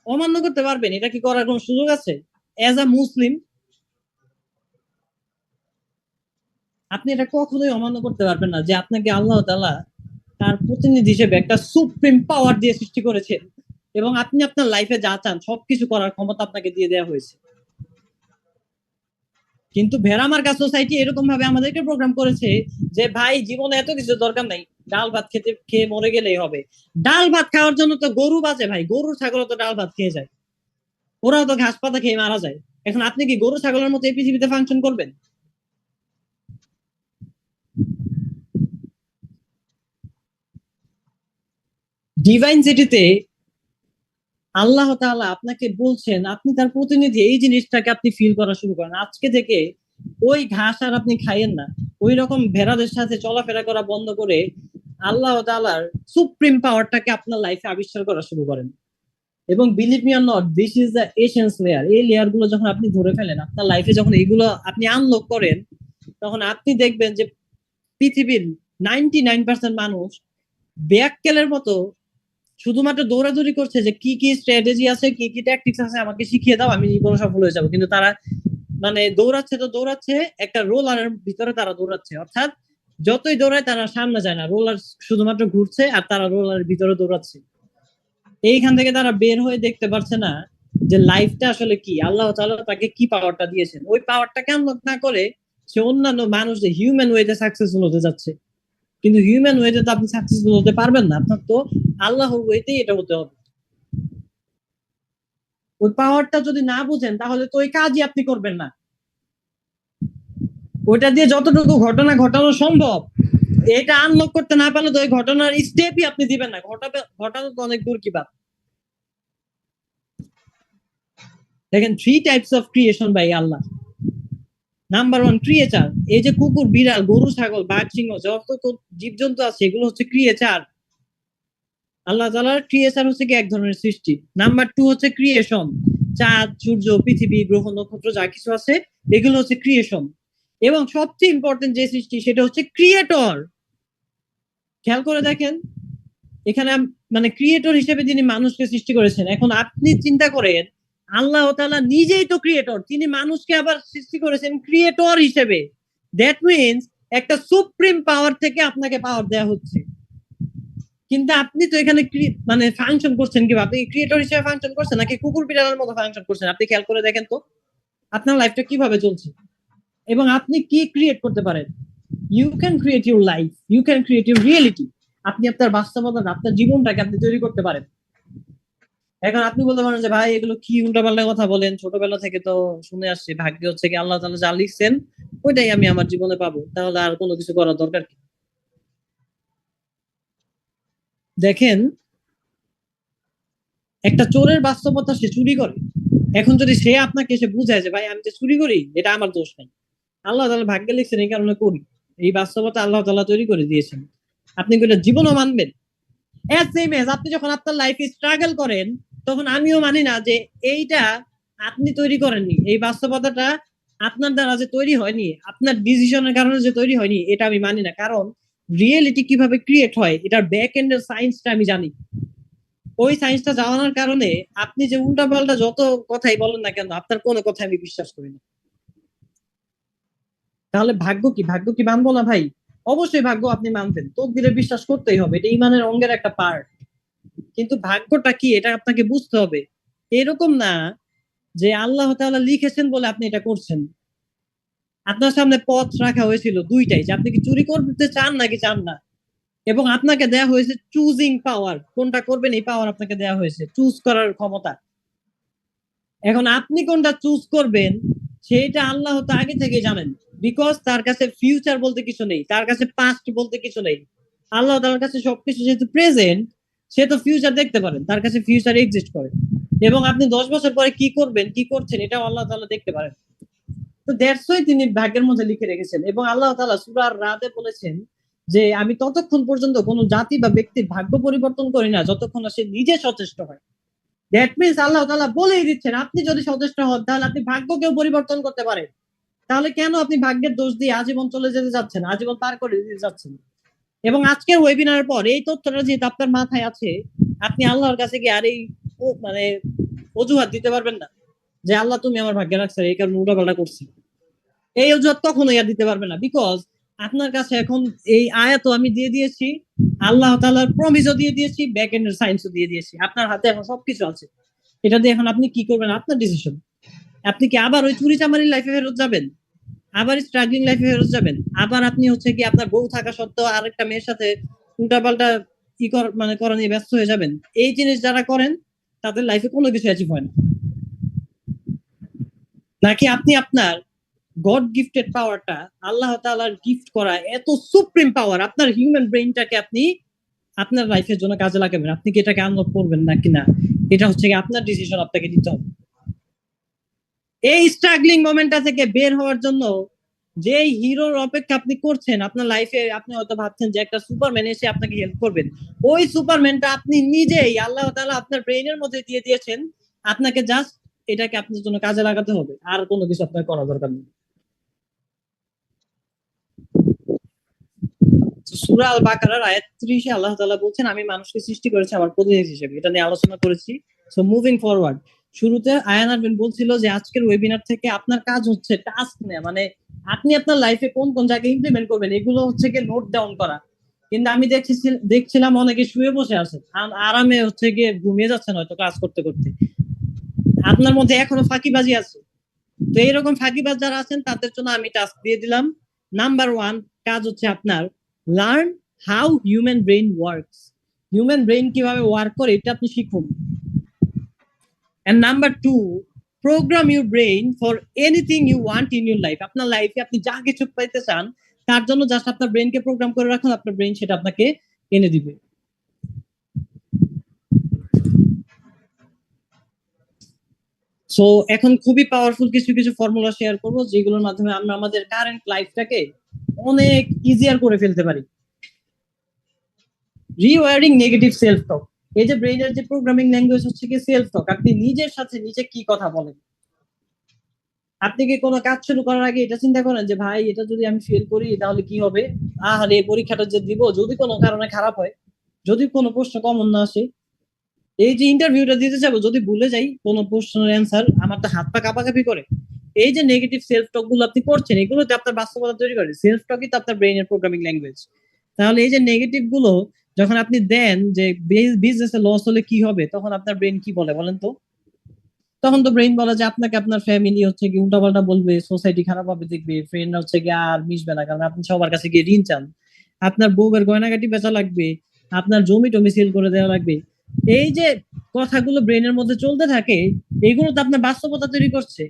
অমান্য করতে পারবেন? এটা কি করার কোনো সুযোগ আছে এজ আ মুসলিম? আপনি এটা কখনোই অমান্য করতে পারবেন না যে আপনাকে আল্লাহ তাআলা তার প্রতিনিধি হিসেবে একটা সুপ্রিম পাওয়ার দিয়ে সৃষ্টি করেছেন, এবং আপনি আপনার লাইফে যা চান সবকিছু করার ক্ষমতা আপনাকে দিয়ে দেওয়া হয়েছে। কিন্তু ভেড়া মার্কা সোসাইটি এরকম ভাবে আমাদেরকে প্রোগ্রাম করেছে যে ভাই জীবনে এত কিছু দরকার নাই, ডাল ভাত খেতে খেয়ে মরে গেলেই হবে। ডাল ভাত খাওয়ার জন্য তো গরু বাঁচে ভাই, গরু ছাগল তো ডাল ভাত খেয়ে যায়, ওরাও তো ঘাস পাতা খেয়ে মারা যায়। এখন আপনি কি গরু ছাগলের মতো এই পৃথিবীতে ফাংশন করবেন? ডিভাইন সিটিতে আল্লাহ তাআলা আপনাকে বলছেন আপনি তার প্রতিনিধি, এই জিনিসটাকে আপনি ফিল করা শুরু করেন আজকে থেকে। ওই ঘাস আর আপনি খাইয়েন না, ওই রকম ভেড়াদের সাথে চলাফেরা করা বন্ধ করে আল্লাহ তাআলার সুপ্রিম পাওয়ারটাকে আপনার লাইফে আবিষ্কার করা শুরু করেন। এবং believe me or not, this is the essence layer. এই লেয়ার গুলো যখন আপনি ধরে ফেলেন আপনার লাইফে, যখন এইগুলো আপনি আনলক করেন, তখন আপনি দেখবেন যে পৃথিবীর 99% মানুষ ব্যাককেলের মতো শুধুমাত্র দৌড়াদৌড়ি করছে যে কি কি স্ট্র্যাটেজি আছে, কি কি ট্যাকটিক্স আছে আমাকে শিখিয়ে দাও, আমি জীবনে সফল হয়ে যাবো। কিন্তু তারা মানে দৌড়াচ্ছে তো দৌড়াচ্ছে, একটা রোলারের ভিতরে তারা দৌড়াচ্ছে, অর্থাৎ যতই দৌড়ায় তারা সামনে যায় না, রোলার শুধুমাত্র ঘুরছে আর তারা রোলারের ভিতরে দৌড়াচ্ছে। এইখান থেকে তারা বের হয়ে দেখতে পারছে না যে লাইফটা আসলে কি, আল্লাহ তাআলা তাকে কি পাওয়ারটা দিয়েছেন, ওই পাওয়ারটাকে আনলক না করে সে অন্যান্য মানুষ যে হিউম্যান ওয়েতে সাকসেসফুল হতে যাচ্ছে। কিন্তু হিউম্যান ওয়েতে তো আপনি সাকসেসফুল হতে পারবেন না, আপনার তো আল্লাহর ওয়েতেই এটা হতে হবে। ওই পাওয়ারটা যদি না বুঝেন তাহলে তো ওই কাজই আপনি করবেন না। ওইটা দিয়ে যতটুকু ঘটনা ঘটানো সম্ভব এটা আনলক করতে না পারলে তো ওই ঘটনার স্টেপই আপনি দিবেন না, ঘটানো তো অনেক দূর কি বাত। দেখেন 3 types of creation by Allah. Number one creature. এই যে কুকুর, বিড়াল, গরু, ছাগল, বাঘ, সিংহ, যত জীবজন্তু আছে এগুলো হচ্ছে ক্রিয়েচার। আল্লাহ তাআলার ক্রিয়েচার হচ্ছে কি এক ধরনের সৃষ্টি। নাম্বার টু হচ্ছে ক্রিয়েশন। চাঁদ, সূর্য, পৃথিবী, গ্রহ, নক্ষত্র যা কিছু আছে এগুলো হচ্ছে ক্রিয়েশন। এবং সবচেয়ে ইম্পর্টেন্ট যে সৃষ্টি সেটা হচ্ছে ক্রিয়েটর। খেয়াল করে দেখেন, এখানে মানে ক্রিয়েটর হিসেবে যিনি মানুষকে সৃষ্টি করেছেন, এখন আপনি চিন্তা করেন আল্লাহ তাআলা নিজেই তো ক্রিয়েটর, তিনি মানুষকে আবার সৃষ্টি করেছেন ক্রিয়েটর হিসেবে। দ্যাট মিনস একটা সুপ্রিম পাওয়ার থেকে আপনাকে পাওয়ার দেওয়া হচ্ছে। কিন্তু আপনি তো এখানে মানে ফাংশন করছেন কি, আপনি ক্রিয়েটর হিসেবে ফাংশন করছেন নাকি কুকুর বিড়ালের মতো ফাংশন করছেন? আপনি খেয়াল করে দেখেন তো আপনার লাইফটা কিভাবে চলছে এবং আপনি কি ক্রিয়েট করতে পারেন। You can create your life, you can create your reality. আপনি আপনার বাস্তবতা, আপনার জীবনটাকে আপনি তৈরি করতে পারেন। এখন আপনি বলতে পারেন যে ভাই এগুলো কি উল্টাপাল্টা কথা বলেন, ছোটবেলা থেকে তো শুনে আসছি ভাগ্য হচ্ছে কি আল্লাহ তাআলা যা লিখছেন ওইটাই আমি আমার জীবনে পাবো, তাহলে আর কোনো কিছু করার দরকার কি? দেখেন, একটা চোরের বাস্তবতা, সে চুরি করে। এখন যদি সে আপনাকে এসে বুঝায় যে ভাই আমি যে চুরি করি এটা আমার দোষ নাই, আল্লাহ তাআলা ভাগ্যে লিখছেন এই কারণে করি, এই বাস্তবতা আল্লাহ তাআলা তৈরি করে দিয়েছেন, আপনি কি এটা জীবনও মানবেন? এজ সেম এজ আপনি যখন আপনার লাইফে স্ট্রাগল করেন তখন আমিও মানি না যে এইটা আপনি তৈরি করেননি, এই বাস্তবতাটা আপনার দ্বারা যে তৈরি হয়নি, আপনার ডিসিশনের কারণে যে তৈরি হয়নি, এটা আমি মানি না। কারণ রিয়েলিটি কিভাবে ক্রিয়েট হয় এটার ব্যাক এন্ডের সায়েন্সটা আমি জানি। ওই সায়েন্সটা জানার কারণে আপনি যে উল্টাপাল্টা যত কথাই বলেন না কেন আপনার কোনো কথা আমি বিশ্বাস করি না। তাহলে ভাগ্য কি, ভাগ্য কি মানবো না ভাই? অবশ্যই ভাগ্য আপনি মানবেন, তকদিরে বিশ্বাস করতেই হবে, এটা ইমানের অঙ্গের একটা পার্ট। কিন্তু ভাগ্যটা কি এটা আপনাকে বুঝতে হবে। এরকম না যে আল্লাহ তাআলা লিখেছেন বলে আপনি এটা করছেন। আপনার সামনে পথ রাখা হয়েছিল দুইটাই, যে আপনি কি চুরি করতে চান নাকি চান না, এবং আপনাকে দেয়া হয়েছে চুজিং পাওয়ার, কোনটা করবেন এই পাওয়ার আপনাকে দেয়া হয়েছে, চুজ করার ক্ষমতা। এখন আপনি কোনটা চুজ করবেন সেটা আল্লাহ তো আগে থেকে জানেন, বিকজ তার কাছে ফিউচার বলতে কিছু নেই, তার কাছে পাস্ট বলতে কিছু নেই। আল্লাহ তার কাছে সবকিছু যেহেতু প্রেজেন্ট, সে তো ফিউচার দেখতে পারেন, তার কাছে ফিউচার এক্সিস্ট করে। এবং আপনি 10 বছর পরে কি করবেন কি করছেন এটাও আল্লাহ তাআলা দেখতে পারেন। তো দ্যাটস ওয়াই তিনি ভাগ্যের মধ্যে লিখে রেখেছেন। এবং আল্লাহ তাআলা সূরা রাদে বলেছেন যে আমি ততক্ষণ পর্যন্ত কোনো জাতি বা ব্যক্তির ভাগ্য পরিবর্তন করি না যতক্ষণ না সে নিজে সচেষ্ট হয়। দ্যাট মিনস আল্লাহ তাআলা বলেই দিচ্ছেন আপনি যদি সচেষ্ট হন তাহলে আপনি ভাগ্যকেও পরিবর্তন করতে পারেন। তাহলে কেন আপনি ভাগ্যের দোষ দিয়ে আজীবন চলে যেতে যাচ্ছেন, আজীবন পার করে দিতে যাচ্ছেন? এবং আজকের ওয়েবিনারের পর এই তথ্যটা যেহেতু আপনার মাথায় আছে, আপনি আল্লাহর কাছে গিয়ে আর এই মানে অজুহাত দিতে পারবেন না যে আল্লাহ তুমি আমার ভাগ্যে রাখছো এই কারণে উল্টাপাল্টা করছি। এই অজুহাত কখনোই আর দিতে পারবে না, বিকজ আপনার কাছে এখন এই আয়াতও আমি দিয়ে দিয়েছি, আল্লাহ তাআলার প্রমিসও দিয়ে দিয়েছি, ব্যাক এন্ডের সায়েন্সও দিয়ে দিয়েছি, আপনার হাতে এখন সবকিছু আছে। এটা দিয়ে এখন আপনি কি করবেন আপনার ডিসিশন। আপনি কি আবার ওই চুরি চামারির লাইফে ফেরত যাবেন, আবার স্ট্রাগলিং লাইফে ফেরত যাবেন, আবার আপনি হচ্ছে কি আপনার বউ থাকা সত্ত্বেও আরেকটা মেয়ের সাথে উল্টাপাল্টা কি মানে করা নিয়ে ব্যস্ত হয়ে যাবেন? এই জিনিস যারা করেন তাদের লাইফে কোনো কিছু অ্যাচিভ হয় না। নাকি আপনি আপনার গড গিফটেড পাওয়ারটা, আল্লাহ তাআলার গিফট করা এত সুপ্রিম পাওয়ার, আপনার হিউম্যান ব্রেইনটাকে আপনি আপনার লাইফের জন্য কাজে লাগাবেন, আপনি কি এটাকে আনলক করবেন নাকি না, এটা হচ্ছে কি আপনার ডিসিশন, আপনাকে নিতে হবে। এই স্ট্রাগলিং মোমেন্টটা থেকে বের হওয়ার জন্য যে হিরোর অপেক্ষা আপনি করছেন আপনার লাইফে, আপনি হয়তো ভাবছেন যে একটা সুপারম্যান এসে আপনাকে হেল্প করবেন, ওই সুপারম্যানটা আপনি নিজেই আল্লাহ তাআলা আপনার ব্রেইনের মধ্যে দিয়ে দিয়েছেন। আপনাকে জাস্ট এটাকে আপনার জন্য কাজে লাগাতে হবে, আর কোনো কিছু আপনার করা দরকার নেই। সূরা আল বাকারার আয়াত 30 আল্লাহ তাআলা বলছেন আমি মানুষকে সৃষ্টি করেছি আমার প্রতিনিধি হিসেবে, এটা নিয়ে আলোচনা করেছি। সো মুভিং ফরওয়ার্ড, শুরুতে আয়ান আরবিন বলছিল যে আজকের ওয়েবিনার থেকে আপনার কাজ হচ্ছে টাস্ক নেওয়া, মানে আপনি আপনার লাইফে কোন কোন জায়গায় ইমপ্লিমেন্ট করবেন এগুলো হচ্ছে গিয়ে নোট ডাউন করা। কিন্তু আমি দেখছিলাম অনেকে শুয়ে বসে আছে, আরামে হচ্ছে গিয়ে ঘুমিয়ে যাচ্ছেন হয়তো ক্লাস করতে করতে। আপনার মধ্যে এখনো ফাঁকিবাজি আছে। তো এইরকম ফাঁকিবাজ যারা আছেন তাদের জন্য আমি টাস্ক দিয়ে দিলাম। নাম্বার ওয়ান কাজ হচ্ছে আপনার learn how human brain works, human brain কিভাবে ওয়ার্ক করে এটা আপনি শিখুন। And number two, program your brain for anything you want in your life, আপনার লাইফে আপনি যা কিছু পাইতে চান তার জন্য জাস্ট আপনার ব্রেইনকে প্রোগ্রাম করে রাখুন, আপনার ব্রেইন সেটা আপনাকে এনে দিবে। সো এখন খুবই পাওয়ারফুল কিছু কিছু ফর্মুলা শেয়ার করবো যেগুলোর মাধ্যমে আমরা আমাদের কারেন্ট লাইফটাকে অনেক ইজিয়ার করে ফেলতে পারি। রিওয়ারিং নেগেটিভ সেলফ টক। এই যে ব্রেইনের যে প্রোগ্রামিং ল্যাঙ্গুয়েজ হচ্ছে কি সেলফ টক, আপনি নিজের সাথে নিজে কি কথা বলেন। আপনি কি কোনো কাজ শুরু করার আগে এটা চিন্তা করেন যে ভাই এটা যদি আমি ফেল করি তাহলে কি হবে, আরে পরীক্ষাটা যে দিব যদি কোনো কারণে খারাপ হয়, যদি কোনো প্রশ্ন কমন না আসে, এই যে ইন্টারভিউটা দিতে যাবো যদি ভুলে যাই কোনো প্রশ্নের অ্যান্সার, আমার তো হাত পা কাঁপাকাঁপি করে। এই যে নেগেটিভ সেলফ টক গুলো আপনি করছেন এগুলোতে আপনার বাস্তবতা তৈরি করে। সেলফ টকই তো আপনার ব্রেইনের প্রোগ্রামিং ল্যাঙ্গুয়েজ। তাহলে এই যে নেগেটিভ গুলো যখন আপনি দেন যে বিজনেসে লস হলে কি হবে, তখন আপনার ব্রেন কি বলে বলেন তো? তখন তো ব্রেইন বলে যে আপনাকে আপনার ফ্যামিলি হচ্ছে কি উল্টাপাল্টা বলবে, সোসাইটি খারাপ ভাবে দেখবে, ফ্রেন্ডরা হচ্ছে কি আর মিশবে না কারণ আপনি সবার কাছে গিয়ে ঋণ চান, আপনার বউয়ের গয়নাগাটি বেচা লাগবে, আপনার জমি টমি সেল করে দেওয়া লাগবে। এই যে কথাগুলো ব্রেনের মধ্যে চলতে থাকে এগুলো তো আপনার বাস্তবতা তৈরি করছে।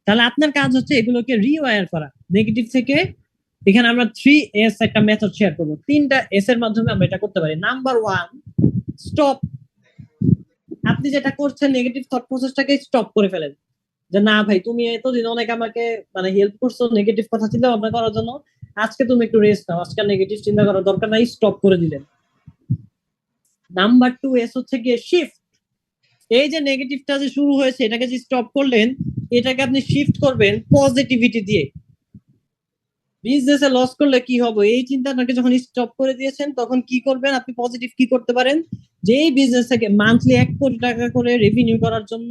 তাহলে আপনার কাজ হচ্ছে এগুলোকে রিওয়ার করা নেগেটিভ থেকে। এখানে আমরা 3S একটা মেথড শেয়ার করবো, 3টা S এর মাধ্যমে আমরা এটা করতে পারি। Number 1, stop. আপনি যেটা করছেন নেগেটিভ থট প্রসেসটাকে স্টপ করে ফেলেন, যে না ভাই তুমি এতদিন অনেক আমাকে মানে হেল্প করছো নেগেটিভ কথা চিন্তা ভাবনা করার জন্য, আজকে তুমি একটু রেস্ট নাও, আজকে নেগেটিভ চিন্তা করার দরকার নাই, স্টপ করে দিলেন। নাম্বার 2 হচ্ছে গিয়ে শিফট। এই যে নেগেটিভটা যে শুরু হয়েছে এটাকে যে স্টপ করলেন, এটাকে আপনি শিফট করবেন পজিটিভিটি দিয়ে। বিজনেসে লস করলে কি হবে এই চিন্তাটাকে যখন স্টপ করে দিয়েছেন তখন কি করবেন আপনি, পজিটিভ কি করতে পারেন, যে এই বিজনেস থেকে মান্থলি 1 কোটি টাকা করে রেভিনিউ করার জন্য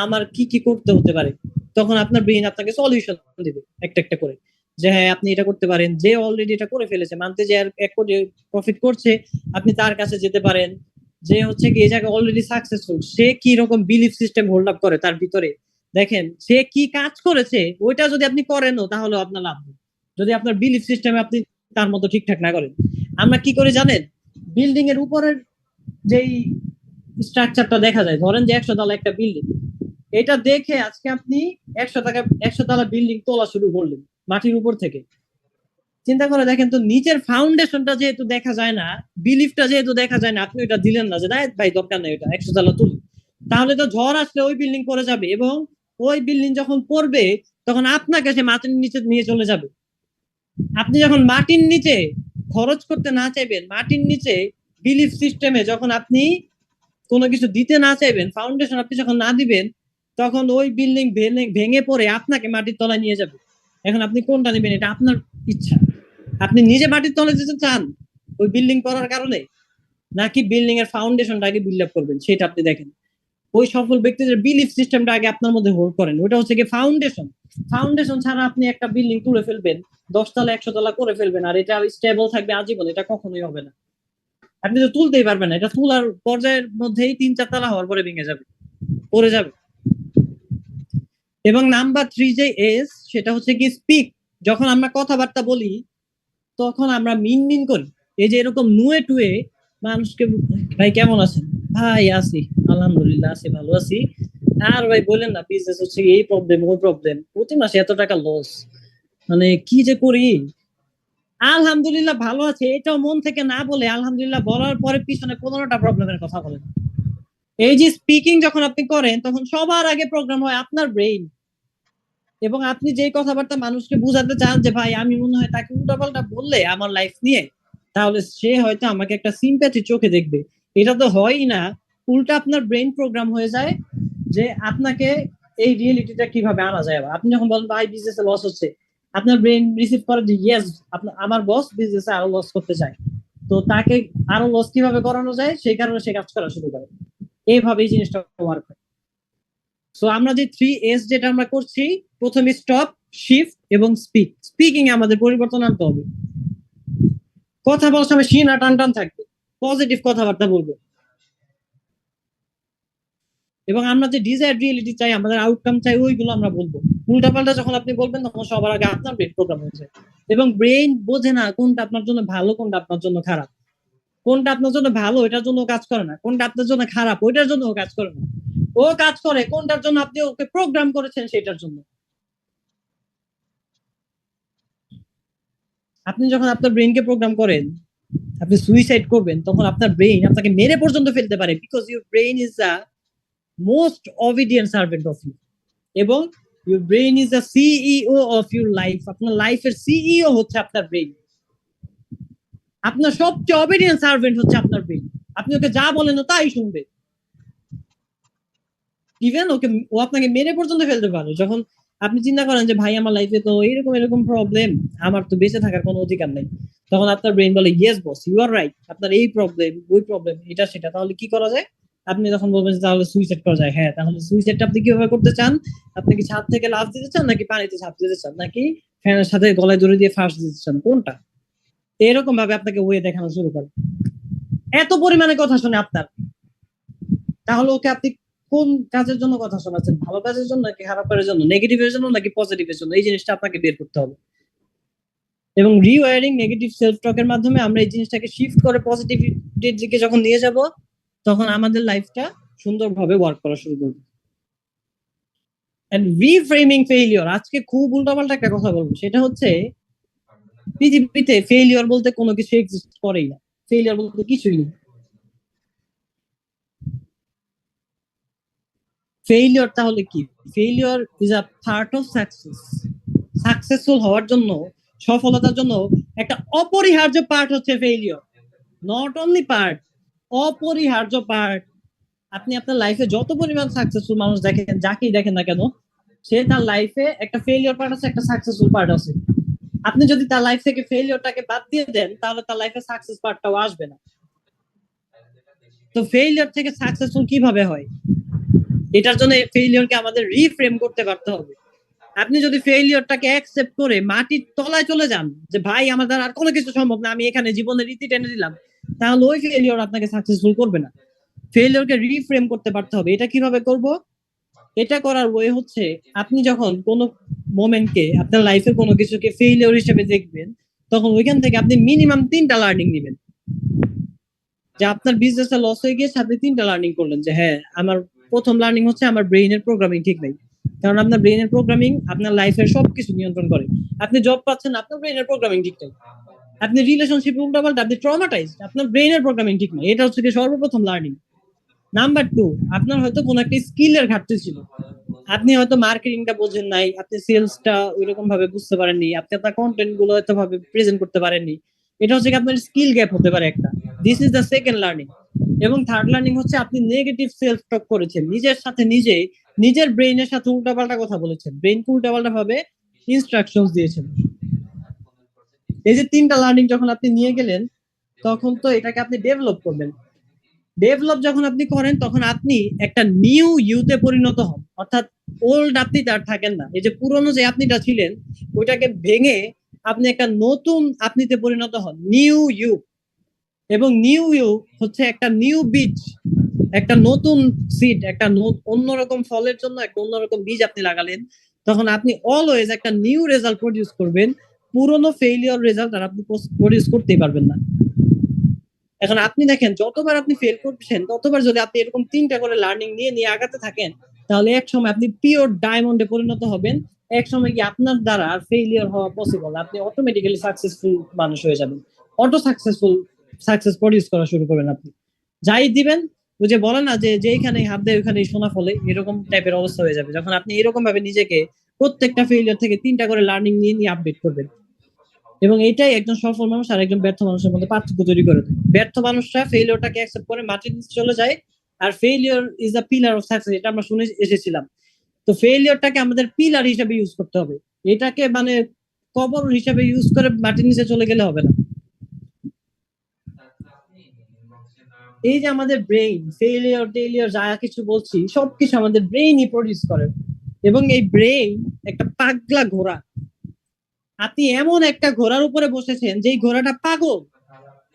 আমার কি কি করতে হতে পারে। তখন আপনার ব্রেইন আপনাকে সলিউশন দেবে একটা একটা করে, যে হ্যাঁ আপনি এটা করতে পারেন, যে অলরেডি এটা করে ফেলেছে মান্থলি যে 1 কোটি প্রফিট করছে আপনি তার কাছে যেতে পারেন। যে হচ্ছে কি এই জায়গায় অলরেডি সাকসেসফুল সে কি রকম বিলিফ সিস্টেম হোল্ড আপ করে তার ভিতরে, দেখেন সে কি কাজ করেছে ওইটা যদি আপনি করেনও তাহলে আপনার লাভ নেই যদি আপনার বিলিফ সিস্টেমে আপনি তার মতো ঠিকঠাক না করেন। আমরা কি করে জানেন, বিল্ডিং এর উপরের যেই স্ট্রাকচারটা দেখা যায়, ধরেন যে 100 তলা একটা বিল্ডিং, এটা দেখে আজকে আপনি 100 তলা বিল্ডিং তোলা শুরু করলেন মাটির উপর থেকে। চিন্তা করে দেখেন তো নিচের ফাউন্ডেশনটা যেহেতু দেখা যায় না, বিলিফটা যেহেতু দেখা যায় না, আপনি এটা দিলেন না যে না ভাই দরকার নেই এটা 100 তলা তুলি, তাহলে তো ঝড় আসলে ওই বিল্ডিং পড়ে যাবে এবং ওই বিল্ডিং যখন পড়বে তখন আপনাকে সে মাটির নিচে নিয়ে চলে যাবে। আপনি যখন মাটির নিচে খরচ করতে না চাইবেন, মাটির নিচে বিলিফ সিস্টেমে যখন আপনি কোনো কিছু দিতে না চাইবেন, ফাউন্ডেশন আপনি যখন না দিবেন, তখন ওই বিল্ডিং ভেঙে পড়ে আপনাকে মাটির তলায় নিয়ে যাবে। এখন আপনি কোনটা নেবেন এটা আপনার ইচ্ছা। আপনি নিজে মাটির তলায় যেতে চান ওই বিল্ডিং পড়ার কারণে, নাকি বিল্ডিং এর ফাউন্ডেশনটা আগে বিল্ড আপ করবেন সেটা আপনি দেখেন। ওই সফল ব্যক্তিদের বিলিফ সিস্টেমটা আগে আপনার মধ্যে হোল্ড করেন, ওটা হচ্ছে কি ফাউন্ডেশন। ফাউন্ডেশন ছাড়া আপনি একটা বিল্ডিং তুলে ফেলবেন, 10 তলা 100 তলা করে ফেলবেন আর এটা স্টেবল থাকবে আজীবন, এটা কখনোই হবে না। আপনি তো তুলতেই পারবেন না, এটা তোলার পর্যায়ের মধ্যেই 3-4 তলা হওয়ার পরে ভেঙে যাবে, পড়ে যাবে। এবং নাম্বার 3 যে এস সেটা হচ্ছে কি স্পিক। যখন আমরা কথাবার্তা বলি তখন আমরা মিন মিন করি, এই যে এরকম নুয়ে টুয়ে মানুষকে, ভাই কেমন আছেন, ভাই আছি আলহামদুলিল্লাহ আছি ভালো আছি, আর ভাই বলেন না বিজনেস হচ্ছে এই প্রবলেম ওই প্রবলেম, প্রতি মাসে এত টাকা লস, মানে কি যে করি, আলহামদুলিল্লাহ ভালো আছে এটাও মন থেকে না বলে আলহামদুলিল্লাহ বলার পরে পিছনে 15টা প্রবলেমের কথা বলেন। এই যে স্পিকিং যখন আপনি করেন তখন সবার আগে প্রোগ্রাম হয় আপনার ব্রেইন, এবং আপনি যে কথাবার্তা মানুষকে বুঝাতে চান যে ভাই আমি মনে হয় তাকে উল্টাপাল্টা বললে আমার লাইফ নিয়ে, তাহলে সে হয়তো আমাকে একটা সিম্প্যাথি চোখে দেখবে, এটা তো হয়ই না। উল্টা আপনার ব্রেন প্রোগ্রাম হয়ে যায় যে আপনাকে এই রিয়েলিটিটা কিভাবে আনা যায়। আপনি যখন বলেন ভাই বিজনেসে লস হচ্ছে, আপনার ব্রেন রিসিভ করে যে ইয়েস আমার বস বিজনেসে আরো লস করতে চায়, তো তাকে আরো লস কিভাবে করানো যায় সেই কারণে সে কাজ করা শুরু করে। এইভাবে এই জিনিসটা ওয়ার্ক হয়। সো আমরা যে 3S যেটা আমরা করছি, প্রথমে স্টপ, শিফট এবং স্পিক। স্পিকিং এ আমাদের পরিবর্তন আনতে হবে, কথা বলার সময় সিনা টান টান থাকবে, পজিটিভ কথাবার্তা বলবো, এবং আমরা যে ডিজায়ার রিয়েলিটি চাই আমাদের আউটকাম চাই ওইগুলো আমরা বলবো। উল্টাপাল্টা যখন আপনি বলবেন তখন সবার আগে আপনার ব্রেন প্রোগ্রাম হয়ে যায়, এবং ব্রেন বোঝে না কোনটা আপনার জন্য ভালো কোনটা আপনার জন্য খারাপ, কোনটা আপনার জন্য ভালো এটার জন্য কাজ করে না, কোনটা আপনার জন্য খারাপ ওইটার জন্য কাজ করে না, ও কাজ করে কোনটার জন্য আপনি ওকে প্রোগ্রাম করেছেন সেটার জন্য। আপনি যখন আপনার ব্রেনকে প্রোগ্রাম করেন আপনি সুইসাইড করবেন তখন আপনার ব্রেন আপনাকে মেরে পর্যন্ত ফেলতে পারে, because your brain is a most obedient servant of you, এবং your brain is the CEO of your life. আপনার লাইফের সিইও হচ্ছে আপনার ব্রেইন। আপনার সবচেয়ে অবিডিয়েন্ট সার্ভেন্ট হচ্ছে আপনার ব্রেইন। আপনি ওকে যা বলেন তাই শুনবে। ইভেন ওকে, ও আপনাকে মেরে পর্যন্ত ফেলতে পারে। যখন আপনি চিন্তা করেন যে ভাই আমার লাইফে তো এরকম এরকম প্রবলেম, আমার তো বেঁচে থাকার কোনো অধিকার নেই, তখন আপনার ব্রেন বলে yes boss, you are right, আপনার এই প্রবলেম ওই প্রবলেম এটা সেটা, তাহলে কি করা যায়? আপনি তখন বলবেন যে তাহলে সুইসাইড করা যায়। হ্যাঁ, তাহলে সুইসাইডটা আপনি কিভাবে করতে চান? আপনি কি ছাদ থেকে লাফ দিতে চান, নাকি পানিতে ঝাঁপ দিতে চান, নাকি ফ্যানের সাথে গলায় দড়ি দিয়ে ফাঁস দিতে চান, কোনটা? এরকম ভাবে আপনাকে ওয়ে দেখানো শুরু করে, এত পরিমাণে কথা শুনে আপনার। তাহলে ওকে আপনি কোন কাজের জন্য কথা শোনাচ্ছেন? ভালো কাজের জন্য নাকি খারাপ কাজের জন্য, নেগেটিভের জন্য নাকি পজিটিভের জন্য? এই জিনিসটা আপনাকে বের করতে হবে। এবং রিওয়ারিং নেগেটিভ সেলফ টকের মাধ্যমে আমরা এই জিনিসটাকে শিফট করে পজিটিভিটির দিকে যখন নিয়ে যাব, তখন আমাদের লাইফটা সুন্দরভাবে ওয়ার্ক করা শুরু করবে। এন্ড রিফ্রেমিং ফেইলিওর, আজকে খুব উল্টাপাল্টা একটা কথা বলবো, সেটা হচ্ছে পৃথিবীতে ফেইলিওর বলতে কোনো কিছু এক্সিস্ট করেই না। ফেইলিওর বলতে কিছুই নেই। ফেইলিওর তাহলে কি? Failure is a part of success. Successful হওয়ার জন্য, সফলতার জন্য একটা অপরিহার্য পার্ট হচ্ছে ফেইলিওর। নট অনলি পার্ট, অপরিহার্য পার্ট। আপনি আপনার লাইফে যত পরিমাণ সাকসেসফুল মানুষ দেখেন, যাকেই দেখেন না কেন, সে তার লাইফে একটা ফেইলিওর পার্ট আছে, একটা সাকসেসফুল পার্ট আছে। আপনি যদি তার লাইফ থেকে ফেইলিওরটাকে বাদ দিয়ে দেন, তাহলে তার লাইফে সাকসেস পার্টটাও আসবে না। তো ফেইলিওর থেকে সাকসেসফুল কিভাবে হয়? এটার জন্য ফেইলিওরকে আমাদের রিফ্রেম করতে পারতে হবে। আপনি যদি ফেইলিওরটাকে অ্যাকসেপ্ট করে মাটির তলায় চলে যান, যে ভাই আমার দ্বারা আর কোনো কিছু সম্ভব না, আমি এখানে জীবনের রীতি টেনে দিলাম, তাহলে ওই ফেইলিওর আপনাকে সাকসেসফুল করবে না। ফেইলিওরকে রিফ্রেম করতে পারতে হবে। এটা কিভাবে করব? এটা করার ওয়ে হচ্ছে, আপনি যখন কোনো মোমেন্টকে, আপনার লাইফে কোনো কিছুকে ফেইলিওর হিসেবে দেখবেন, তখন ওইখান থেকে আপনি মিনিমাম 3টা লার্নিং নেবেন। যে আপনার বিজনেসে লস হয়ে গিয়েছে, আপনি 3টা লার্নিং করলেন যে হ্যাঁ, আমার প্রথম লার্নিং হচ্ছে আমার ব্রেইনের প্রোগ্রামিং ঠিক নাই। কারণ আপনার ব্রেইনের প্রোগ্রামিং আপনার লাইফের সবকিছু নিয়ন্ত্রণ করে। আপনি জব পাচ্ছেন, আপনার ব্রেইনের প্রোগ্রামিং ঠিক নাই। আপনি রিলেশনশিপে উল্টাপাল্টা, আপনি ট্রমাটাইজড, আপনার ব্রেইনের প্রোগ্রামিং ঠিক নাই। এটা হচ্ছে কি সর্বপ্রথম লার্নিং। নাম্বার 2, আপনার হয়তো কোনো একটা স্কিলের ঘাটতি ছিল। আপনি হয়তো মার্কেটিংটা বোঝেন নাই, আপনি সেলসটা ওইরকম ভাবে বুঝতে পারেননি, আপনি আপনার কন্টেন্ট গুলো হয়তো ভাবে প্রেজেন্ট করতে পারেননি। এটা হচ্ছে কি আপনার স্কিল গ্যাপ হতে পারে একটা। This is the second learning. এবং থার্ড লার্নিং হচ্ছে আপনি নেগেটিভ সেলফ টক করেছেন, নিজের সাথে নিজে, নিজের ব্রেইনের সাথে উল্টাপাল্টা কথা বলেছেন, ব্রেইনকে উল্টাপাল্টা ভাবে ইনস্ট্রাকশনস দিয়েছেন। এই যে 3টা লার্নিং যখন আপনি নিয়ে গেলেন, তখন তো এটাকে আপনি ডেভেলপ করবেন। ডেভেলপ যখন আপনি করেন, তখন আপনি একটা নিউ ইউতে পরিণত হন। অর্থাৎ ওল্ড আপনি তার থাকেন না। এই যে পুরনো যে আপনিটা ছিলেন, ওইটাকে ভেঙে আপনি একটা নতুন আপনিতে পরিণত হন, নিউ ইউ। এবং নিউ ইউ হচ্ছে একটা নিউ বীজ, একটা নতুন সিড, একটা অন্যরকম ফলের জন্য একটা অন্যরকম বীজ আপনি লাগালেন। তখন আপনি অলওয়েজ একটা নিউ রেজাল্ট প্রডিউস করবেন। পুরনো ফেইলিওর রেজাল্ট আর আপনি প্রডিউস করতেই পারবেন না। এখন আপনি দেখেন, যতবার আপনি ফেল করছেন, ততবার যদি আপনি এরকম 3টা করে লার্নিং নিয়ে নিয়ে আগাতে থাকেন, তাহলে এক সময় আপনি পিওর ডায়মন্ডে পরিণত হবেন। এক সময় কি আপনার দ্বারা আর ফেইলিওর হওয়া পসিবল, আপনি অটোমেটিক্যালি সাকসেসফুল মানুষ হয়ে যাবেন। অটো সাকসেসফুল সাকসেস প্রডিউস করা শুরু করবেন আপনি। যাই দিবেন, ওই যে বলে না যে যেখানে হাত দেয় ওখানেই সোনা ফলে, এরকম টাইপের অবস্থা হয়ে যাবে যখন আপনি এরকম ভাবে নিজেকে প্রত্যেকটা ফেইলিওর থেকে 3টা করে লার্নিং নিয়ে নিয়ে আপডেট করবেন। এবং এটাই একজন সফল মানুষ আর একজন ব্যর্থ মানুষের মধ্যে পার্থক্য তৈরি করে দেয়। ব্যর্থ মানুষরা ফেইলিওরটাকে অ্যাকসেপ্ট করে মাটির নিচে চলে যায়, আর failure is a pillar of success, এটা আমরা শুনে এসেছিলাম। তো ফেইলিওরটাকে আমাদের পিলার হিসেবে ইউজ করতে হবে। এটাকে মানে কবর হিসেবে ইউজ করে মাটির নিচে চলে গেলে হবে না। এই যে আমাদের ব্রেইন ফেইলিওর টেইলিওর যা কিছু বলছি, সবকিছু আমাদের ব্রেইনই প্রডিউস করে। এবং এই ব্রেইন একটা পাগলা ঘোড়া। আপনি এমন একটা ঘোড়ার উপরে বসেছেন যেই ঘোড়াটা পাগল,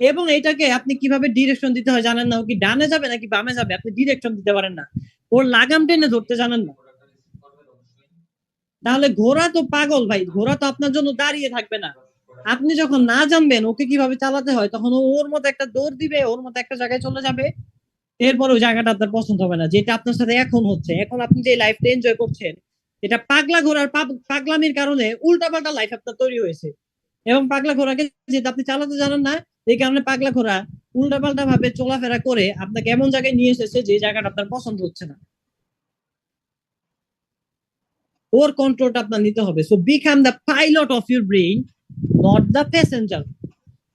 এবং এটাকে আপনি কিভাবে ডিরেকশন দিতে হয় জানেন না। ও কি ডানে যাবে নাকি বামে যাবে আপনি ডিরেকশন দিতে পারেন না। ওর লাগাম টেনে ধরতে জানেন না। তাহলে ঘোড়া তো পাগল ভাই, ঘোড়া তো আপনার জন্য দাঁড়িয়ে থাকবে না। আপনি যখন না জানবেন ওকে কিভাবে চালাতে হয়, তখন ও ওর মতো একটা দৌড় দিবে, ওর মতো একটা জায়গায় চলে যাবে। এরপর ওই জায়গাটা আপনার পছন্দ হবে না, যেটা আপনার সাথে এখন হচ্ছে। এখন আপনি যে লাইফটা এনজয় করছেন, এটা পাগলা ঘোড়ার পাগলামির কারণে উল্টাপাল্টা লাইফ আপনার তৈরি হয়েছে। এবং পাগলা ঘোড়াকে যেহেতু আপনি চালাতে জানেন না, এই কারণে পাগলা ঘোড়া উল্টাপাল্টা ভাবে চলাফেরা করে আপনাকে এমন জায়গায় নিয়ে এসেছে যে জায়গাটা আপনার পছন্দ হচ্ছে না। ওর কন্ট্রোলটা আপনার নিতে হবে। So become the pilot of your brain, not the passenger.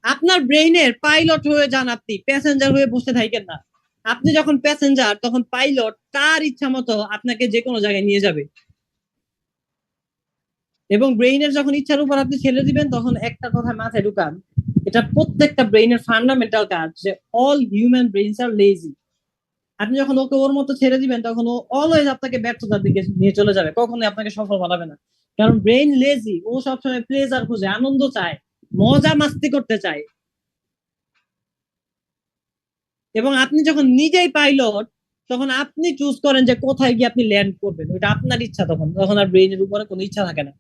আপনার ব্রেইনের পাইলট হয়ে যান, আপনি প্যাসেঞ্জার হয়ে বসে থাকেন না। আপনি যখন প্যাসেঞ্জার তখন পাইলট তার ইচ্ছা মতো আপনাকে যে কোনো জায়গায় নিয়ে যাবে। এবং ব্রেইনের যখন ইচ্ছার উপর আপনি ছেড়ে দিবেন তখন একটা কথা মাথায় ঢুকান, এটা প্রত্যেকটা ব্রেইনের ফান্ডামেন্টাল কাজ যে অল হিউম্যান ব্রেইনস আর লেজি। আপনি যখন ওকে ওর মতো ছেড়ে দিবেন তখন ও অলওয়েজ আপনাকে ব্যর্থতার দিকে নিয়ে চলে যাবে, কখনোই আপনাকে সফল বানাবে না। কারণ ব্রেইন লেজি, ও সবসময় প্লেজার খুঁজে, আনন্দ চায়, মজা মাস্তি করতে চায়। এবং আপনি যখন নিজেই পাইলট তখন আপনি চুজ করেন যে কোথায় গিয়ে আপনি ল্যান্ড করবেন, ওইটা আপনার ইচ্ছা। তখন তখন আর ব্রেইনের উপরে কোনো ইচ্ছা থাকে না।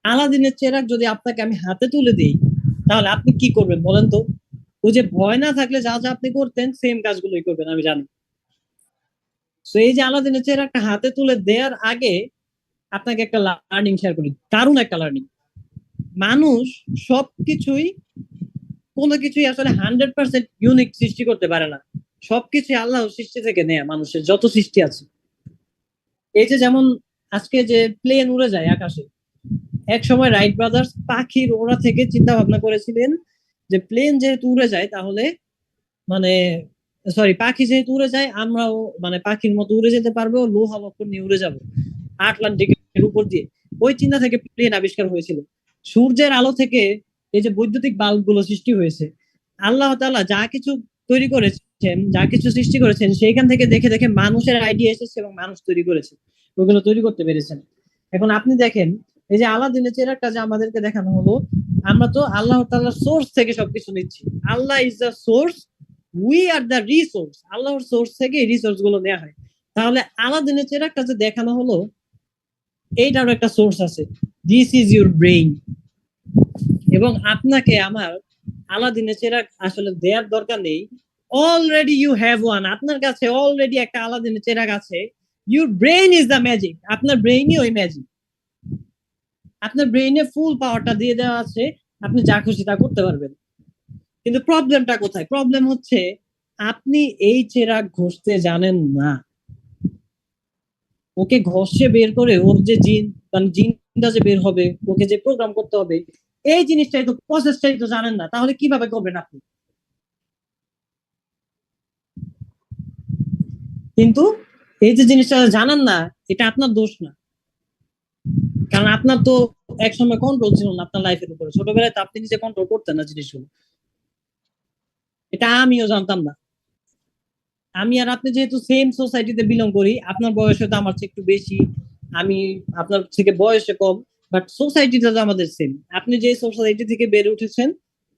আলাদিনের চেরাগ যদি আপনাকে আমি হাতে তুলে দিই তাহলে আপনি কি করবেন বলেন তো? ওই যে ভয় না থাকলে যা যা আপনি করতেন সেম কাজগুলোই করবেন, আমি জানি। তো এই যে আলাদিনের চেরাগটা হাতে তুলে দেওয়ার আগে আপনাকে একটা লার্নিং শেয়ার করি, দারুণ একটা লার্নিং। মানুষ সবকিছুই, কোনো কিছুই আসলে 100% ইউনিক সৃষ্টি করতে পারে না। সবকিছু আল্লাহ সৃষ্টি থেকে নেয়া, মানুষের যত সৃষ্টি আছে। এই যে যেমন আজকে যে প্লেন উড়ে যায় আকাশে, এক সময় রাইট ব্রাদার্স পাখির ওড়া থেকে চিন্তা ভাবনা করেছিলেন যে প্লেন যেহেতু উড়ে যায় তাহলে, মানে সরি, পাখি যেহেতু উড়ে যায় আমরাও মানে পাখির মতো উড়ে যেতে পারবো, লোহা লক্ষ্য নিয়ে উড়ে যাবো আটলান্টিকের উপর দিয়ে। ওই চিন্তা থেকে প্লেন আবিষ্কার হয়েছিল। সূর্যের আলো থেকে এই যে বৈদ্যুতিক বাল্ব গুলো সৃষ্টি হয়েছে। আল্লাহ তাআলা যা কিছু তৈরি করেছেন, যা কিছু সৃষ্টি করেছেন, সেইখান থেকে দেখে দেখে মানুষের আইডিয়া এসেছে এবং মানুষ তৈরি করেছে, ওইগুলো তৈরি করতে পেরেছেন। এখন আপনি দেখেন, এই যে আলাদিনের চেরাগটা যে আমাদেরকে দেখানো হলো, আমরা তো আল্লাহ তাআলার সোর্স থেকে সবকিছু নিচ্ছি। Allah is the source, we are the resource. আল্লাহর সোর্স থেকে এই রিসোর্স গুলো নেওয়া হয়। তাহলে আলাদিনের চেরাগটা যে দেখানো হলো, এইটারও একটা সোর্স আছে, দিস ইজ ইউর ব্রেইন। এবং আপনাকে আমার আলাদিনের চেরাগ আসলে দেওয়ার দরকার নেই, অলরেডি ইউ হ্যাভ ওয়ান। আপনার কাছে অলরেডি একটা আলাদিনের চেরাগ আছে। Your brain is the magic. আপনার ব্রেইনই ওই ম্যাজিক। আপনার ব্রেইনে ফুল পাওয়ারটা দিয়ে দেওয়া আছে, আপনি যা খুশি তা করতে পারবেন। কিন্তু প্রবলেমটা কোথায়? প্রবলেম হচ্ছে আপনি এই চেরাগ ঘষতে জানেন না। ওকে ঘষে বের করে ওর যে জিন, মানে জিনটা যে বের হবে, ওকে যে প্রোগ্রাম করতে হবে, এই জিনিসটাই তো, প্রসেসটাই তো জানেন না, তাহলে কিভাবে করবেন আপনি? কিন্তু এই যে জিনিসটা জানেন না, এটা আপনার দোষ না। কারণ আপনার তো একসময় কন্ট্রোল ছিল না আপনার লাইফের উপরে, ছোটবেলায় তো আপনি নিজে কন্ট্রোল করতেন না জিনিসগুলো। এটা আমিও জানতাম না। আমি আর আপনি যেহেতু সেম সোসাইটিতে বিলং করি, আপনার বয়স হয়তো আমার চেয়ে একটু বেশি, আমি আপনার থেকে বয়সে কম, বাট সোসাইটিটা তো আমাদের সেম। আপনি যে সোসাইটি থেকে বেড়ে উঠেছেন,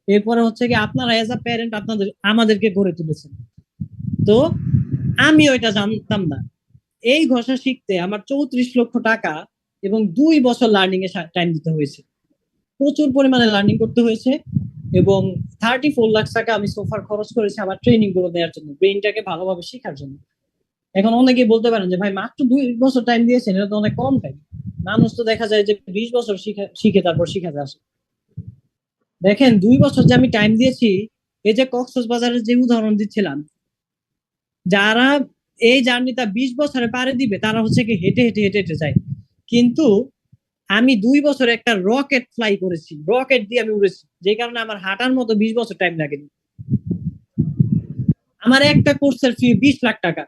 এরপরে হচ্ছে কি আপনারা এজ আ প্যারেন্ট আপনাদের আমাদেরকে গড়ে তুলেছেন। তো আমি ওইটা জানতাম না। এই ঘষা শিখতে আমার 34 লক্ষ টাকা এবং 2 বছর লার্নিং এ টাইম দিতে হয়েছে। প্রচুর পরিমাণে লার্নিং করতে হয়েছে। এবং 34 লাখ টাকা আমি সোফার খরচ করেছি আমার ট্রেনিং গুলো দেওয়ার জন্য, ব্রেইনটাকে ভালোভাবে শেখার জন্য। এখন অনেকেই বলতে পারেন যে ভাই মাত্র 2 বছর টাইম দিয়েছেন, এটা তো অনেক কম টাইম। মানুষ তো দেখা যায় যে 20 বছর শিখে তারপর শিখাতে আসে। দেখেন 2 বছর যে আমি টাইম দিয়েছি, এই যে কক্সবাজারের যে উদাহরণ দিচ্ছিলাম, যারা এই জার্নিটা 20 বছরে পারে দিবে তারা হচ্ছে কি হেঁটে হেঁটে হেঁটে হেঁটে যায়। কিন্তু আমি 2 বছরে একটা রকেট ফ্লাই করেছি, রকেট দিয়ে আমি উড়েছি, যে কারণে আমার হাঁটার মতো 20 বছর টাইম লাগেনি। আমার একটা কোর্সের ফি 20 লাখ টাকা।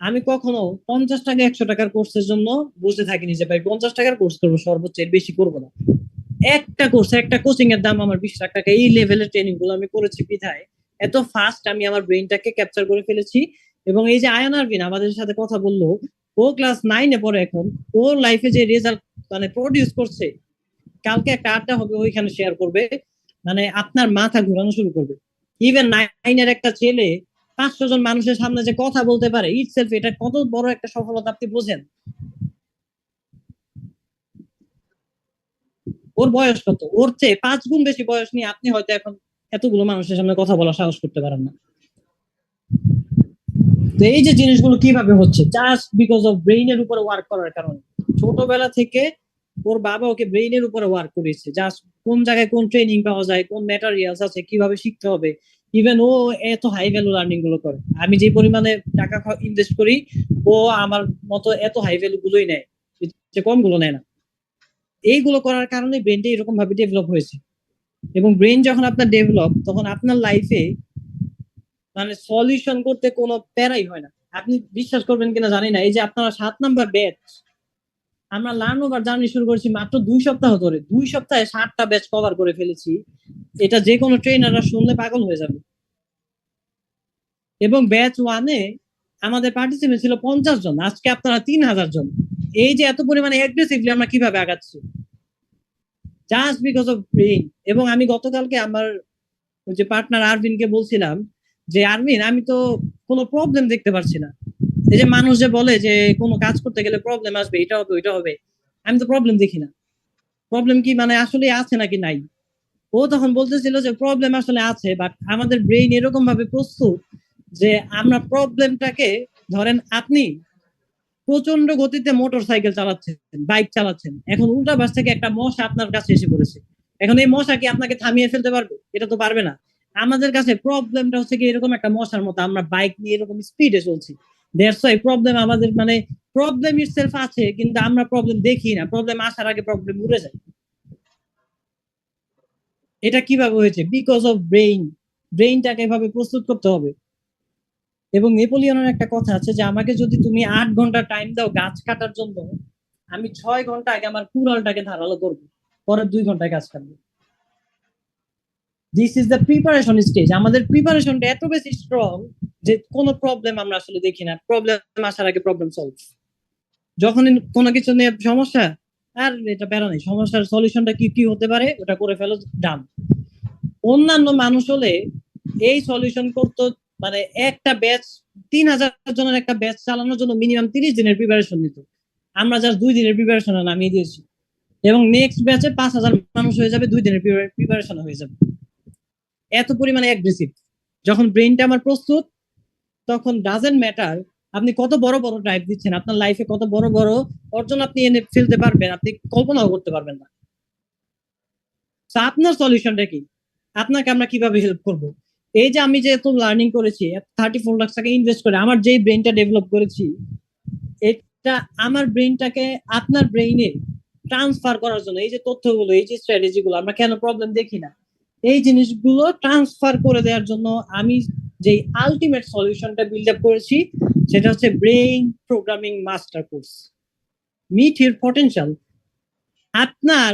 আমি কখনো 50 টাকা 100 টাকার কোর্সের জন্য বসে থাকিনি যে ভাই 50 টাকার কোর্স করবো, সর্বোচ্চ এর বেশি করবো না। একটা কোর্স, একটা কোচিং এর দাম আমার 20 লাখ টাকা। এই লেভেলের ট্রেনিং গুলো আমি করেছি বিধায় এত ফাস্ট আমি আমার ব্রেইনটাকে ক্যাপচার করে ফেলেছি। এবং এই যে আয়ান আরভিন আমাদের সাথে কথা বললো, ও ক্লাস 9-এ পড়ে এখন। ওর লাইফে যে রেজাল্ট মানে প্রডিউস করছে, কালকে একটা আড্ডা হবে ওইখানে শেয়ার করবে, মানে আপনার মাথা ঘোরানো শুরু করবে। ইভেন 9-এর একটা ছেলে 500 জন মানুষের সামনে যে কথা বলতে পারে, ইটসেলফ এটা কত বড় একটা সফলতা আপনি বোঝেন? ওর বয়স কত? ওর চেয়ে 5 গুণ বেশি বয়স নিয়ে আপনি হয়তো এখন এতগুলো মানুষের সামনে কথা বলার সাহস করতে পারেন না। তো এই যে জিনিসগুলো কিভাবে হচ্ছে, জাস্ট বিকজ অফ ব্রেইনের উপরে ওয়ার্ক করার কারণে। ছোটবেলা থেকে ওর বাবা ওকে ব্রেইনের উপরে ওয়ার্ক করেছে, জাস্ট কোন জায়গায় কোন ট্রেনিং পাওয়া যায়, কোন ম্যাটেরিয়ালস আছে, কিভাবে শিখতে হবে, ইভেন ও এত হাই ভ্যালু লার্নিং গুলো করে, আমি যে পরিমাণে টাকা ইনভেস্ট করি ও আমার মতো এত হাই ভ্যালু গুলোই নেয়, যে কম গুলো নেয় না। এইগুলো করার কারণে ব্রেনটা এরকম ভাবে ডেভেলপ হয়েছে। এবং ব্রেন যখন আপনার ডেভেলপ, তখন আপনার লাইফে মানে সলিউশন করতে কোনো প্যারাই হয় না। আপনি বিশ্বাস করবেন কিনা জানি না, এই যে আপনারা 7 নাম্বার ব্যাচ, আমরা লার্ন ওভার জার্নি শুরু করেছি মাত্র 2 সপ্তাহ ধরে, 2 সপ্তাহে 7টা ব্যাচ কভার করে ফেলেছি। এটা যে কোনো ট্রেনাররা শুনলে পাগল হয়ে যাবে। এবং ব্যাচ ওয়ানে আমাদের পার্টিসিপেন্ট ছিল 50 জন, আজকে আপনারা 3000 জন। এই যে এত পরিমাণে অ্যাগ্রেসিভলি আমরা কিভাবে আগাচ্ছি, জাস্ট বিকজ অফ ব্রেইন। এবং আমি গতকালকে আমার যে পার্টনার আরভিনকে বলছিলাম যে আরভিন, আমি তো কোনো প্রবলেম দেখতে পারছি না। এই যে মানুষ যে বলে যে কোনো কাজ করতে গেলে প্রবলেম আসবে, এটা হবে ওইটা হবে, আমি তো প্রবলেম দেখি না। প্রবলেম কি মানে আসলে আছে নাকি নাই? ও তখন বলতেছিল যে প্রবলেম আসলে আছে, বাট আমাদের ব্রেইন এরকম ভাবে প্রস্তুত যে আমরা প্রবলেমটাকে, ধরেন আপনি প্রচন্ড গতিতে মোটর সাইকেল চালাচ্ছেন, বাইক চালাচ্ছেন, এখন উল্টা পাশ থেকে একটা মশা আপনার কাছে এসে পড়েছে। এখন এই মশা কি আপনাকে থামিয়ে ফেলতে পারবে? এটা তো পারবে না। আমাদের কাছে প্রবলেমটা হচ্ছে কি এরকম একটা মশার মতো, আমরা বাইক নিয়ে এরকম স্পিডে চলছি। দ্যাটস ওয়াই প্রবলেম আমাদের মানে প্রবলেম ইটসেলফ আছে, কিন্তু আমরা প্রবলেম দেখি না, প্রবলেম আসার আগে প্রবলেম উড়ে যায়। এটা কিভাবে হয়েছে? Because of brain. ব্রেইনটাকে এভাবে প্রস্তুত করতে হবে। এবং নেপোলিয়নের একটা কথা আছে যে আমাকে যদি তুমি 8 ঘন্টা টাইম দাও গাছ কাটার জন্য, আমি 6 ঘন্টা আগে আমার কুড়ালটাকে ধারালো করবো, পরের 2 ঘন্টায় গাছ কাটবো। This is the preparation stage. আমাদের প্রিপারেশনটা এত বেশি স্ট্রং যে কোনো প্রবলেম আমরা আসলে দেখি না, প্রবলেম আসার আগে প্রবলেম সলভ। যখন কোনো কিছু নিয়ে সমস্যা, আর এটা প্যারা নেই, সমস্যার সলিউশনটা কি কি হতে পারে ওটা করে ফেলো, ডান। অন্যান্য মানুষ হলে এই সলিউশন করতো মানে একটা ব্যাচ, 3000 জনের একটা ব্যাচ চালানোর জন্য মিনিমাম 30 দিনের প্রিপারেশন নিত। আমরা জাস্ট 2 দিনের প্রিপারেশনে নামিয়ে দিয়েছি। এবং নেক্সট ব্যাচে 5000 মানুষ হয়ে যাবে, 2 দিনের প্রিপারেশন হয়ে যাবে। এত পরিমাণে অ্যাগ্রেসিভ। যখন ব্রেনটা আমার প্রস্তুত, তখন ডাজেন্ট ম্যাটার আপনি কত বড় বড় ড্রাইভ দিচ্ছেন, আপনার লাইফে কত বড় বড় অর্জন আপনি এনে ফেলতে পারবেন, আপনি কল্পনাও করতে পারবেন না। আপনার সলিউশনটা কি? আপনাকে আমরা কিভাবে হেল্প করব? এই যে আমি যে এত লার্নিং করেছি, 34 লাখ টাকা ইনভেস্ট করে আমার যেই ব্রেনটা ডেভেলপ করেছি, এটা আমার ব্রেনটাকে আপনার ব্রেইনে ট্রান্সফার করার জন্য, এই যে তথ্যগুলো, এই যে স্ট্র্যাটেজিগুলো, আমরা কেন প্রবলেম দেখি না, এই জিনিসগুলো ট্রান্সফার করে দেওয়ার জন্য আমি যে আলটিমেট সলিউশনটা বিল্ড আপ করেছি, সেটা হচ্ছে brain programming master course, meet your potential. আপনার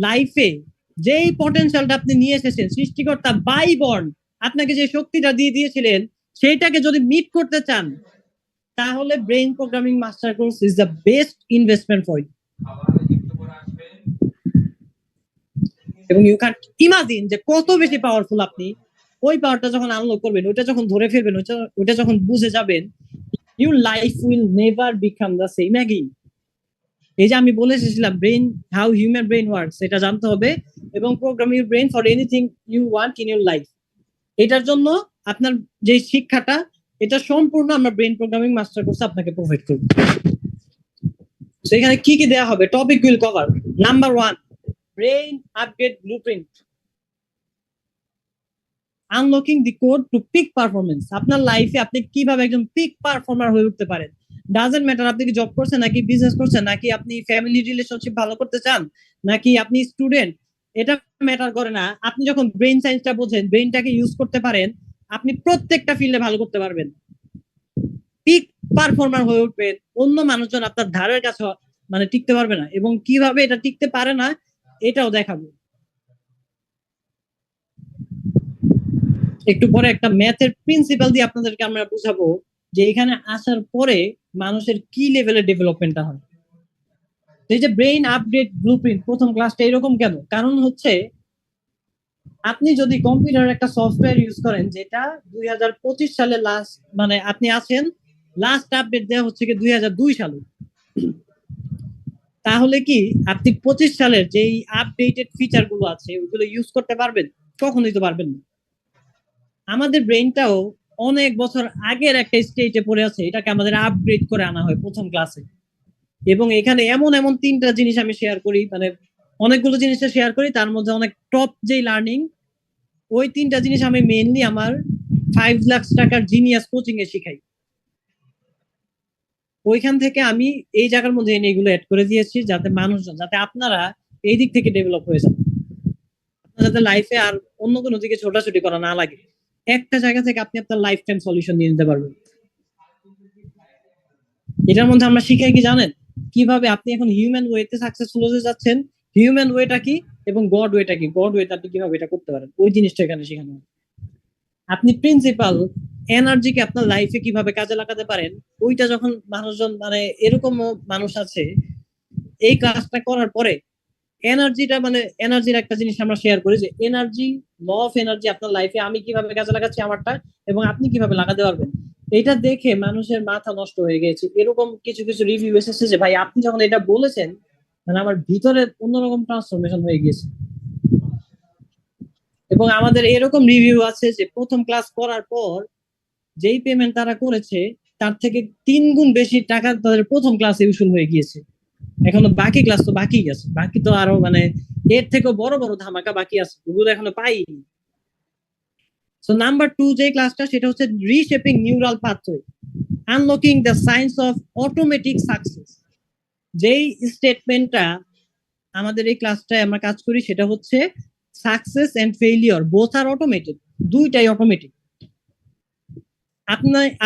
লাইফে যেই পটেনশিয়ালটা আপনি নিয়ে এসেছেন, সৃষ্টিকর্তা বাই বর্ন আপনাকে যে শক্তিটা দিয়ে দিয়েছিলেন, সেটাকে যদি মিট করতে চান, তাহলে brain programming master course is the best investment for you. এবং ইউ ক্যান ইমাজিন যে কত বেশি পাওয়ারফুল আপনি ওই পাওয়ারটা যখন আনলক করবেন, ওইটা যখন ধরে ফেলবেন, ওইটা যখন বুঝে যাবেন, your life will never become the same again. এই যে আমি বলে এসেছিলাম brain, how human brain works, এটা জানতে হবে এবং program your brain for anything you want in your life. এটার জন্য আপনার যে শিক্ষাটা, এটা সম্পূর্ণ আমরা ব্রেন প্রোগ্রামিং মাস্টার কোর্স আপনাকে প্রোভাইড করব। সেখানে কি কি দেওয়া হবে? Topic will cover number 1, brain upgrade blueprint, unlocking the code to peak performance. আপনার লাইফে আপনি কিভাবে একজন পিক পারফর্মার হয়ে উঠতে পারেন। ডাজেন্ট ম্যাটার আপনি কি জব করছেন নাকি বিজনেস করছেন, নাকি আপনি ফ্যামিলি রিলেশনশিপ ভালো করতে চান, নাকি আপনি স্টুডেন্ট, এটা ম্যাটার করে না। আপনি যখন ব্রেন সায়েন্সটা বোঝেন, ব্রেনটাকে ইউজ করতে পারেন, আপনি প্রত্যেকটা ফিল্ডে ভালো করতে পারবেন, পিক পারফর্মার হয়ে উঠবেন। অন্য মানুষজন আপনার ধারের কাছে মানে টিকতে পারবে না। এবং কিভাবে এটা টিকতে পারে না এটাও দেখাবো। একটু পরে একটা ম্যাথের প্রিন্সিপাল দিয়ে আপনাদেরকে আমরা বুঝাবো যে এখানে আসার পরে মানুষের কি লেভেলের ডেভেলপমেন্টটা হয়। এই যে ব্রেইন আপডেট ব্লুপ্রিন্ট, প্রথম ক্লাসটা এরকম কেন? কারণ হচ্ছে আপনি যদি কম্পিউটার একটা সফটওয়্যার ইউজ করেন যেটা 2025 সালে লাস্ট, মানে আপনি আছেন লাস্ট আপডেট দেওয়া হচ্ছে কি 2002 সালে, তাহলে কি আপনি 25 সালের যেই আপডেটেড ফিচার গুলো আছে ওগুলো ইউজ করতে পারবেন? কখনোই তো পারবেন না। আমাদের ব্রেনটাও অনেক বছর আগের একটা স্টেজে পড়ে আছে, এটাকে আমাদের আপগ্রেড করে আনা হয় প্রথম ক্লাসে। এবং এখানে এমন এমন 3টা জিনিস আমি শেয়ার করি, মানে অনেকগুলো জিনিস শেয়ার করি, তার মধ্যে অনেক টপ যেই লার্নিং ওই 3টা জিনিস আমি মেইনলি আমার 5 লাখ টাকার জিনিয়াস কোচিং এ শিখাই। ওইখান থেকে আমি এই জায়গার মধ্যে এনে এগুলো অ্যাড করে দিয়েছি, যাতে মানুষজন, যাতে আপনারা এই দিক থেকে ডেভেলপ হয়ে যান, যাতে লাইফে আর অন্য কোনো দিকে ছোটাছুটি করা না লাগে, একটা জায়গা থেকে আপনি আপনার লাইফ টাইম সলিউশন নিয়ে নিতে পারবেন। এটার মধ্যে আমরা শিখাই কি জানেন, কিভাবে আপনি এখন হিউম্যান ওয়েতে সাকসেসফুল হতে যাচ্ছেন, হিউম্যান ওয়েটা কি এবং গড ওয়েটা কি, গড ওয়েতে আপনি কিভাবে এটা করতে পারেন, ওই জিনিসটা এখানে শেখানো হয়। আপনি প্রিন্সিপাল এনার্জিকে আপনার লাইফে কিভাবে কাজে লাগাতে পারেন, ওইটা যখন মানুষজন, মানে এরকম মানুষ আছে এই ক্লাসটা করার পরে এনার্জিটা, মানে এনার্জির একটা জিনিস আমরা শেয়ার করি যে এনার্জি, ল অফ এনার্জি আপনার লাইফে আমি কিভাবে কাজে লাগাচ্ছি আমারটা, এবং আপনি কিভাবে লাগাতে পারবেন। এটা দেখে মানুষের মাথা নষ্ট হয়ে গেছে। এরকম কিছু কিছু রিভিউ এসেছে যে ভাই আপনি যখন এটা বলেছেন, মানে আমার ভিতরে অন্যরকম ট্রান্সফরমেশন হয়ে গিয়েছে। এবং আমাদের এরকম রিভিউ আছে যে প্রথম ক্লাস করার পর যেই পেমেন্ট তারা করেছে তার থেকে 3 গুণ বেশি টাকা তাদের প্রথম ক্লাসে ইস্যু হয়ে গিয়েছে। এখনো বাকি ক্লাস তো বাকি আছে, বাকি তো আরো মানে এর থেকেও বড় বড় ধামাকা বাকি আছে, ওগুলো এখনো পাইনি। সো নাম্বার 2 যে ক্লাসটা, সেটা হচ্ছে reshaping neural pathway, unlocking the science of automatic success. যেই স্টেটমেন্টটা আমাদের এই ক্লাসটায় আমরা কাজ করি সেটা হচ্ছে success and failure both are automated, দুইটাই অটোমেটিক।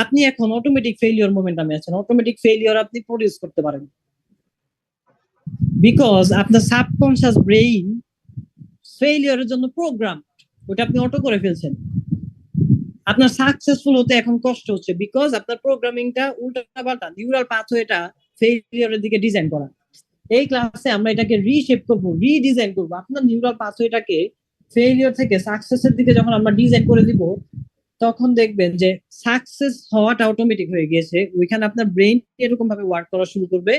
আপনি এখন অটোমেটিক ফেইলিওর মোমেন্টামে আছেন, অটোমেটিক ফেইলিওর আপনি প্রডিউস করতে পারেন, বিকজ আপনার সাবকনশিয়াস ব্রেইন ফেইলিওরের জন্য প্রোগ্রাম, ওটা আপনি অটো করে ফেলছেন। আপনার সাকসেসফুল হতে এখন কষ্ট হচ্ছে বিকজ আপনার প্রোগ্রামিংটা উল্টাপাল্টা, নিউরাল পাথওয়েটা ফেইলিওরের দিকে ডিজাইন করা। এই ক্লাসে আমরা এটাকে রিশেপ করবো, রিডিজাইন করবো, আপনার নিউরাল পাথওয়েটাকে ফেইলিওর থেকে সাকসেসের দিকে যখন আমরা ডিজাইন করে দিব, তখন দেখবেন যে সাকসেস হওয়াটা অটোমেটিক হয়ে গিয়েছে। ওইখানে আপনার ব্রেইন এরকম ভাবে ওয়ার্ক করা শুরু করবে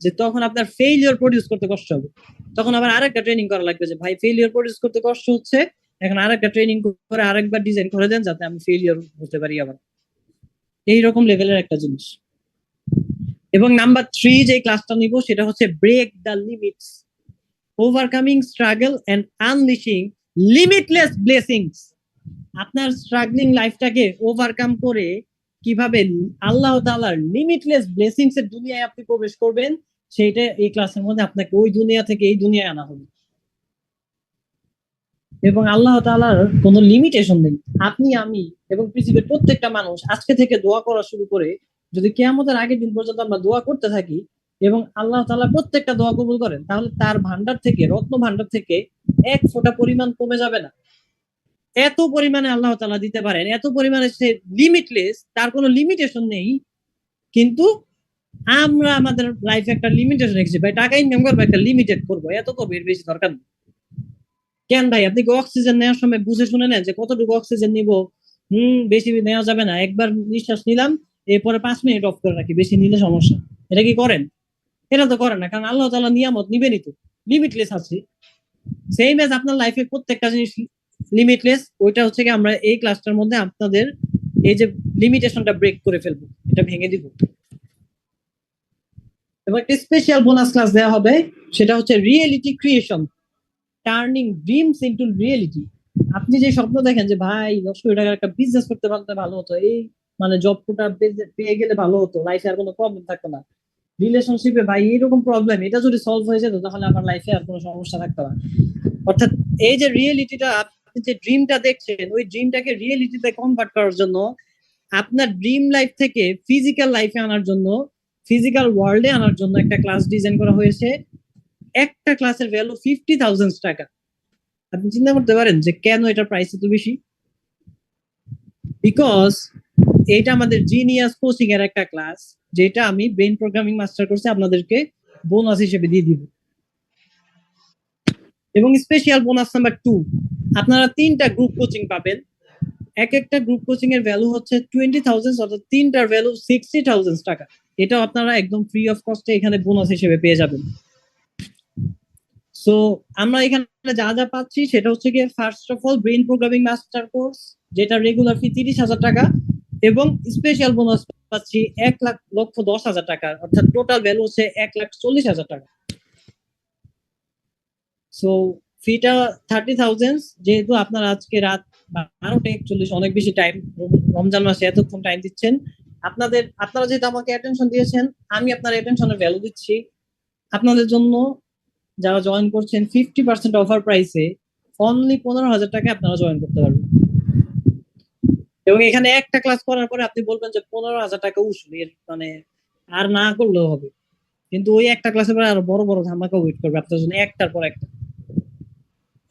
যে তখন আপনার ফেইলিওর প্রডিউস করতে কষ্ট হবে। তখন আবার আরেকটা ট্রেনিং করা লাগবে যে ভাই ফেইলিওর প্রডিউস করতে কষ্ট হচ্ছে, এখন আরেকটা ট্রেনিং করে আরেকবার ডিজাইন করে দেন যাতে আমি ফেইলিওর হতে পারি আবার। এইরকম লেভেলের একটা জিনিস। এবং নাম্বার 3 যে ক্লাসটা নিব সেটা হচ্ছে break the limits, overcoming struggle and unleashing limitless blessings. আপনার স্ট্রাগলিং লাইফটাকে ওভারকাম করে কিভাবে আল্লাহ তাআলার লিমিটলেস ব্লেসিংস এর দুনিয়ায় আপনি প্রবেশ করবেন, সেইটা এই ক্লাসের মধ্যে আপনাকে ওই দুনিয়া থেকে এই দুনিয়ায় আনা হবে। এবং আল্লাহ তাআলার কোনো লিমিটেশন নেই। আপনি, আমি এবং পৃথিবীর প্রত্যেকটা মানুষ আজকে থেকে দোয়া করা শুরু করে যদি কিয়ামতের আগের দিন পর্যন্ত আমরা দোয়া করতে থাকি এবং আল্লাহ তাআলা প্রত্যেকটা দোয়া কবুল করেন, তাহলে তার ভান্ডার থেকে, রত্ন ভান্ডার থেকে এক ফোঁটা পরিমাণ কমে যাবে না। এত পরিমাণে আল্লাহ তাআলা দিতে পারেন, এত পরিমাণে সে লিমিটলেস, তার কোনো লিমিটেশন নেই। কিন্তু আমরা আমাদের লাইফে একটা লিমিটেশন রেখেছি, ভাই টাকা ইনকাম করবো একটা লিমিটেড করবো, এত করবো, এর বেশি দরকার নেই। কেন ভাই, আপনি কি অক্সিজেন নেওয়ার সময় বুঝে শুনে নেন যে কতটুকু অক্সিজেন নিব? বেশি নেওয়া যাবে না, একবার নিঃশ্বাস নিলাম এরপরে 5 মিনিট অফ করে রাখি, বেশি নিলে সমস্যা। এটা কি করেন? এটা তো করেন না, কারণ আল্লাহ তাআলা নিয়ামত নিবেনই তো, লিমিটলেস আছে। সেম এজ আপনার লাইফে প্রত্যেকটা জিনিস লিমিটলেস। ওইটা হচ্ছে কি আমরা এই ক্লাসটার মধ্যে আপনাদের এই যে লিমিটেশনটা ব্রেক করে ফেলবো, এটা ভেঙে দিব। এবং একটা স্পেশাল বোনাস ক্লাস দেওয়া হবে, সেটা হচ্ছে reality creation, turning dreams into reality. আপনি যে স্বপ্ন দেখেন যে ভাই 10 কোটি টাকার একটা বিজনেস করতে পারলে ভালো হতো, এই মানে জবটা পেয়ে গেলে ভালো হতো, লাইফে আর কোনো প্রবলেম থাকতো না, রিলেশনশিপে ভাই এরকম প্রবলেম, এটা যদি সলভ হয়ে যেত তাহলে আমার লাইফে আর কোনো সমস্যা থাকতো না। অর্থাৎ এই যে রিয়েলিটিটা, আপনি যে ড্রিমটা দেখছেন, ওই ড্রিমটাকে রিয়েলিটিতে কনভার্ট করার জন্য, আপনার ড্রিম লাইফ থেকে ফিজিক্যাল লাইফে আনার জন্য, ফিজিক্যাল ওয়ার্ল্ডে আনার জন্য একটা ক্লাস ডিজাইন করা হয়েছে। একটা ক্লাসের ভ্যালু 50,000 টাকা। আপনি চিন্তা করতে পারেন যে কেন এটার প্রাইস এত বেশি? বিকজ এটা আমাদের জিনিয়াস কোচিং এর একটা ক্লাস, যেটা আমি ব্রেন প্রোগ্রামিং মাস্টার কোর্সে আপনাদেরকে বোনাস হিসেবে দিয়ে দিব। এবং স্পেশাল বোনাস নাম্বার 2, আপনারা 3টা গ্রুপ কোচিং পাবেন। এক একটা গ্রুপ কোচিং এর ভ্যালু হচ্ছে 20,000, অর্থাৎ 3টার ভ্যালু 60,000 টাকা। এটাও আপনারা একদম ফ্রি অফ কস্টে এখানে বোনাস হিসেবে পেয়ে যাবেন। সো আমরা এখানে যা যা পাচ্ছি সেটা হচ্ছে গিয়ে first of all brain programming master course, যেটা রেগুলার ফি 30,000 টাকা, এবং স্পেশাল বোনাস পাচ্ছি 1,10,000 টাকা, অর্থাৎ টোটাল ভ্যালু হচ্ছে 1,40,000 টাকা। সো ফিটা 30,000, যেহেতু আপনার আজকে রাত 12টা 41, অনেক বেশি টাইম, রমজান মাসে এতক্ষণ টাইম দিচ্ছেন, আপনারা যেহেতু আমাকে অ্যাটেনশন দিয়েছেন, আমি আপনার অ্যাটেনশনের ভ্যালু দিচ্ছি। আপনাদের জন্য যারা জয়েন করছেন 50% অফার প্রাইসে অনলি 15,000 টাকায় আপনারা জয়েন করতে পারবেন। এবং এখানে একটা ক্লাস করার পরে আপনি বলবেন যে 15,000 টাকা উসুল, মানে আর না করলেও হবে, কিন্তু ওই একটা ক্লাসের পরে আরো বড় বড় ধামাকা ওয়েট করবে আপনার জন্য, একটার পর একটা।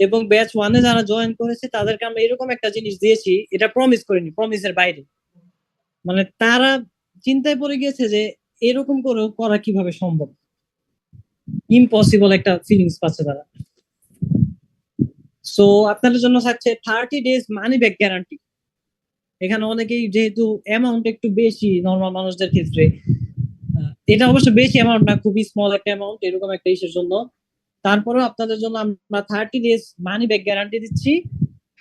এবং ব্যাচ ওয়ানে যারা জয়েন করেছে তাদেরকে আমরা এরকম একটা জিনিস দিয়েছি, এটা প্রমিস করিনি, প্রমিসের বাইরে, মানে তারা চিন্তায় পড়ে গিয়েছে যে এরকম করে করা কিভাবে সম্ভব, ইম্পসিবল একটা ফিলিংস পাচ্ছে তারা। সো আপনাদের জন্য থাকছে 30 days মানি ব্যাক গ্যারান্টি। এখানে অনেকেই যেহেতু অ্যামাউন্ট একটু বেশি নর্মাল মানুষদের ক্ষেত্রে, এটা অবশ্য বেশি অ্যামাউন্ট না, খুবই স্মল একটা অ্যামাউন্ট এরকম একটা ইস্যুর জন্য, তারপরেও আপনাদের জন্য আমরা 30 days মানি ব্যাক গ্যারান্টি দিচ্ছি,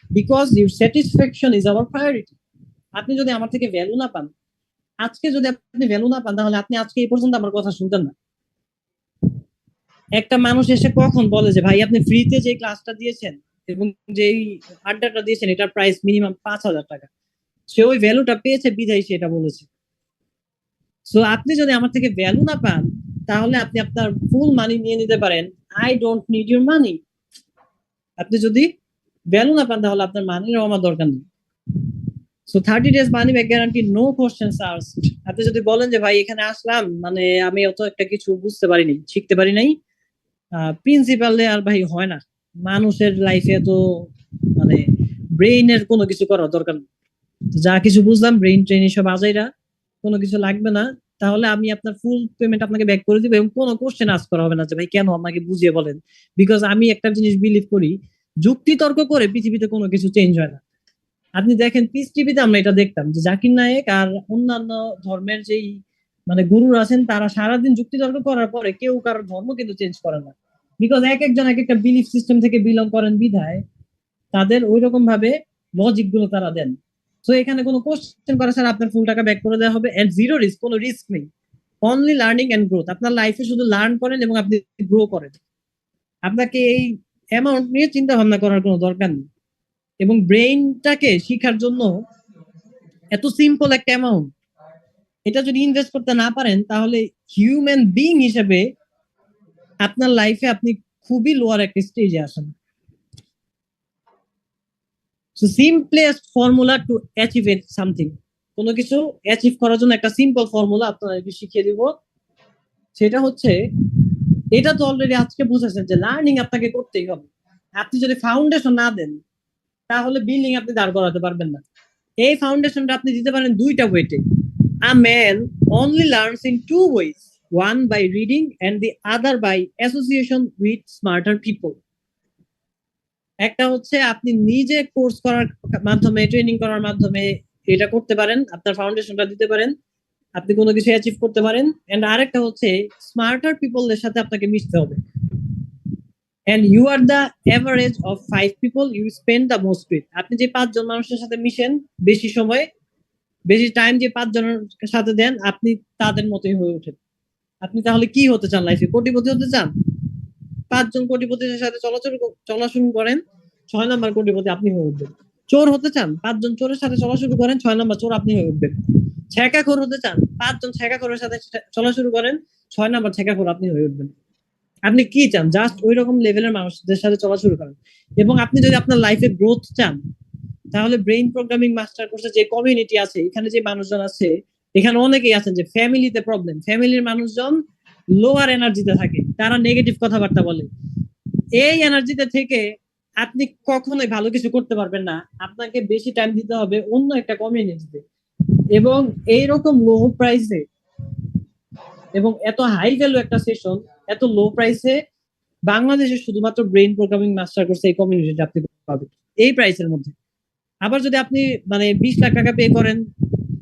because your satisfaction is our priority. আপনি যদি আমার থেকে ভ্যালু না পান, আজকে যদি আপনি ভ্যালু না পান, তাহলে আপনি আজকে এই পর্যন্ত আমার কথা শুনতেন না। একটা মানুষ এসে কখন বলে যে ভাই আপনি ফ্রিতে যে ক্লাসটা দিয়েছেন এবং যেই আড্ডাটা দিয়েছেন এটার প্রাইস মিনিমাম 5,000 টাকা, সে ওই ভ্যালুটা পেয়েছে বিধায় সে এটা বলেছে। সো আপনি যদি আমার থেকে ভ্যালু না পান, তাহলে আপনি আপনার ফুল মানি নিয়ে নিতে পারেন, আই ডোন্ট নিড ইউর মানি। আপনি যদি ভ্যালু না পান, তাহলে আপনার মানির আমার দরকার নেই। So 30 days money back guarantee, no question asked. আপনি যদি বলেন যে ভাই এখানে আসলাম, মানে আমি অত একটা কিছু বুঝতে পারিনি, শিখতে পারি নাই, প্রিন্সিপালে আর ভাই হয় না, মানুষের লাইফে তো মানে ব্রেইনের কোনো কিছু করার দরকার নেই, যা কিছু বুঝলাম ব্রেইন ট্রেন এসব আজাইরা কোনো কিছু লাগবে না, তাহলে আমি আপনার ফুল পেমেন্ট আপনাকে ব্যাক করে দিব, এবং কোনো কোশ্চেন আস্ক করা হবে না যে ভাই কেন, আমাকে বুঝিয়ে বলেন। বিকজ আমি একটা জিনিস বিলিভ করি, যুক্তি তর্ক করে পৃথিবীতে কোনো কিছু চেঞ্জ হয় না। আপনি দেখেন পিস টিভিতে আমরা এটা দেখতাম যে জাকির নায়েক আর অন্যান্য ধর্মের যেই মানে গুরুর আছেন, তারা সারাদিন যুক্তি তর্ক করার পরে কেউ কারোর ধর্ম কিন্তু চেঞ্জ করে না, বিকজ এক একজন এক একটা বিলিফ সিস্টেম থেকে বিলং করেন বিধায় তাদের ওই রকম ভাবে লজিক গুলো তারা দেন। তো এখানে কোনো কোশ্চেন করা ছাড়া আপনার ফুল টাকা ব্যাক করে দেওয়া হবে, এন্ড জিরো রিস্ক, কোনো রিস্ক নেই, অনলি লার্নিং এন্ড গ্রোথ। আপনার লাইফে শুধু লার্ন করেন এবং আপনি গ্রো করেন, আপনাকে এই অ্যামাউন্ট নিয়ে চিন্তা ভাবনা করার কোনো দরকার নেই। এবং ব্রেইনটাকে শিখার জন্য এত সিম্পল একটা অ্যামাউন্ট, এটা যদি ইনভেস্ট করতে না পারেন, তাহলে হিউম্যান বিং হিসেবে আপনার লাইফে আপনি খুবই লোয়ার একটা স্টেজে আসেন। So simplest formula to achieve something, কোনো কিছু অ্যাচিভ করার জন্য একটা সিম্পল ফর্মুলা আপনাদেরকে শিখিয়ে দিব, সেটা হচ্ছে, এটা তো অলরেডি আজকে বুঝেছেন যে লার্নিং আপনাকে করতেই হবে। আপনি যদি ফাউন্ডেশন না দেন, তাহলে বিল্ডিং আপনি দাঁড় করাতে পারবেন না। এই ফাউন্ডেশনটা আপনি দিতে পারেন দুইটা ওয়েতে। A man only learns in two ways, one by reading and the other by association with smarter people. একটা হচ্ছে আপনি নিজে কোর্স করার মাধ্যমে, ট্রেনিং করার মাধ্যমে এটা করতে পারেন, আপনার ফাউন্ডেশনটা দিতে পারেন, আপনি কোনো কিছু অ্যাচিভ করতে পারেন। এন্ড আরেকটা হচ্ছে স্মার্টার পিপলদের সাথে আপনাকে মিশতে হবে, and you are the average of 5 people you spend the most with. আপনি যে 5 জন মানুষের সাথে মিশেন বেশি সময়, বেশি টাইম যে 5 জনের সাথে দেন, আপনি তাদের মতোই হয়ে ওঠেন। আপনি তাহলে কি হতে চান লাইফে? কোটিপতি হতে চান? 5 জন কোটিপতির সাথে চলা শুরু করেন, 6 নম্বর কোটিপতি আপনি হয়ে উঠবেন। চোর হতে চান? 5 জন চোরের সাথে চলা শুরু করেন, 6 নম্বর চোর আপনি হয়ে উঠবেন। ছেঁকাখোর হতে চান? 5 জন ছেঁকাখোরের সাথে চলা শুরু করেন, 6 নম্বর ছেঁকাখোর আপনি হয়ে উঠবেন। আপনি কি চান? জাস্ট ওই রকম লেভেলের মানুষদের সাথে চলা শুরু করেন। এবং আপনি যদি আপনার লাইফে গ্রোথ চান, তাহলে ব্রেইন প্রোগ্রামিং মাস্টার কোর্সে যে কমিউনিটি আছে, এখানে যে মানুষজন আছে, এখানে অনেকেই আছেন যে ফ্যামিলিতে প্রবলেম, ফ্যামিলির মানুষজন লোয়ার এনার্জিতে থাকে, তারা নেগেটিভ কথাবার্তা বলে, এই এনার্জিতে থেকে আপনি কখনোই ভালো কিছু করতে পারবেন না। আপনাকে বেশি টাইম দিতে হবে অন্য একটা কমিউনিটিতে, এবং এইরকম লো প্রাইসে এবং এত হাই ভ্যালু একটা সেশন এত লো প্রাইসে বাংলাদেশে শুধুমাত্র ব্রেইন প্রোগ্রামিং মাস্টার কোর্স এই কমিউনিটিতে আপনি পাবেন এই প্রাইসের মধ্যে। আবার যদি আপনি মানে 20 লাখ টাকা পে করেন,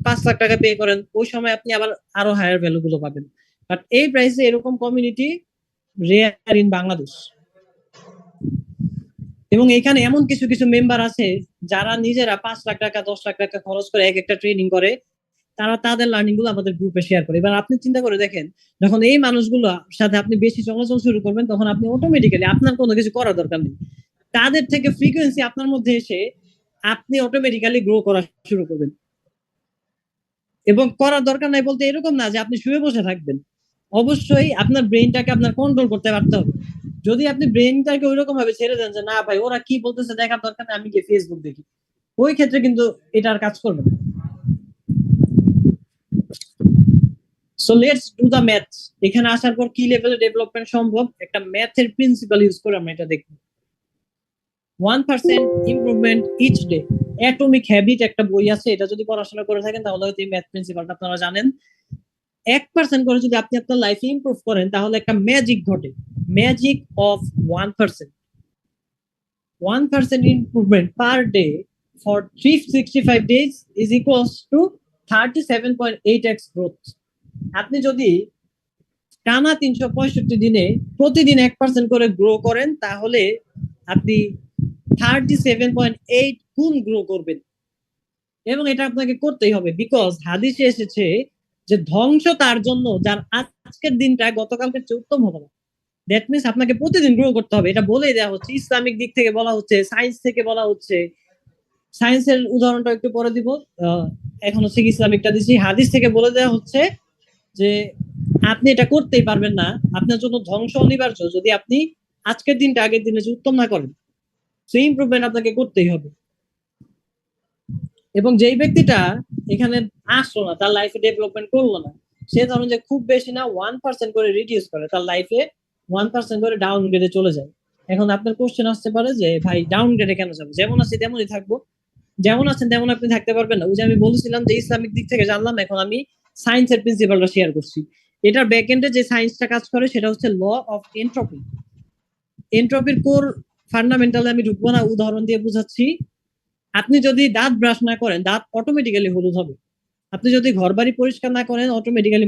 5 লাখ টাকা পে করেন, ওই সময় আপনি আবার আরো হায়ার ভ্যালু গুলো পাবেন। বাট এই প্রাইসে এরকম কমিউনিটি রেয়ার ইন বাংলাদেশ। এবং এখানে এমন কিছু কিছু মেম্বার আছে যারা নিজেরা 5 লাখ টাকা 10 লাখ টাকা খরচ করে এক একটা ট্রেনিং করে, তারা তাদের লার্নিং গুলো আমাদের গ্রুপে শেয়ার করে। এবার আপনি চিন্তা করে দেখেন, যখন এই মানুষগুলোর সাথে আপনি বেশি চলাচল শুরু করবেন, তখন আপনি অটোমেটিক্যালি আপনার কোনো কিছু করার দরকার নেই, তাদের থেকে ফ্রিকোয়েন্সি আপনার মধ্যে এসে আপনি অটোমেটিক্যালি গ্রো করা শুরু করবেন। এবং করার দরকার নাই বলতে এরকম না যে আপনি শুয়ে বসে থাকবেন, অবশ্যই আপনার ব্রেনটাকে আপনার কন্ট্রোল করতে পারতে হবে। যদি আপনি ব্রেনটাকে ওইরকম ভাবে ছেড়ে দেন যে না ভাই ওরা কি বলতেছে দেখার দরকার নেই, আমি গিয়ে ফেসবুক দেখি, ওই ক্ষেত্রে কিন্তু এটা আর কাজ করবে না। So let's do the math. এখানে আসার পর কি লেভেলে ডেভেলপমেন্ট সম্ভব, একটা ম্যাথের প্রিন্সিপাল ইউজ করে আমরা এটা দেখব। 1% improvement each day, atomic habit একটা বই আছে, এটা যদি পড়াশোনা করে থাকেন তাহলে হয়তো এই ম্যাথ প্রিন্সিপালটা আপনারা জানেন। 1% করে যদি আপনি আপনার লাইফে ইমপ্রুভ করেন তাহলে একটা ম্যাজিক ঘটে, magic of 1%। 1% improvement per day for 365 days is equals to 37.8x growth. আপনি যদি টানা 365 দিনে প্রতিদিন 1% করে গ্রো করেন তাহলে আপনি 37.8 গুণ গ্রো করবেন। এবং এটা আপনাকে করতেই হবে, বিকজ হাদিসে এসেছে যে ধ্বংস তার জন্য যার আজকের দিনটা গতকালকের চেয়ে উত্তম হবে না। দ্যাট মিনস আপনাকে প্রতিদিন গ্রো করতে হবে, এটা বলেই দেওয়া হচ্ছে। ইসলামিক দিক থেকে বলা হচ্ছে, সায়েন্স থেকে বলা হচ্ছে। সায়েন্সের উদাহরণটা একটু পরে দিব, এখন হচ্ছে ইসলামিকটা দিচ্ছি। হাদিস থেকে বলে দেওয়া হচ্ছে যে আপনি এটা করতেই পারবেন না, আপনার জন্য ধ্বংস অনিবার্য যদি আপনি আজকের দিনটা আগের দিনে যে উত্তম না করেন। সেই ইমপ্রুভমেন্ট আপনাকে করতেই হবে। এবং যেই ব্যক্তিটা এখানে আসলো না, তার লাইফে ডেভেলপমেন্ট করলো না, সে ধরুন যে খুব বেশি না 1% করে রিডিউস করে, তার লাইফে 1% করে ডাউন গ্রেডে চলে যায়। এখন আপনার কোশ্চেন আসতে পারে যে ভাই ডাউন গ্রেডে কেন যাবো, যেমন আছি তেমনই থাকবো। যেমন আছেন তেমন আপনি থাকতে পারবেন না। ওই যে আমি বলেছিলাম যে ইসলামিক দিক থেকে জানলাম, এখন আমি সায়েন্সের প্রিন্সিপালটা শেয়ার করছি। এটার ব্যাকএন্ডে যে সায়েন্সটা কাজ করে সেটা হচ্ছে ল অফ এন্ট্রপি। এন্ট্রপির কোর ফান্ডামেন্টালে আমি ঢুকবো না, উদাহরণ দিয়ে বুঝাচ্ছি। আপনি যদি দাঁত ব্রাশ না করেন, দাঁত অটোমেটিক্যালি হলুদ হবে। আপনি যদি ঘর বাড়ি পরিষ্কার না করেন, অটোমেটিক্যালি